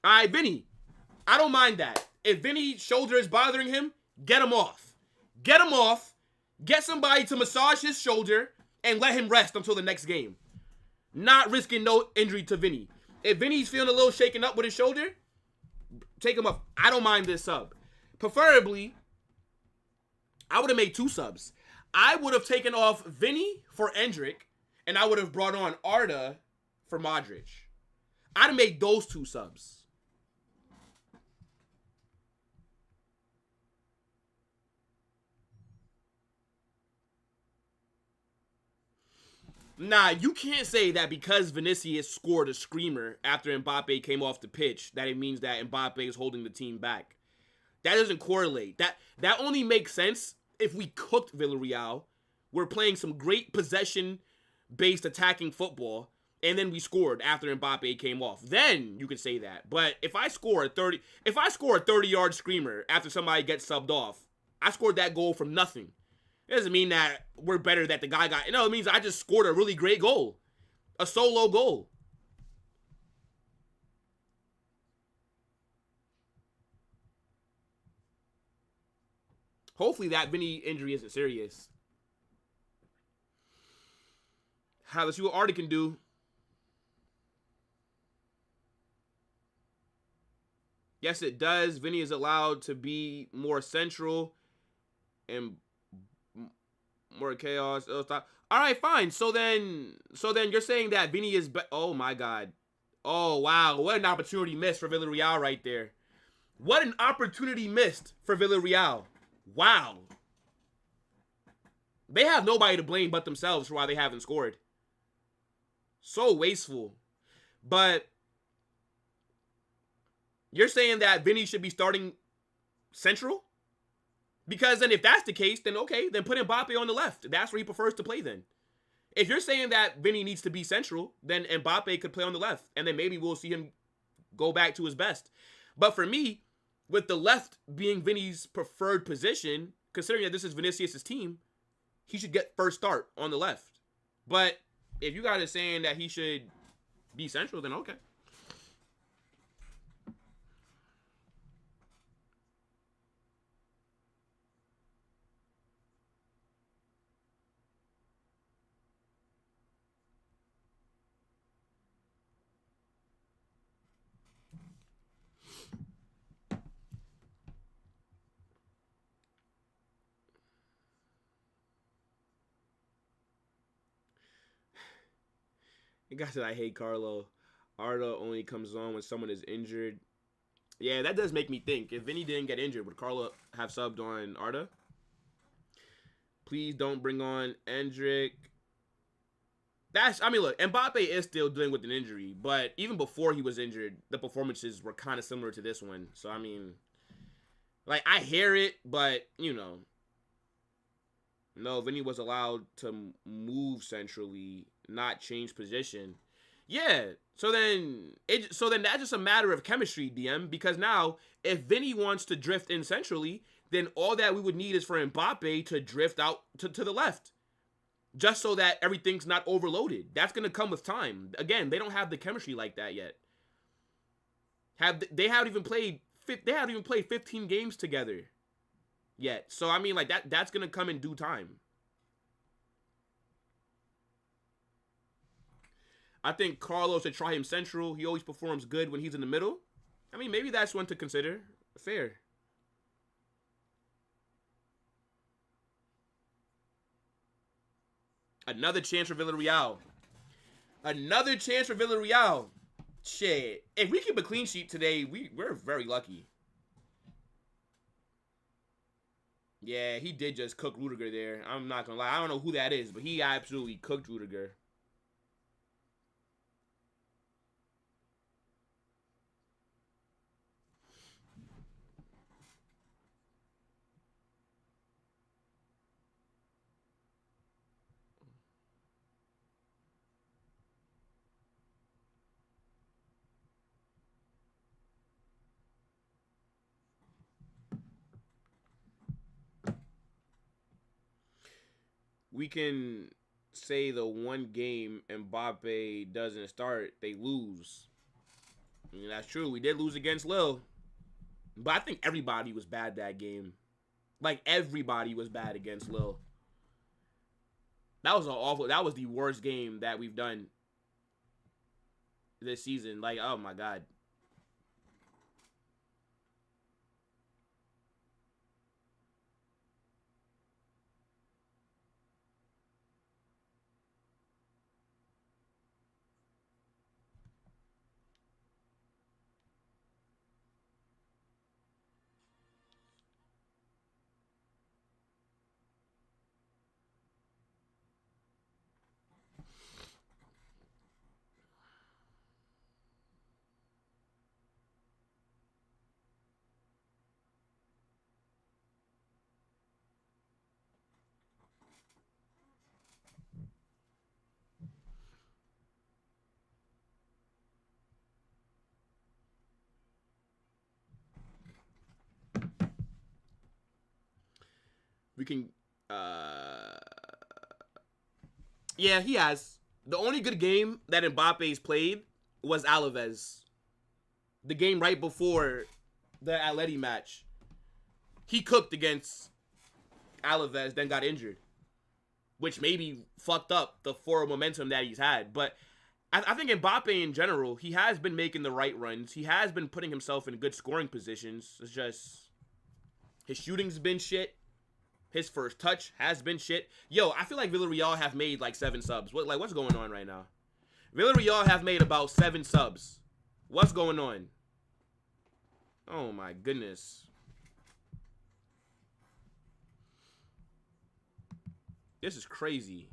All right, Vinny. I don't mind that. If Vinny's shoulder is bothering him, get him off. Get him off. Get somebody to massage his shoulder and let him rest until the next game. Not risking no injury to Vinny. If Vinny's feeling a little shaken up with his shoulder, take him off. I don't mind this sub. Preferably, I would have made 2 subs. I would have taken off Vinny for Endrick, and I would have brought on Arda for Modric. I'd have made those 2 subs. Nah, you can't say that because Vinicius scored a screamer after Mbappé came off the pitch that it means that Mbappé is holding the team back. That doesn't correlate. That only makes sense if we cooked Villarreal. We're playing some great possession-based attacking football, and then we scored after Mbappé came off. Then you can say that. But if I score a 30-yard screamer after somebody gets subbed off, I scored that goal from nothing. It doesn't mean that we're better that the guy got... No, it means I just scored a really great goal. A solo goal. Hopefully that Vinny injury isn't serious. Let's see what Arda can do. Yes, it does. Vinny is allowed to be more central and more chaos. All right, fine. So then you're saying that Vinny is... Oh, my God. Oh, wow. What an opportunity missed for Villarreal right there. What an opportunity missed for Villarreal. Wow. They have nobody to blame but themselves for why they haven't scored. So wasteful. But you're saying that Vinny should be starting central? Because then if that's the case, then okay, then put Mbappe on the left. That's where he prefers to play then. If you're saying that Vinny needs to be central, then Mbappe could play on the left. And then maybe we'll see him go back to his best. But for me, with the left being Vinny's preferred position, considering that this is Vinicius' team, he should get first start on the left. But if you guys are saying that he should be central, then okay. The guy said, I hate Carlo. Arda only comes on when someone is injured. Yeah, that does make me think. If Vinny didn't get injured, would Carlo have subbed on Arda? Please don't bring on Endrick. I mean, look, Mbappe is still dealing with an injury, but even before he was injured, the performances were kind of similar to this one. So, I mean, like, I hear it, but, you know, no, Vinny was allowed to move centrally, not change position. Yeah, so then that's just a matter of chemistry, DM, because now if Vinny wants to drift in centrally, then all that we would need is for Mbappe to drift out to the left, just so that everything's not overloaded. That's going to come with time. Again, they don't have the chemistry like that yet. They haven't even played 15 games together yet. So I mean, like that's gonna come in due time. I think Carlos should try him central. He always performs good when he's in the middle. I mean, maybe that's one to consider. Fair. Another chance for Villarreal. Another chance for Villarreal. Shit. If we keep a clean sheet today, we're very lucky. Yeah, he did just cook Rudiger there. I'm not gonna lie. I don't know who that is, but he absolutely cooked Rudiger. We can say the one game Mbappe doesn't start, they lose. I mean, that's true. We did lose against Lille. But I think everybody was bad that game. Like, everybody was bad against Lille. That was the worst game that we've done this season. Like, oh my God. We can, yeah, he has. The only good game that Mbappe's played was Alaves. The game right before the Atleti match. He cooked against Alaves, then got injured, which maybe fucked up the forward momentum that he's had. But I think Mbappe in general, he has been making the right runs. He has been putting himself in good scoring positions. It's just his shooting's been shit. His first touch has been shit. Yo, I feel like Villarreal have made like 7 subs. What's going on right now? Villarreal have made about 7 subs. What's going on? Oh my goodness. This is crazy.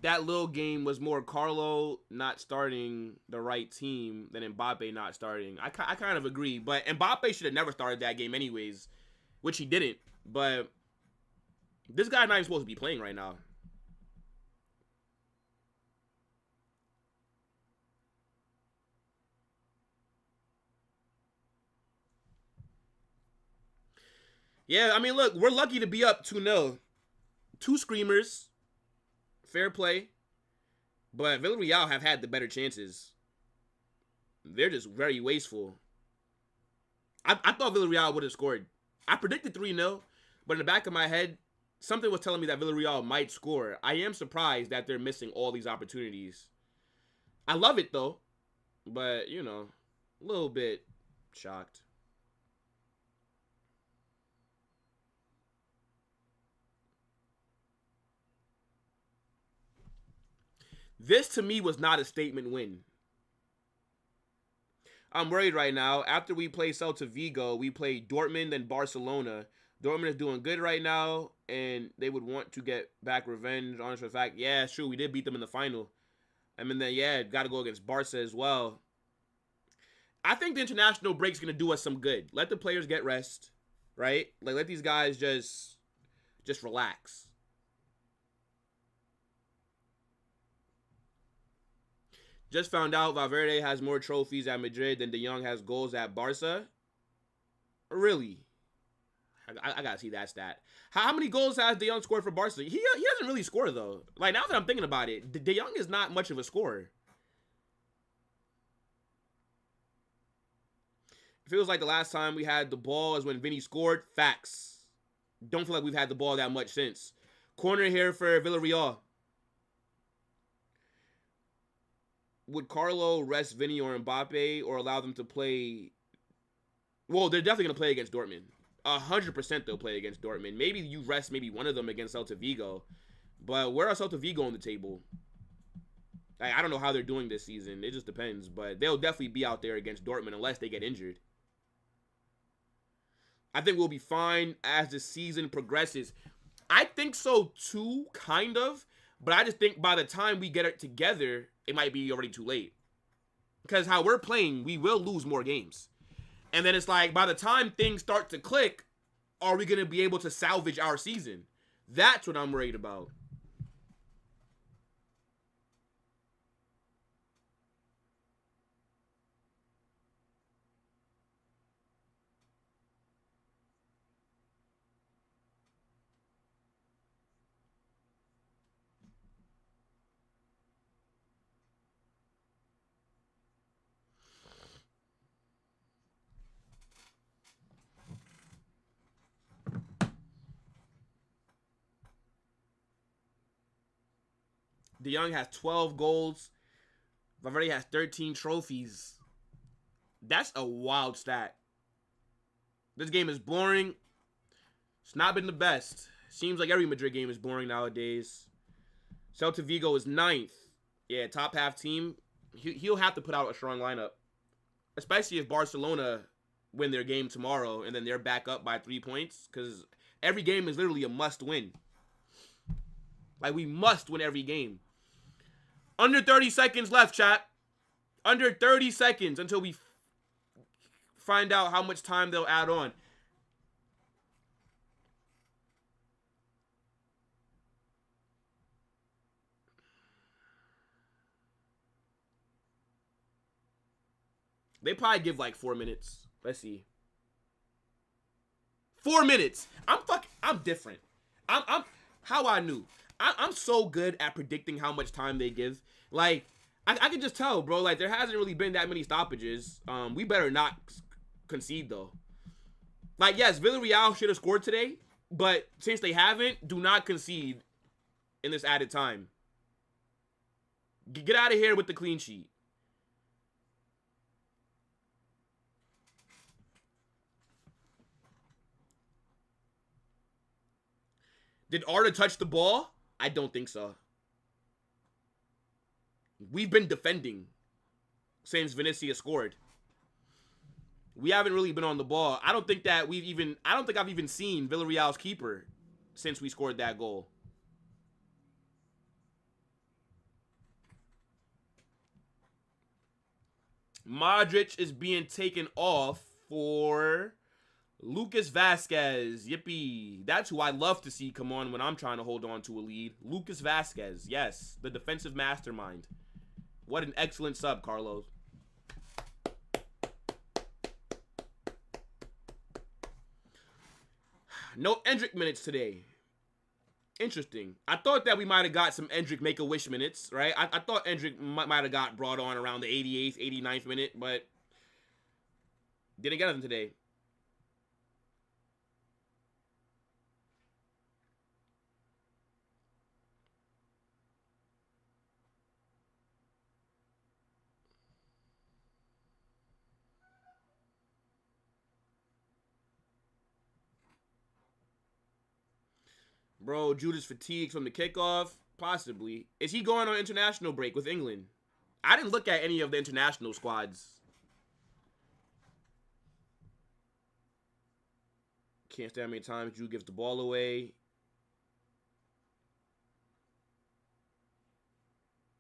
That little game was more Carlo not starting the right team than Mbappe not starting. I kind of agree, but Mbappe should have never started that game anyways, which he didn't. But this guy's not even supposed to be playing right now. Yeah, I mean, look, we're lucky to be up 2-0. 2 screamers. Fair play. But Villarreal have had the better chances. They're just very wasteful. I thought Villarreal would have scored. I predicted 3-0, but in the back of my head, something was telling me that Villarreal might score. I am surprised that they're missing all these opportunities. I love it, though. But, you know, a little bit shocked. This, to me, was not a statement win. I'm worried right now. After we play Celta Vigo, we play Dortmund and Barcelona. Dortmund is doing good right now, and they would want to get back revenge on us for the fact, yeah, sure, we did beat them in the final. I mean, then, yeah, got to go against Barca as well. I think the international break's going to do us some good. Let the players get rest, right? Like, let these guys just relax. Just found out Valverde has more trophies at Madrid than De Jong has goals at Barca. Really? I gotta see that stat. How many goals has De Jong scored for Barca? He doesn't really score though. Like now that I'm thinking about it, De Jong is not much of a scorer. It feels like the last time we had the ball is when Vinny scored. Facts. Don't feel like we've had the ball that much since. Corner here for Villarreal. Would Carlo rest Vinny or Mbappe or allow them to play? Well, they're definitely going to play against Dortmund. 100% they'll play against Dortmund. Maybe you rest maybe one of them against Celta Vigo. But where are Celta Vigo on the table? I don't know how they're doing this season. It just depends. But they'll definitely be out there against Dortmund unless they get injured. I think we'll be fine as the season progresses. I think so too, kind of. But I just think by the time we get it together, it might be already too late. Because how we're playing, we will lose more games. And then it's like, by the time things start to click, are we going to be able to salvage our season? That's what I'm worried about. De Jong has 12 goals. Valverde has 13 trophies. That's a wild stat. This game is boring. It's not been the best. Seems like every Madrid game is boring nowadays. Celta Vigo is 9th. Yeah, top half team. He'll have to put out a strong lineup. Especially if Barcelona win their game tomorrow and then they're back up by 3 points. Because every game is literally a must win. Like, we must win every game. Under 30 seconds left, chat. Under 30 seconds until we find out how much time they'll add on. They probably give like 4 minutes. Let's see. 4 minutes. I'm different. I'm how I knew. I'm so good at predicting how much time they give. Like, I can just tell, bro. Like, there hasn't really been that many stoppages. We better not concede, though. Like, yes, Villarreal should have scored today. But since they haven't, do not concede in this added time. Get out of here with the clean sheet. Did Arda touch the ball? I don't think so. We've been defending since Vinicius scored. We haven't really been on the ball. I don't think I've even seen Villarreal's keeper since we scored that goal. Modric is being taken off for Lucas Vasquez. Yippee. That's who I love to see come on when I'm trying to hold on to a lead. Lucas Vasquez. Yes, the defensive mastermind. What an excellent sub, Carlos. No Endrick minutes today. Interesting. I thought that we might have got some Endrick Make-A-Wish minutes, right? I thought Endrick might have got brought on around the 88th, 89th minute, but didn't get him today. Bro, Judas fatigued from the kickoff? Possibly. Is he going on international break with England? I didn't look at any of the international squads. Can't stand how many times Jude gives the ball away.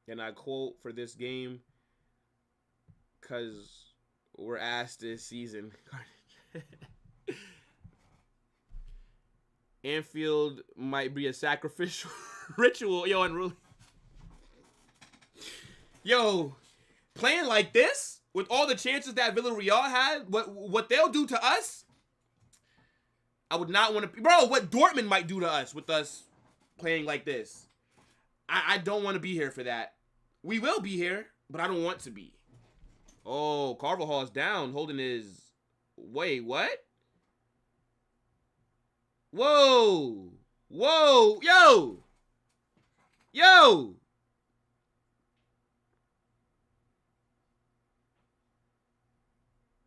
And I quote for this game, because we're asked this season. Anfield might be a sacrificial ritual. Yo, unruly. Yo, Playing like this, with all the chances that Villarreal had, what they'll do to us, I would not want to... Bro, what Dortmund might do to us with us playing like this. I don't want to be here for that. We will be here, but I don't want to be. Oh, Carvajal's down, holding his... Wait, what? Whoa. Whoa. Yo. Yo.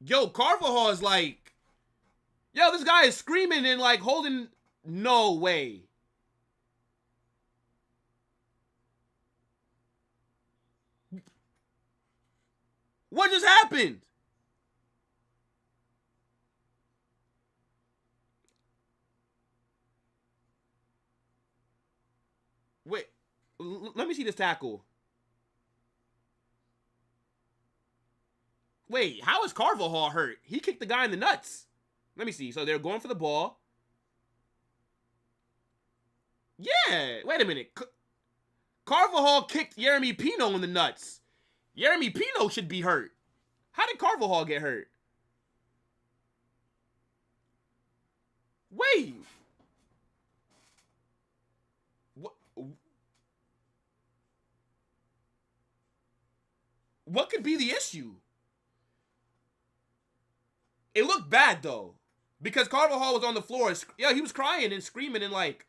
Yo, Carvajal is like... Yo, this guy is screaming and like holding... No way. What just happened? Wait, let me see this tackle. Wait, how is Carvajal hurt? He kicked the guy in the nuts. Let me see. So they're going for the ball. Yeah, wait a minute. Carvajal kicked Yeremy Pino in the nuts. Yeremy Pino should be hurt. How did Carvajal get hurt? Wait. What could be the issue? It looked bad, though. Because Carvajal was on the floor. Yeah, he was crying and screaming and, like,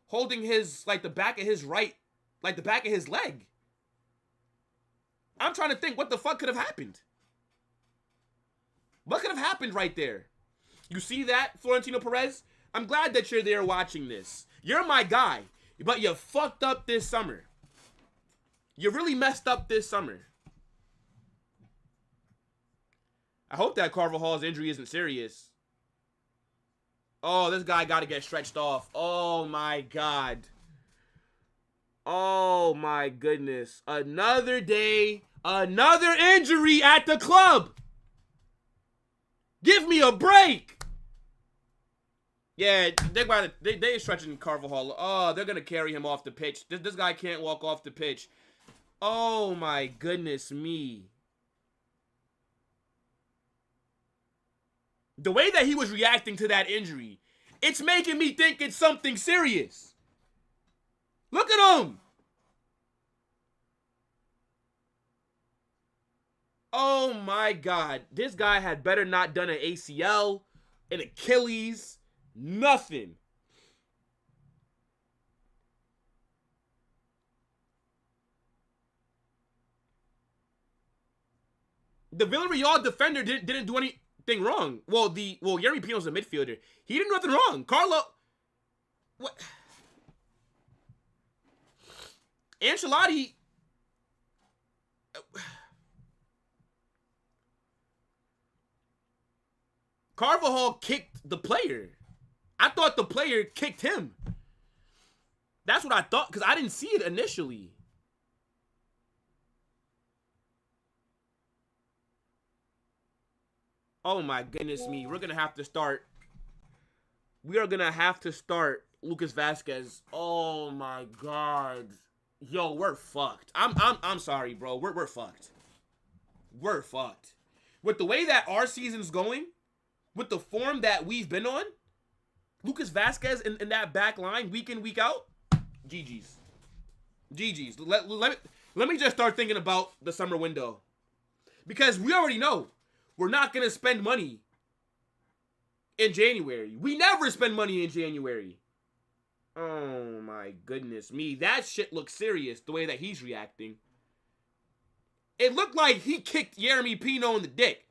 holding his, like, the back of his right, like, the back of his leg. I'm trying to think what the fuck could have happened. What could have happened right there? You see that, Florentino Perez? I'm glad that you're there watching this. You're my guy, but you fucked up this summer. You really messed up this summer. I hope that Carvajal's injury isn't serious. Oh, this guy got to get stretched off. Oh, my God. Oh, my goodness. Another day, another injury at the club. Give me a break. Yeah, they're stretching Carvajal. Oh, they're going to carry him off the pitch. This guy can't walk off the pitch. Oh, my goodness me. The way that he was reacting to that injury, it's making me think it's something serious. Look at him. Oh, my God. This guy had better not done an ACL, an Achilles, nothing. The Villarreal defender didn't do anything wrong. Well, Yeremy Pino's a midfielder. He didn't do nothing wrong. Carlo... What? Ancelotti... Carvajal kicked the player. I thought the player kicked him. That's what I thought, because I didn't see it initially. Oh my goodness me. We're going to have to start. We are going to have to start Lucas Vazquez. Oh my God. Yo, we're fucked. I'm sorry, bro. We're fucked. We're fucked. With the way that our season's going, with the form that we've been on, Lucas Vazquez in that back line, week in, week out, GG's. GG's. Let me just start thinking about the summer window. Because we already know we're not going to spend money in January. We never spend money in January. Oh, my goodness me. That shit looks serious, the way that he's reacting. It looked like he kicked Yeremy Pino in the dick.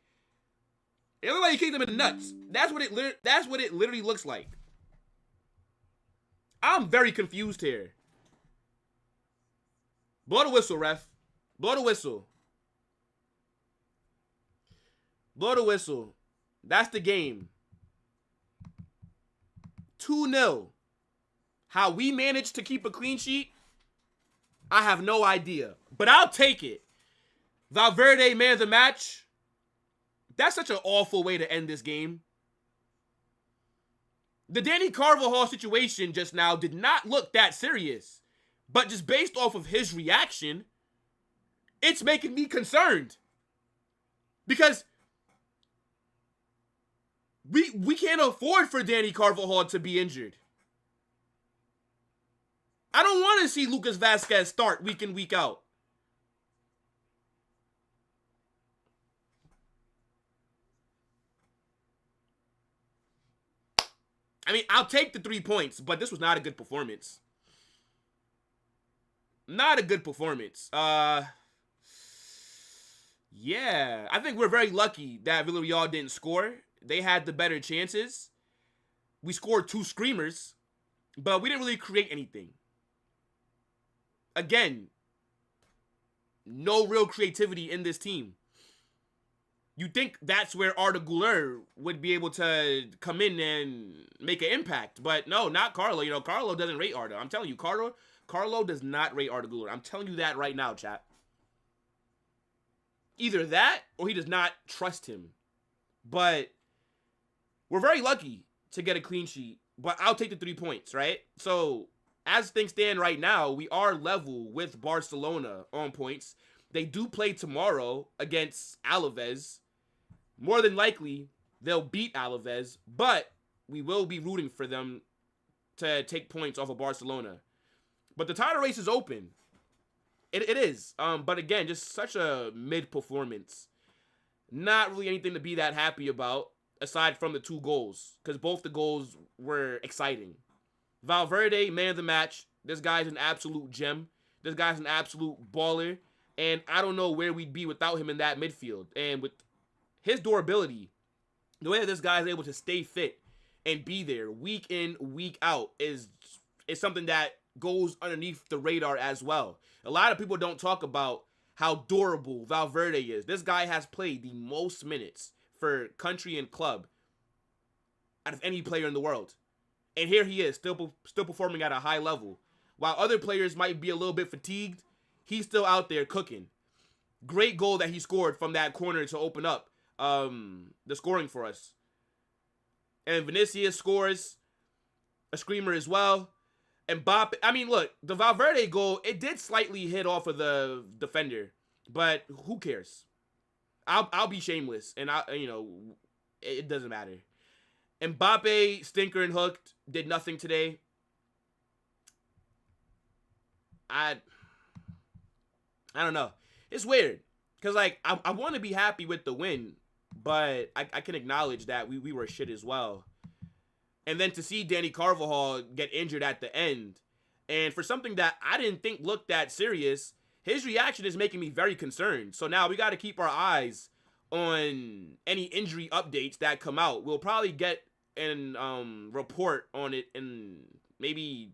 It looked like he kicked him in the nuts. That's what it literally looks like. I'm very confused here. Blow the whistle, ref. Blow the whistle. Blow the whistle. That's the game. 2-0. How we managed to keep a clean sheet, I have no idea. But I'll take it. Valverde man of the match. That's such an awful way to end this game. The Danny Carvajal situation just now did not look that serious. But just based off of his reaction, it's making me concerned. Because we can't afford for Danny Carvajal to be injured. I don't want to see Lucas Vazquez start week in, week out. I mean, I'll take the 3 points, but this was not a good performance. Not a good performance. Yeah. I think we're very lucky that Villarreal didn't score. They had the better chances. We scored 2 screamers, but we didn't really create anything. Again, no real creativity in this team. You think that's where Arda Güler would be able to come in and make an impact. But no, not Carlo. You know, Carlo doesn't rate Arda. I'm telling you, Carlo does not rate Arda Güler. I'm telling you that right now, chat. Either that or he does not trust him. But we're very lucky to get a clean sheet. But I'll take the 3 points, right? So, as things stand right now, we are level with Barcelona on points. They do play tomorrow against Alaves. More than likely, they'll beat Alaves, but we will be rooting for them to take points off of Barcelona. But the title race is open. It is. But again, just such a mid-performance. Not really anything to be that happy about, aside from the 2 goals, because both the goals were exciting. Valverde, man of the match. This guy's an absolute gem. This guy's an absolute baller. And I don't know where we'd be without him in that midfield. And with his durability, the way that this guy is able to stay fit and be there week in, week out is something that goes underneath the radar as well. A lot of people don't talk about how durable Valverde is. This guy has played the most minutes for country and club out of any player in the world. And here he is, still performing at a high level. While other players might be a little bit fatigued, he's still out there cooking. Great goal that he scored from that corner to open up the scoring for us. And Vinicius scores a screamer as well. Mbappé, I mean, look, the Valverde goal, it did slightly hit off of the defender, but who cares? I'll be shameless, and it doesn't matter. Mbappé, stinker and hooked, did nothing today. I don't know. It's weird. Because, like, I want to be happy with the win, but I can acknowledge that we were shit as well. And then to see Danny Carvajal get injured at the end, and for something that I didn't think looked that serious, his reaction is making me very concerned. So now we got to keep our eyes on any injury updates that come out. We'll probably get an report on it in maybe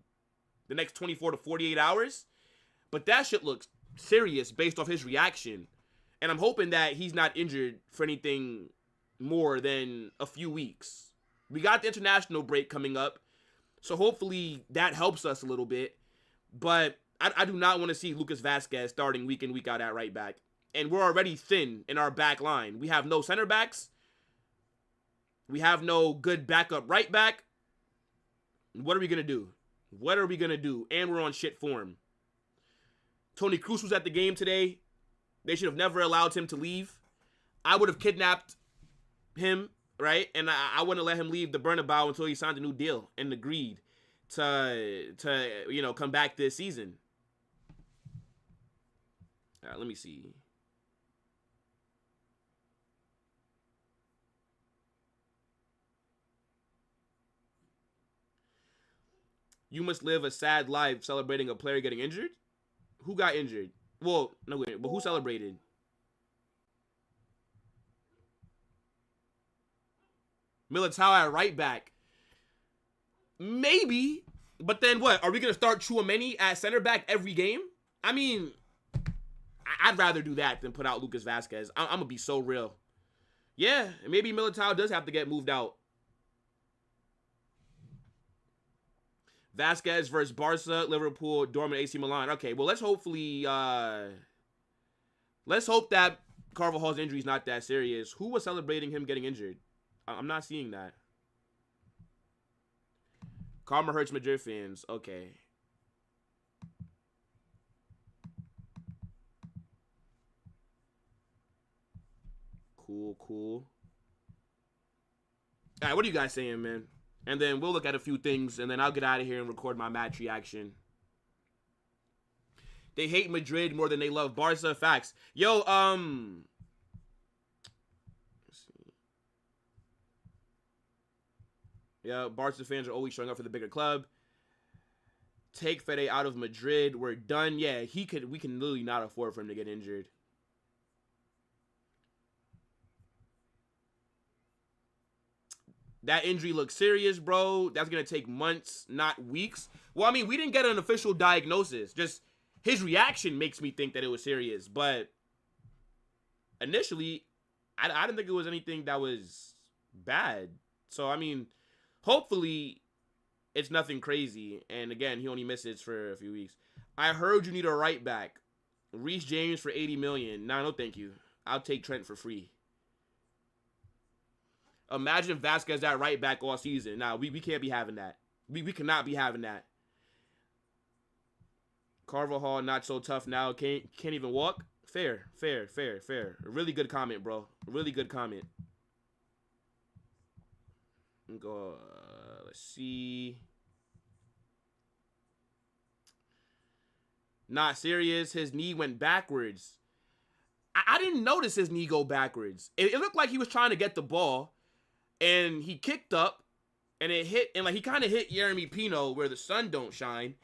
the next 24 to 48 hours. But that shit looks serious based off his reaction. And I'm hoping that he's not injured for anything more than a few weeks. We got the international break coming up, so hopefully that helps us a little bit. But I do not want to see Lucas Vazquez starting week in, week out at right back. And we're already thin in our back line. We have no center backs. We have no good backup right back. What are we going to do? What are we going to do? And we're on shit form. Toni Kroos was at the game today. They should have never allowed him to leave. I would have kidnapped him, right? And I wouldn't let him leave the Bernabéu until he signed a new deal and agreed to come back this season. All right, let me see. You must live a sad life celebrating a player getting injured? Who got injured? Well, no, wait, but who celebrated? Militao at right back. Maybe. But then what? Are we going to start Tchouaméni at center back every game? I mean, I'd rather do that than put out Lucas Vazquez. I'm going to be so real. Yeah, maybe Militao does have to get moved out. Vazquez versus Barca, Liverpool, Dortmund, AC Milan. Okay, well, let's hope that Carvajal's injury is not that serious. Who was celebrating him getting injured? I'm not seeing that. Karma hurts Madrid fans. Okay. Cool, cool. All right, what are you guys saying, man? And then we'll look at a few things, and then I'll get out of here and record my match reaction. They hate Madrid more than they love Barca. Facts. Yo, let's see. Yeah, Barca fans are always showing up for the bigger club. Take Fede out of Madrid. We're done. Yeah, we can literally not afford for him to get injured. That injury looks serious, bro. That's going to take months, not weeks. Well, I mean, we didn't get an official diagnosis. Just his reaction makes me think that it was serious. But initially, I didn't think it was anything that was bad. So, I mean, hopefully it's nothing crazy. And again, he only misses for a few weeks. I heard you need a right back. Reece James for $80 million. Nah, no thank you. I'll take Trent for free. Imagine Vasquez at right back all season. Nah, we can't be having that. We cannot be having that. Carvajal not so tough now. Can't even walk. Fair. A really good comment, bro. A really good comment. Go. Let's see. Not serious. His knee went backwards. I didn't notice his knee go backwards. It looked like he was trying to get the ball. And he kicked up, and it hit, and like he kind of hit Jeremy Pino where the sun don't shine,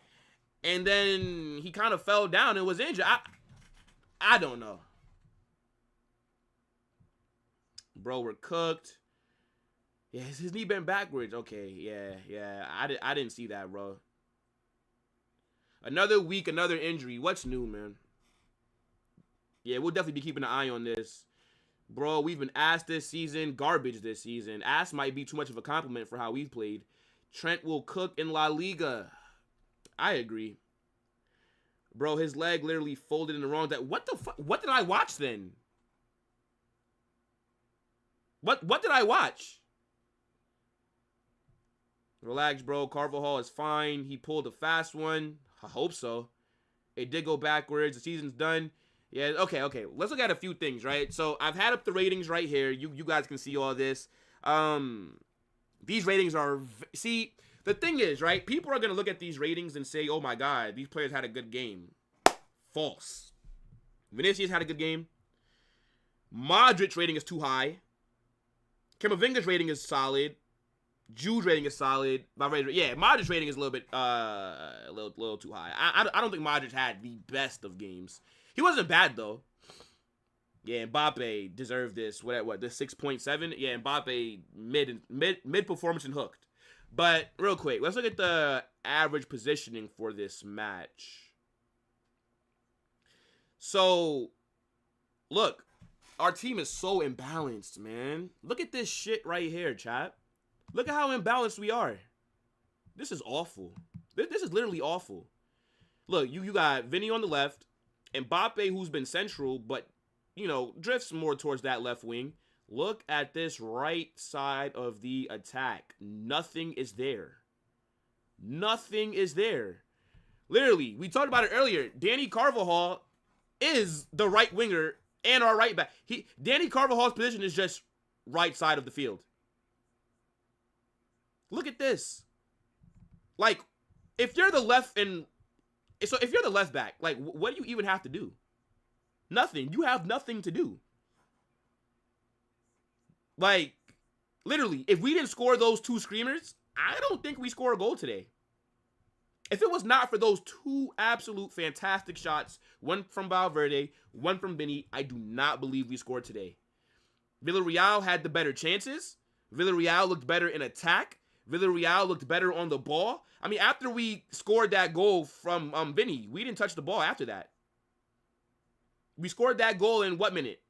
and then he kind of fell down and was injured. I don't know, bro. We're cooked. Yeah, his knee bent backwards. Okay, yeah. I didn't see that, bro. Another week, another injury. What's new, man? Yeah, we'll definitely be keeping an eye on this. Bro, we've been ass this season, garbage this season. Ass might be too much of a compliment for how we've played. Trent will cook in La Liga. I agree. Bro, his leg literally folded in the wrong... What the fuck? What did I watch then? What did I watch? Relax, bro. Carvajal is fine. He pulled a fast one. I hope so. It did go backwards. The season's done. Yeah, okay. Let's look at a few things, right? So I've had up the ratings right here. You guys can see all this. These ratings are... See, the thing is, right? People are going to look at these ratings and say, oh my God, these players had a good game. False. Vinicius had a good game. Modric's rating is too high. Camavinga's rating is solid. Jude's rating is solid. Modric's rating is a little bit, a little too high. I don't think Modric had the best of games. He wasn't bad, though. Yeah, Mbappé deserved this. What, the 6.7? Yeah, Mbappé mid performance and hooked. But real quick, let's look at the average positioning for this match. So, look, our team is so imbalanced, man. Look at this shit right here, chat. Look at how imbalanced we are. This is awful. This is literally awful. Look, you got Vinny on the left. Mbappe, who's been central, but, you know, drifts more towards that left wing. Look at this right side of the attack. Nothing is there. Nothing is there. Literally, we talked about it earlier. Danny Carvajal is the right winger and our right back. Danny Carvajal's position is just right side of the field. Look at this. Like, if you're the left back, like, what do you even have to do? Nothing. You have nothing to do. Like, literally, if we didn't score those two screamers, I don't think we score a goal today. If it was not for those two absolute fantastic shots, one from Valverde, one from Vinny, I do not believe we scored today. Villarreal had the better chances. Villarreal looked better in attack. Villarreal looked better on the ball. I mean, after we scored that goal from Vinny, we didn't touch the ball after that. We scored that goal in what minute?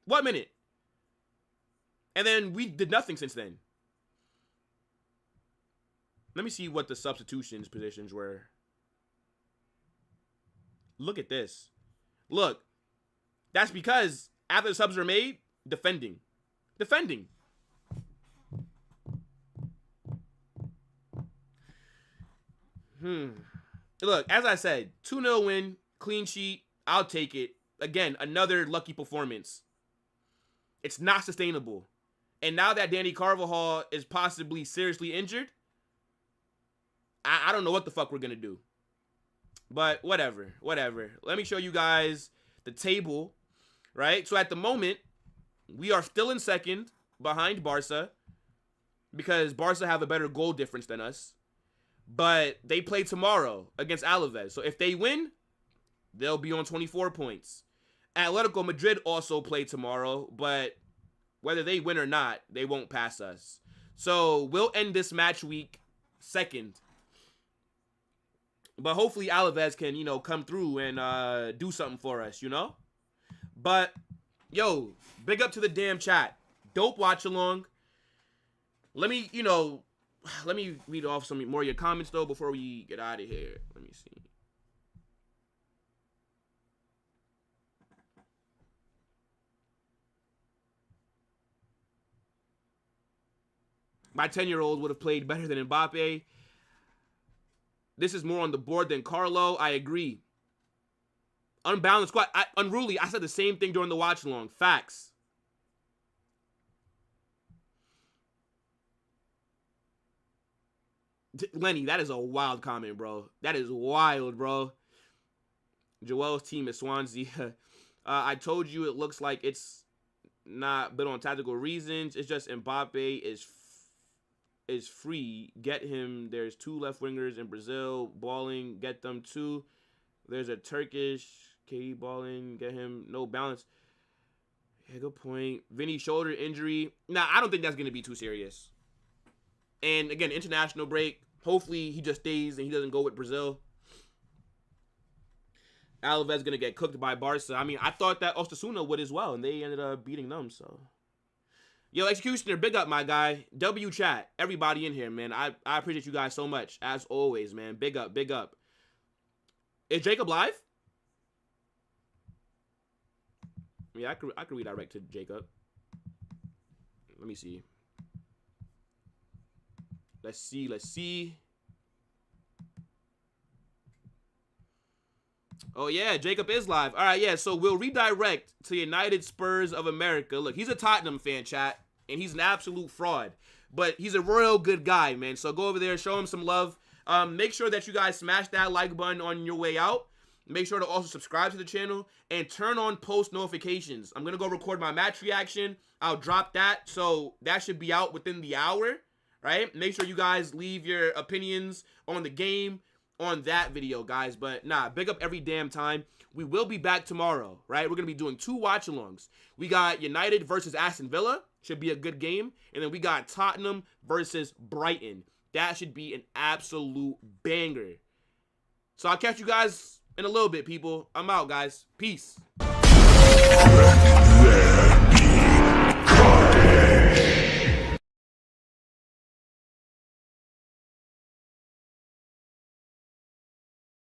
What minute? And then we did nothing since then. Let me see what the substitutions positions were. Look at this. Look. That's because after the subs were made, defending. Defending. Look, as I said, 2-0 win, clean sheet. I'll take it. Again, another lucky performance. It's not sustainable. And now that Danny Carvajal is possibly seriously injured, I don't know what the fuck we're going to do. But whatever. Let me show you guys the table, right? So at the moment, we are still in second behind Barca because Barca have a better goal difference than us. But they play tomorrow against Alaves. So if they win, they'll be on 24 points. Atletico Madrid also play tomorrow, but whether they win or not, they won't pass us. So we'll end this match week second. But hopefully Alaves can, come through and do something for us, But, yo, big up to the damn chat. Dope watch along. Let me read off some more of your comments, though, before we get out of here. Let me see. My 10-year-old would have played better than Mbappé. This is more on the board than Carlo. I agree. Unbalanced squad. Unruly. I said the same thing during the watch along. Facts. Lenny, that is a wild comment, bro. That is wild, bro. Joel's team is Swansea. I told you it looks like it's not built on tactical reasons. It's just Mbappe is free. Get him. There's 2 left wingers in Brazil balling. Get them 2. There's a Turkish KD balling. Get him. No balance. Yeah, good point. Vinny shoulder injury. Nah, I don't think that's going to be too serious. And again, international break. Hopefully he just stays and he doesn't go with Brazil. Alaves going to get cooked by Barca. I mean, I thought that Osasuna would as well, and they ended up beating them, so. Yo, Executioner, big up, my guy. W chat. Everybody in here, man. I appreciate you guys so much. As always, man. Big up, big up. Is Jacob live? Yeah, I could redirect to Jacob. Let me see. Let's see. Oh, yeah, Jacob is live. All right, yeah, so we'll redirect to United Spurs of America. Look, he's a Tottenham fan, chat, and he's an absolute fraud. But he's a royal good guy, man. So go over there, show him some love. Make sure that you guys smash that like button on your way out. Make sure to also subscribe to the channel and turn on post notifications. I'm going to go record my match reaction. I'll drop that, so that should be out within the hour. Right? Make sure you guys leave your opinions on the game on that video, guys. But nah, big up every damn time. We will be back tomorrow, right? We're going to be doing 2 watch-alongs. We got United versus Aston Villa. Should be a good game. And then we got Tottenham versus Brighton. That should be an absolute banger. So I'll catch you guys in a little bit, people. I'm out, guys. Peace.